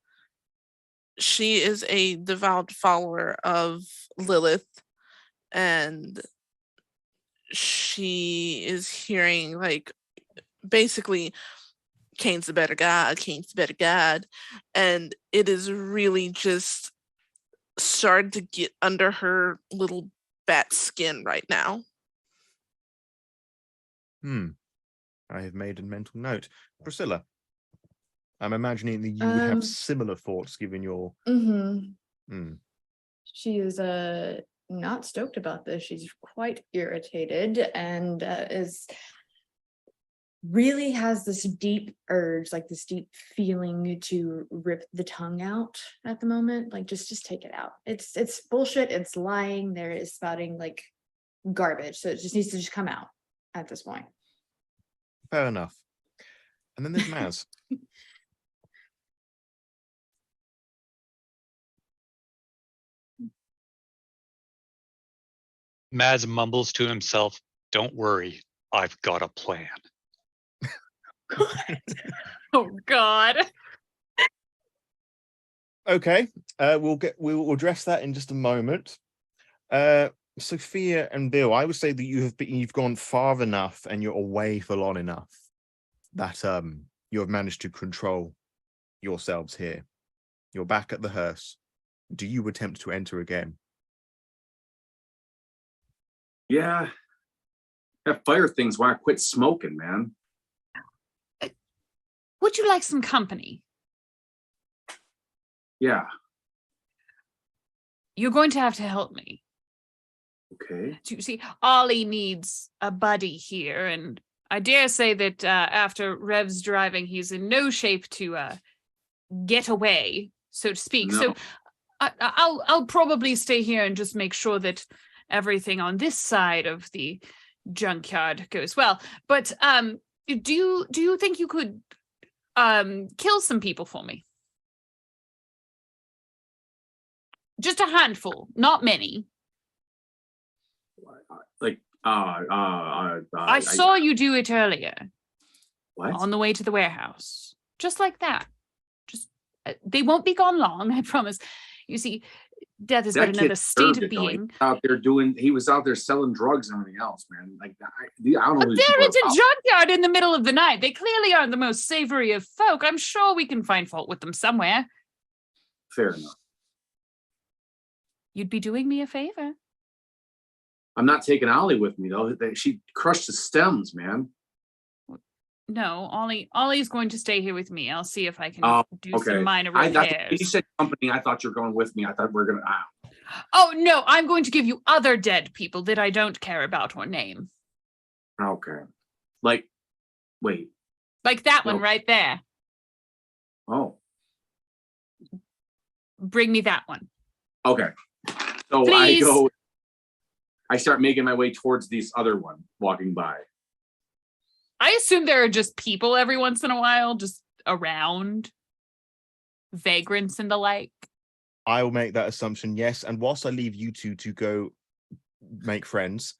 she is a devout follower of Lilith, and she is hearing like basically Cain's the better god, Cain's the better god, and it is really just started to get under her little bat skin right now. I have made a mental note. Priscilla, I'm imagining that you would have similar thoughts given your... She is not stoked about this. She's quite irritated and really has this deep urge, like this deep feeling to rip the tongue out at the moment. Like just take it out. It's bullshit. It's lying. There is spouting like garbage. So it just needs to just come out at this point. Fair enough. And then there's Maz. Maz mumbles to himself, "Don't worry, I've got a plan." Oh God. Okay, we'll address that in just a moment. Sophia and Bill, I would say that you've gone far enough and you're away for long enough that you have managed to control yourselves here. You're back at the hearse. Do you attempt to enter again? Yeah. That fire thing's why I quit smoking, man. Would you like some company? Yeah. You're going to have to help me. Okay. So you see, Ollie needs a buddy here, and I dare say that after Rev's driving, he's in no shape to get away, so to speak. No. So I'll probably stay here and just make sure that everything on this side of the junkyard goes well. But do you think you could kill some people for me? Just a handful, not many. Like, I saw you do it earlier what? on the way to the warehouse. Just like that. Just they won't be gone long, I promise. You see, death is but That another kid state deserved of it, though. being. He was out there selling drugs and everything else, man. Like, I don't know. But who these there people is a are about. junkyard in the middle of the night. They clearly aren't the most savory of folk. I'm sure we can find fault with them somewhere. Fair enough. You'd be doing me a favor. I'm not taking Ollie with me though. She crushed the stems, man. No, Ollie's going to stay here with me. I'll see if I can do Okay. some minor I thought repairs. you said company. I thought you were going with me. I thought we are gonna. Oh, no, I'm going to give you other dead people that I don't care about or name. Okay. Like, wait. Like that one No. right there. Oh. Bring me that one. Okay. So Please. I start making my way towards this other one walking by. I assume there are just people every once in a while, just around. Vagrants and the like. I will make that assumption, yes. And whilst I leave you two to go make friends,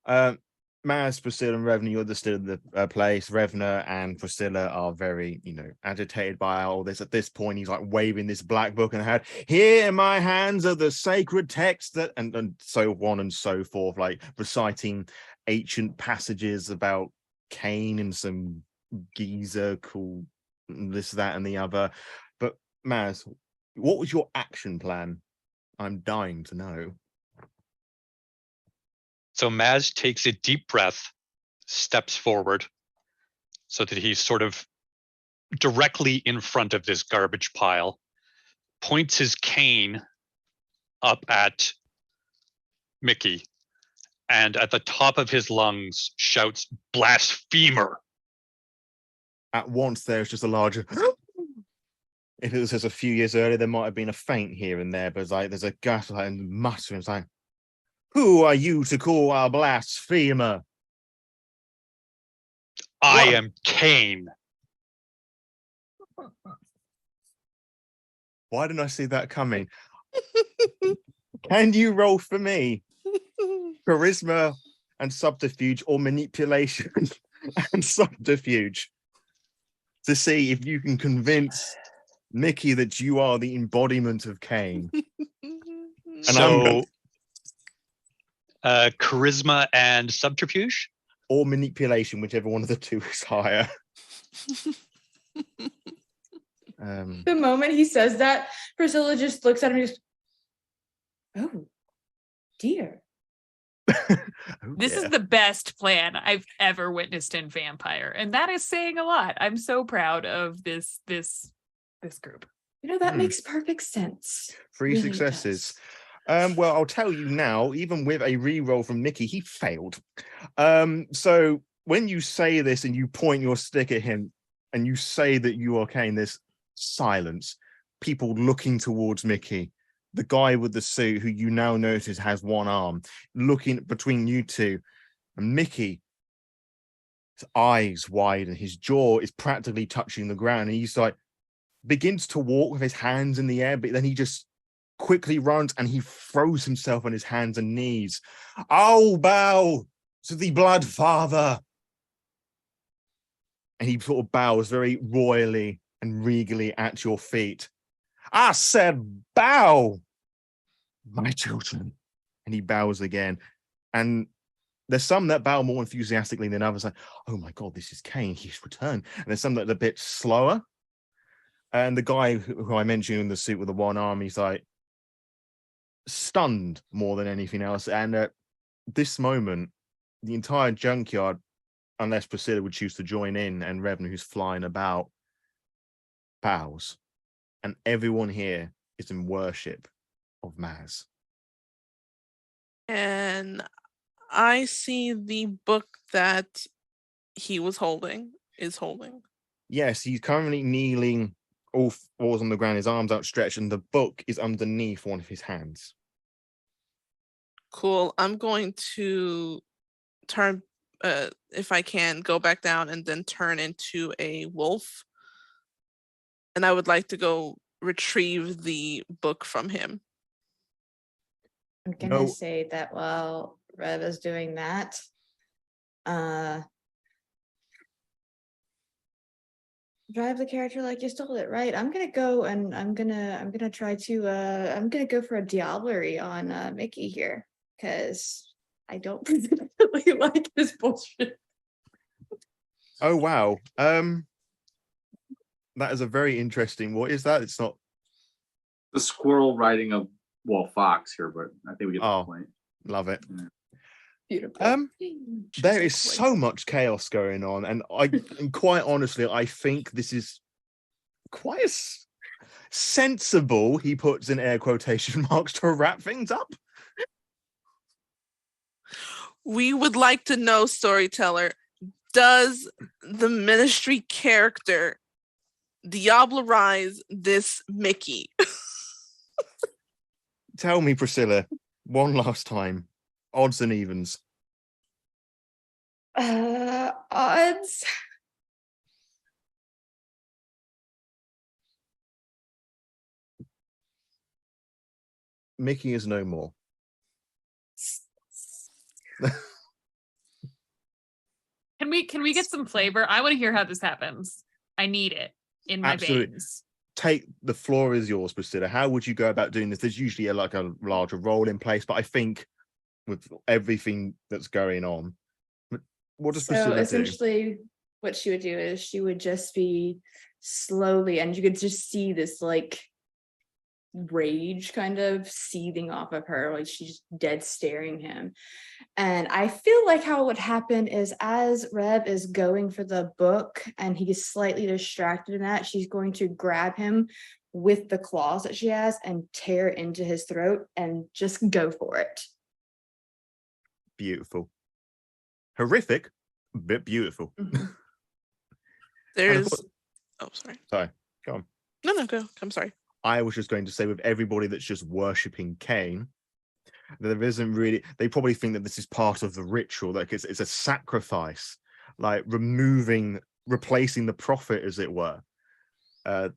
Maz, Priscilla, and Revna, you're still in the place. Revna and Priscilla are very, agitated by all this. At this point, he's like waving this black book in the hand. Here in my hands are the sacred texts that, and so on and so forth, like reciting ancient passages about Cain and some geezer called this, that, and the other. But Maz, what was your action plan? I'm dying to know. So Maz takes a deep breath, steps forward so that he's sort of directly in front of this garbage pile, points his cane up at Mickey, and at the top of his lungs shouts, "Blasphemer!" At once, there's just a larger... If it was just a few years earlier, there might have been a feint here and there, but it's like there's a gust and muttering. It's like, who are you to call a blasphemer? I What? am Cain. Why didn't I see that coming? Can you roll for me? Charisma and subterfuge, or manipulation and subterfuge, to see if you can convince Mickey that you are the embodiment of Cain. So, charisma and subterfuge? Or manipulation, whichever one of the two is higher. The moment he says that, Priscilla just looks at him and just, oh, dear. Oh, This dear. is the best plan I've ever witnessed in Vampire, and that is saying a lot. I'm so proud of this group. That makes perfect sense. Three Really successes. does. Well, I'll tell you now, even with a re-roll from Mickey, he failed. So when you say this and you point your stick at him and you say that you are Cain, there's silence. People looking towards Mickey. The guy with the suit, who you now notice has one arm, looking between you two. And Mickey, his eyes wide and his jaw is practically touching the ground. And he's like, begins to walk with his hands in the air, but then he just quickly runs and he throws himself on his hands and knees. I'll bow to the Blood Father. And he sort of bows very royally and regally at your feet. I said, bow, my children. And he bows again. And there's some that bow more enthusiastically than others, like, oh my God, this is Cain, he's returned. And there's some that are a bit slower. And the guy who I mentioned in the suit with the one arm, he's like stunned more than anything else. And at this moment, the entire junkyard, unless Priscilla would choose to join in, and Revna, who's flying about, bows. And everyone here is in worship of Maz. And I see the book that he was holding. Yes, he's currently kneeling, all fours on the ground, his arms outstretched, and the book is underneath one of his hands. Cool. I'm going to turn, if I can, go back down and then turn into a wolf. And I would like to go retrieve the book from him. I'm gonna say that while Rev is doing that, drive the character like you stole it, right? I'm gonna go and I'm gonna try to I'm gonna go for a diablerie on Mickey here, because I don't particularly like this bullshit. Oh wow. That is a very interesting. What is that? It's not The squirrel riding a fox here, but I think we get the point. Love it. Yeah. Beautiful. There is so much chaos going on, and quite honestly, I think this is quite sensible. He puts in air quotation marks to wrap things up. We would like to know, storyteller, does the ministry character diablerize this Mickey? Tell me, Priscilla, one last time, odds and evens. Odds. Mickey is no more. Can we get some flavor? I want to hear how this happens. I need it in my veins. Take the floor is yours, Priscilla. How would you go about doing this? There's usually a larger role in place, but I think with everything that's going on, what does Priscilla do? Essentially, what she would do is she would just be slowly, and you could just see this like rage kind of seething off of her, like she's dead staring him. And I feel like how it would happen is as Rev is going for the book and he's slightly distracted in that, she's going to grab him with the claws that she has and tear into his throat and just go for it. Beautiful. Horrific, but beautiful. Mm-hmm. Sorry, go on. No, go. I'm sorry. I was just going to say, with everybody that's just worshipping Cain, there isn't really, they probably think that this is part of the ritual, like it's a sacrifice, like replacing the prophet, as it were, a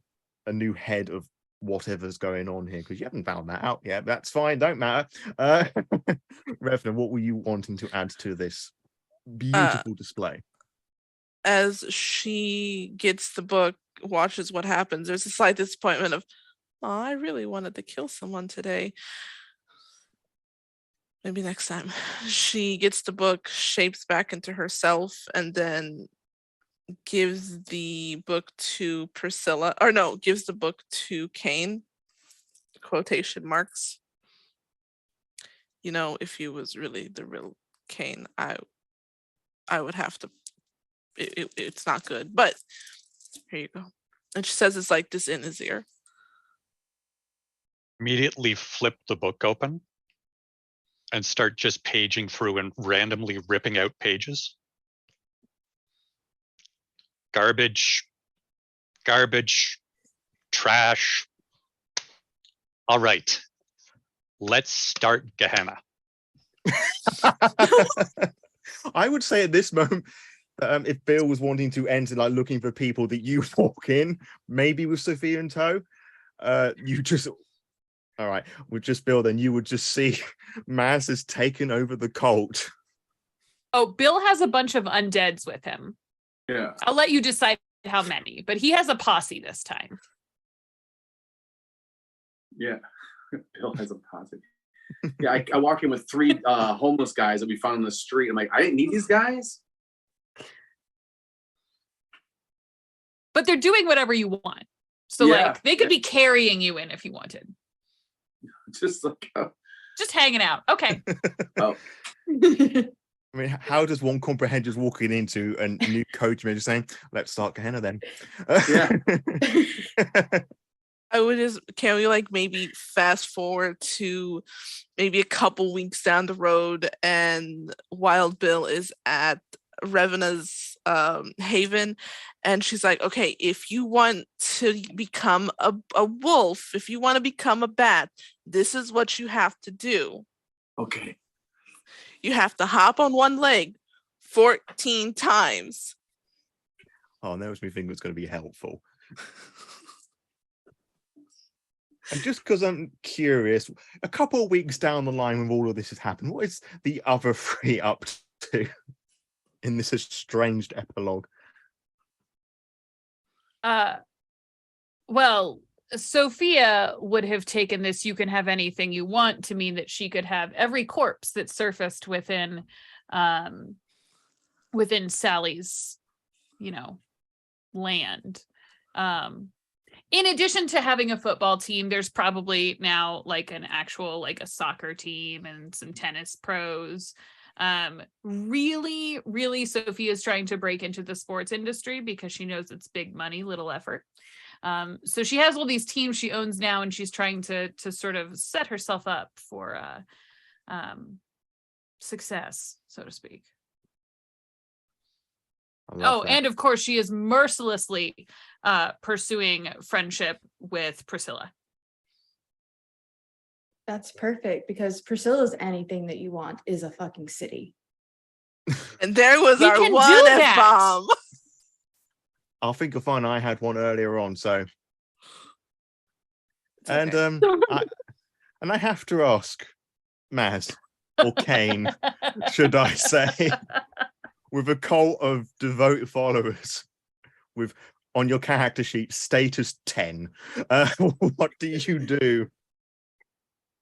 new head of whatever's going on here, because you haven't found that out yet. That's fine, don't matter. Revna, what were you wanting to add to this beautiful display? As she gets the book, watches what happens, there's a slight disappointment of, oh, I really wanted to kill someone today. Maybe next time. She gets the book, shapes back into herself, and then gives the book to Priscilla. Or no, gives the book to Cain. Quotation marks. You know, if he was really the real Cain, I would have to. It's not good, but here you go. And she says it's like this in his ear. Immediately flip the book open and start just paging through and randomly ripping out pages. Garbage, trash. All right, let's start Gehenna. I would say at this moment, if Bill was wanting to enter, like looking for people that you walk in, maybe with Sophia in tow, you just, all right, with just Bill, then you would just see Maz has taken over the cult. Oh, Bill has a bunch of undeads with him. Yeah. I'll let you decide how many, but he has a posse this time. Yeah. Bill has a posse. Yeah, I walk in with 3 homeless guys that we found on the street. I'm like, I didn't need these guys. But they're doing whatever you want. So like they could be carrying you in if you wanted. Just like just hanging out. Okay. Oh. I mean, how does one comprehend just walking into a new coach and just saying, let's start Gehenna then? Yeah. can we like maybe fast forward to maybe a couple weeks down the road and Wild Bill is at Revena's haven, and she's like, okay, if you want to become a wolf, if you want to become a bat, this is what you have to do. Okay. You have to hop on one leg 14 times. Oh, and that was me thinking it was going to be helpful. And just because I'm curious, a couple of weeks down the line when all of this has happened, what is the other three up to in this estranged epilogue? Well, Sophia would have taken this "you can have anything you want" to mean that she could have every corpse that surfaced within Sally's, land. In addition to having a football team, there's probably now like an actual like a soccer team and some tennis pros. Really, really, Sophia is trying to break into the sports industry because she knows it's big money, little effort. So she has all these teams she owns now, and she's trying to sort of set herself up for success, so to speak. Oh, that. and of course, she is mercilessly pursuing friendship with Priscilla. That's perfect, because Priscilla's anything that you want is a fucking city. And there was We our can one do that. F-bomb. I think you'll find I had one earlier on, so. It's And okay. I have to ask, Maz, or Kane, should I say, with a cult of devoted followers, with on your character sheet status 10, what do you do?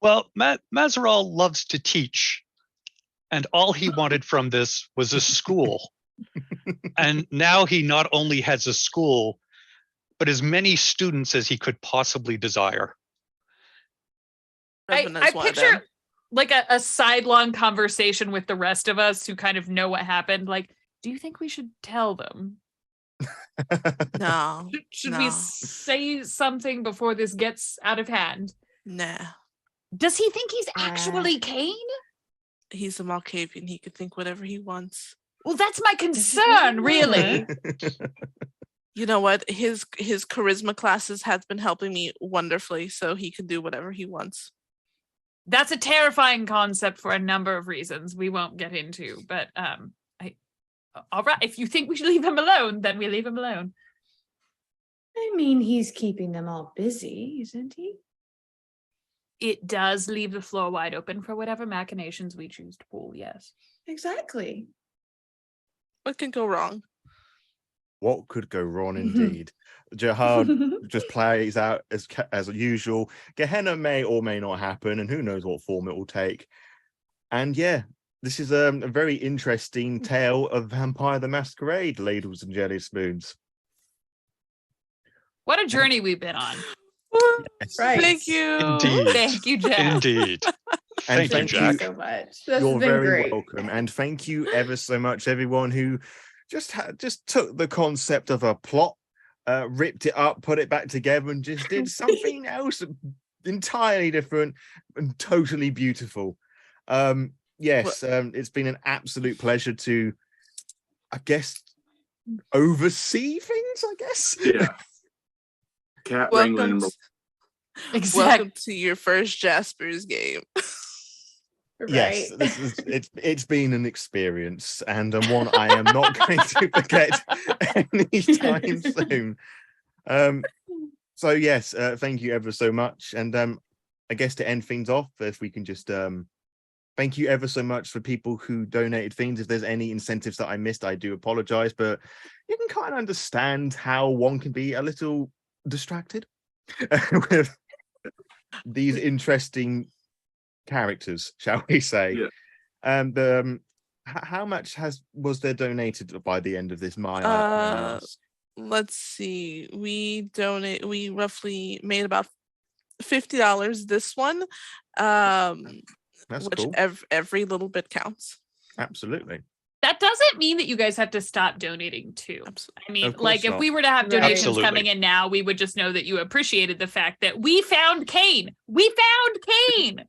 Well, Mazaral loves to teach, and all he wanted from this was a school. And now he not only has a school, but as many students as he could possibly desire. I picture like a sidelong conversation with the rest of us who kind of know what happened. Like, do you think we should tell them? No. Should we say something before this gets out of hand? Nah. Does he think he's actually Kane? He's a Malkavian. He could think whatever he wants. Well, that's my concern, really. You know what? His charisma classes have been helping me wonderfully, so he can do whatever he wants. That's a terrifying concept for a number of reasons we won't get into. But all right, if you think we should leave him alone, then we leave him alone. I mean, he's keeping them all busy, isn't he? It does leave the floor wide open for whatever machinations we choose to pull, yes. Exactly. What can go wrong? What could go wrong indeed? Jihad just plays out as usual. Gehenna may or may not happen, and who knows what form it will take. And yeah, this is a very interesting tale of Vampire the Masquerade, ladles and jelly spoons. What a journey we've been on. Yes. Right. Thank you. Indeed. Thank you, Jack. Indeed. And Thank you, Thank Jack. you so much. That's You're been very great. welcome, and thank you ever so much, everyone who just took the concept of a plot, ripped it up, put it back together, and just did something else entirely different and totally beautiful. Yes, it's been an absolute pleasure to, I guess, oversee things. I guess. Yeah. Cat wrangling. Exactly. Welcome to your first Jasper's game. Yes, Right. it's been an experience, and one I am not going to forget anytime soon. So yes, thank you ever so much, and I guess to end things off, if we can just thank you ever so much for people who donated things. If there's any incentives that I missed, I do apologize, but you can kind of understand how one can be a little distracted with these interesting characters, shall we say? Yeah. And how much was there donated by the end of this? Let's see. We roughly made about $50 this one. That's Which cool. every little bit counts. Absolutely. That doesn't mean that you guys have to stop donating too. Absolutely. I mean, Of course like if not. we were to have Right. donations Absolutely. coming in now, we would just know that you appreciated the fact that we found Kane. We found Kane.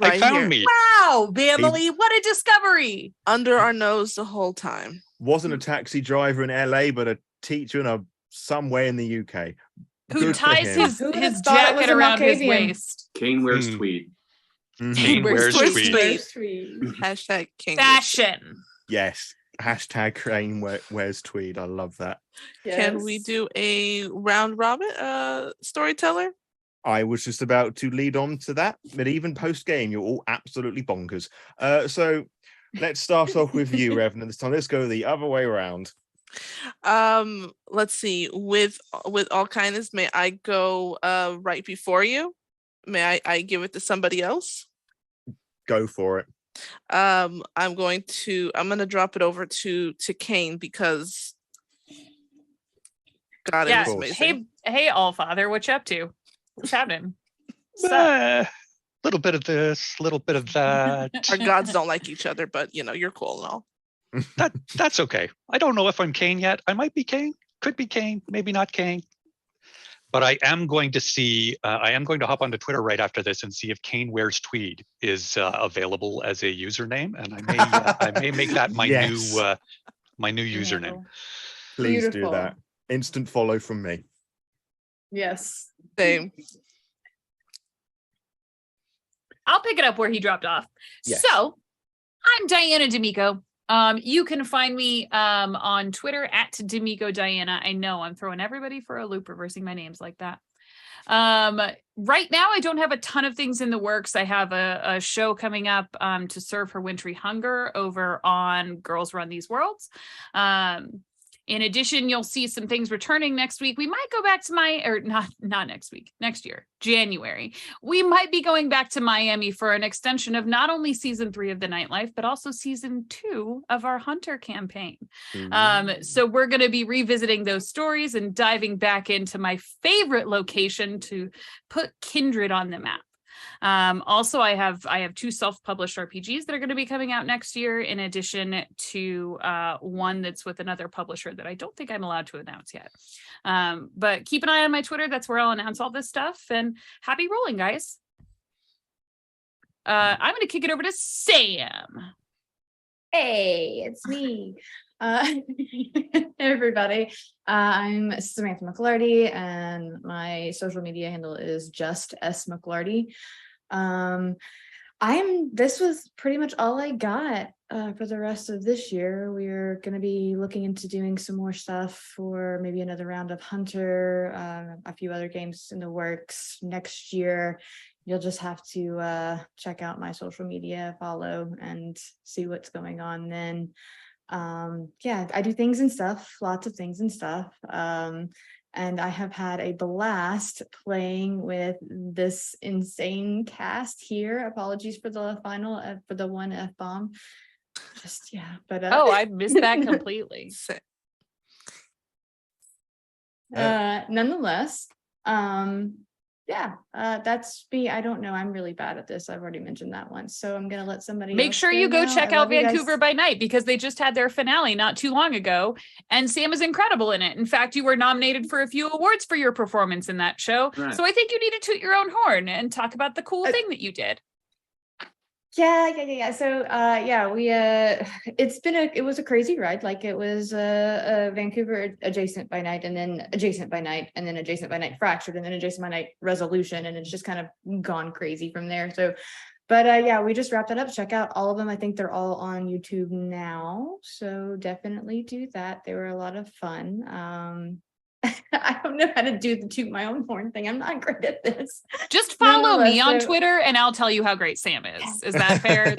I Right found here. me. Wow, family, what a discovery. Under our nose the whole time. Wasn't a taxi driver in LA, but a teacher in somewhere in the UK. Who Good for ties him. his, Who would've his thought it was jacket a around his Malkavian? waist. Kane wears Hmm. tweed. Mhm. Kane wears Wears tweed. tweed. Sweet. Hashtag King. Fashion. Yes. Hashtag Crane wears tweed. I love that. Can we do a round robin storyteller? I was just about to lead on to that, but even post game, you're all absolutely bonkers. So let's start off with you, Reverend. This time, let's go the other way around. Let's see. With all kindness, may I go right before you? May I give it to somebody else? Go for it. I'm gonna drop it over to Kane because God, it Yeah. was amazing. Hey, Allfather, what you up to? What's happening? Little bit of this, little bit of that. Our gods don't like each other, but you're cool and all. That's okay. I don't know if I'm Kane yet. I might be Kane. Could be Kane. Maybe not Kane. But I am going to hop onto Twitter right after this and see if Kane wears tweed is available as a username, and I may make that my Yes. new username. Please do Beautiful. that. Instant follow from me. Yes. Same. I'll pick it up where he dropped off. Yes. So I'm Diana DiMicco. You can find me on Twitter at DiMicco Diana. I know I'm throwing everybody for a loop reversing my names like that. Right now, I don't have a ton of things in the works. I have a show coming up to serve her wintry hunger over on Girls Run These Worlds. In addition, you'll see some things returning next week. We might go back to not next week, next year, January. We might be going back to Miami for an extension of not only season 3 of The Nightlife, but also season 2 of our Hunter campaign. So we're going to be revisiting those stories and diving back into my favorite location to put Kindred on the map. Also, I have 2 self-published RPGs that are going to be coming out next year, in addition to one that's with another publisher that I don't think I'm allowed to announce yet. But keep an eye on my Twitter. That's where I'll announce all this stuff. And happy rolling, guys. I'm going to kick it over to Sam. Hey, it's me. Hey everybody. I'm Samantha McLarty, and my social media handle is just S McLarty. This was pretty much all I got for the rest of this year. We're going to be looking into doing some more stuff for maybe another round of Hunter, a few other games in the works next year. You'll just have to check out my social media, follow, and see what's going on then. Yeah, I do things and stuff, lots of things and stuff. And I have had a blast playing with this insane cast here. Apologies for the final, for the one F-bomb. Just, yeah, but I missed that completely. Nonetheless, yeah, that's me. I don't know. I'm really bad at this. I've already mentioned that once. So I'm going to let somebody Make else sure you go now. check I out love you guys. Vancouver by Night, because they just had their finale not too long ago, and Sam is incredible in it. In fact, you were nominated for a few awards for your performance in that show. Right. So I think you need to toot your own horn and talk about the cool thing that you did. Yeah. So, yeah, we, it was a crazy ride. Like, it was Vancouver adjacent by night, and then adjacent by night, and then adjacent by night fractured, and then adjacent by night resolution. And it's just kind of gone crazy from there. So, but yeah, we just wrapped that up. Check out all of them. I think they're all on YouTube now. So definitely do that. They were a lot of fun. I don't know how to do the toot my own horn thing. I'm not great at this. Just follow me Nonetheless, on so- Twitter and I'll tell you how great Sam is. Is that fair?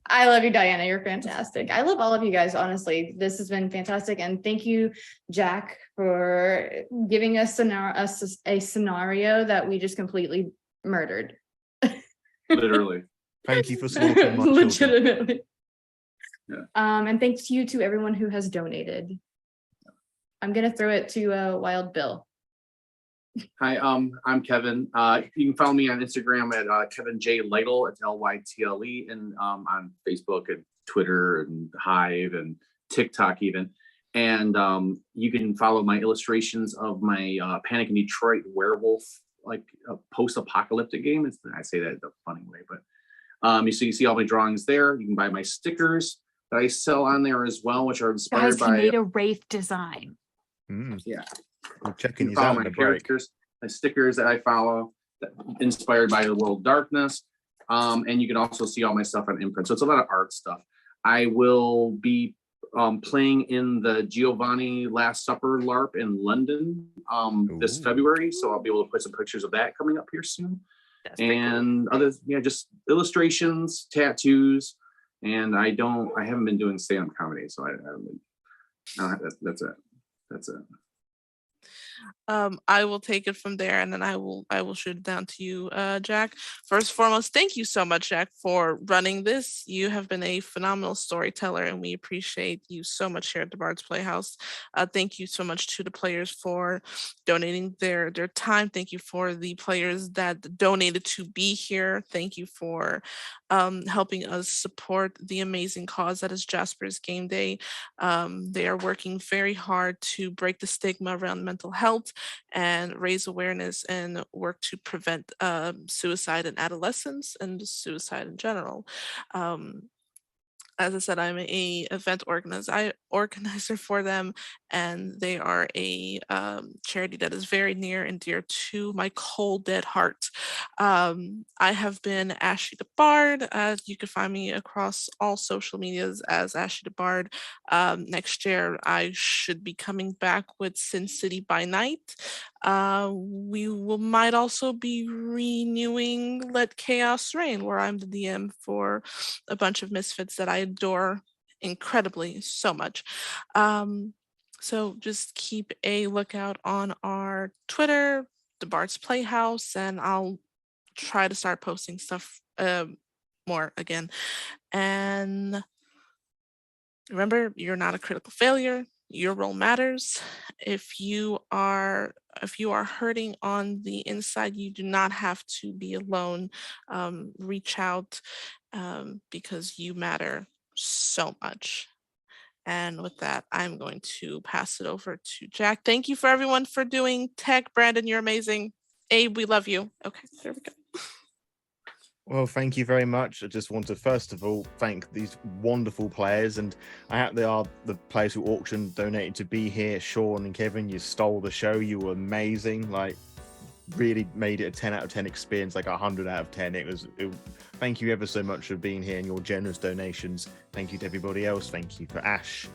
I love you, Diana. You're fantastic. I love all of you guys, honestly. This has been fantastic. And thank you, Jack, for giving us a scenario that we just completely murdered. Literally. Thank you for slaughtering my children. Legitimately. Yeah. And thanks you to everyone who has donated. I'm going to throw it to Wild Bill. Hi, I'm Kevin. You can follow me on Instagram at Kevin J. Lytle. It's Lytle, and on Facebook and Twitter and Hive and TikTok even. And you can follow my illustrations of my Panic in Detroit werewolf, like a post-apocalyptic game. I say that in a funny way, but so you see all my drawings there. You can buy my stickers that I sell on there as well, which are inspired Guys, he by made a wraith design. yeah. I'm checking You these follow out my in the break. characters, my stickers that I follow, inspired by the world darkness. And you can also see all my stuff on imprint. So it's a lot of art stuff. I will be playing in the Giovanni Last Supper LARP in London this February. So I'll be able to put some pictures of that coming up here soon. That's pretty cool. And other, just illustrations, tattoos. And I haven't been doing stand-up comedy. So that's it. I will take it from there, and then I will shoot it down to you, Jack. First and foremost, thank you so much, Jack, for running this. You have been a phenomenal storyteller, and we appreciate you so much here at the Bards Playhouse. Thank you so much to the players for donating their time. Thank you for the players that donated to be here. Thank you for helping us support the amazing cause that is Jasper's Game Day. They are working very hard to break the stigma around mental health and raise awareness and work to prevent suicide in adolescents and suicide in general. As I said, I'm a event organizer for them, and they are a charity that is very near and dear to my cold, dead heart. I have been Ashley the Bard. You can find me across all social medias as Ashley the Bard. Next year, I should be coming back with Sin City by Night. Might also be renewing Let Chaos Reign, where I'm the DM for a bunch of misfits that I adore incredibly so much. So just keep a lookout on our Twitter, the Bards Playhouse, and I'll try to start posting stuff more again. And remember, you're not a critical failure. Your role matters. If you are hurting on the inside, you do not have to be alone. Reach out because you matter so much. And with that, I'm going to pass it over to Jack. Thank you for everyone for doing tech. Brandon, you're amazing. Abe, we love you. Okay, there we go. Well, thank you very much. I just want to first of all thank these wonderful players, and they are the players who auctioned, donated to be here. Sean and Kevin, you stole the show. You were amazing. Like, really made it a 10 out of 10 experience, like 100 out of 10. Thank you ever so much for being here and your generous donations. Thank you to everybody else. Thank you for Ash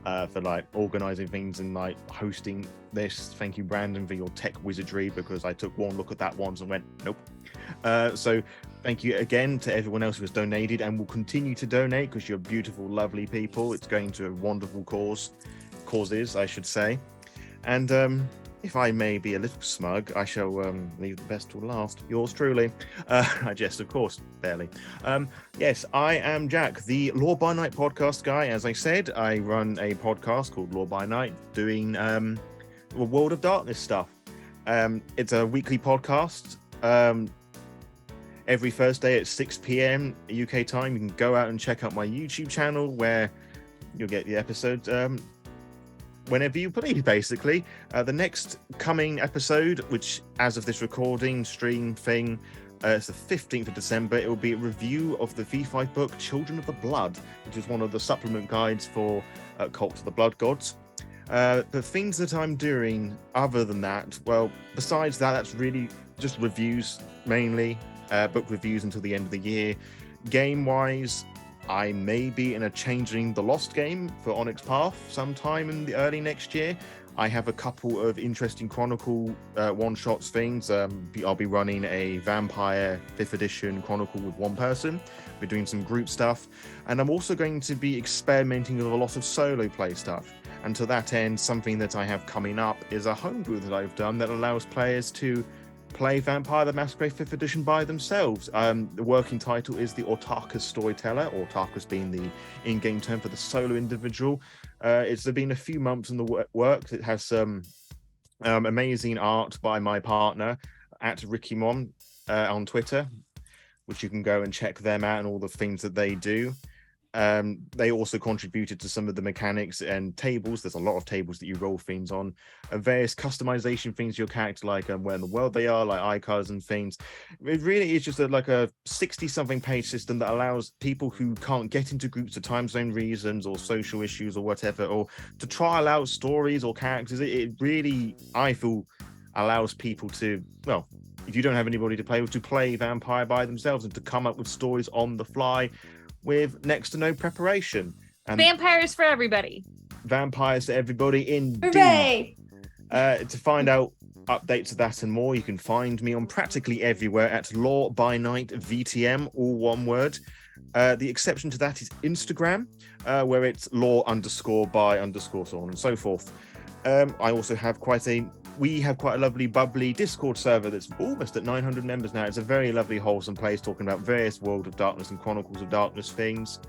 for like organizing things and like hosting this. Thank you, Brandon, for your tech wizardry, because I took one look at that once and went nope. So thank you again to everyone else who has donated and will continue to donate, because you're beautiful, lovely people. It's going to a wonderful causes, I should say. And if I may be a little smug, I shall leave the best till last. Yours truly. I jest, of course, barely. Yes, I am Jack, the Law by Night podcast guy. As I said, I run a podcast called Law by Night, doing World of Darkness stuff. It's a weekly podcast. Every Thursday at 6 p.m. UK time. You can go out and check out my YouTube channel, where you'll get the episodes whenever you please, basically. The next coming episode, which as of this recording stream thing, it's the 15th of December, it will be a review of the V5 book Children of the Blood, which is one of the supplement guides for Cult of the Blood Gods. The things that I'm doing other than that, well, besides that, that's really just reviews mainly, book reviews until the end of the year. Game-wise, I may be in a Changing the Lost game for Onyx Path sometime in the early next year. I have a couple of interesting Chronicle one-shots things. I'll be running a Vampire 5th Edition Chronicle with one person. We're doing some group stuff. And I'm also going to be experimenting with a lot of solo play stuff. And to that end, something that I have coming up is a homebrew that I've done that allows players to play Vampire the Masquerade 5th Edition by themselves. The working title is the Autarkus Storyteller, Autarkus being the in-game term for the solo individual. It's been a few months in the work. It has some amazing art by my partner at RickyMon on Twitter, which you can go and check them out and all the things that they do. They also contributed to some of the mechanics and tables. There's a lot of tables that you roll things on, and various customization things your character, like where in the world they are, like icons and things. It really is just like a 60-something page system that allows people who can't get into groups for time zone reasons or social issues or whatever, or to trial out stories or characters. It really, I feel, allows people to, well, if you don't have anybody to play with, to play Vampire by themselves and to come up with stories on the fly with next to no preparation. And Vampires for everybody. Vampires to everybody indeed. Hooray! To find out updates of that and more, you can find me on practically everywhere at Law by Night VTM, all one word. The exception to that is Instagram, where it's law_by_ so on and so forth. I also have we have quite a lovely, bubbly Discord server that's almost at 900 members now. It's a very lovely, wholesome place talking about various World of Darkness and Chronicles of Darkness things.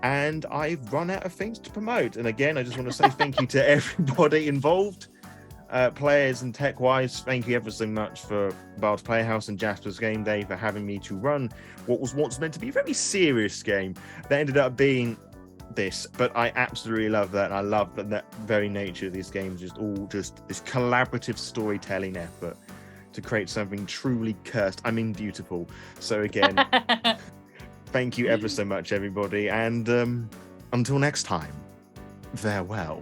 And I've run out of things to promote. And again, I just want to say thank you to everybody involved, players and tech-wise. Thank you ever so much for Bards Playhouse and Jasper's Game Day for having me to run what was once meant to be a very serious game that ended up being this. But I absolutely love that, and I love that very nature of these games, just this collaborative storytelling effort to create something truly cursed. I mean, beautiful. So again, thank you ever so much, everybody, and until next time, farewell.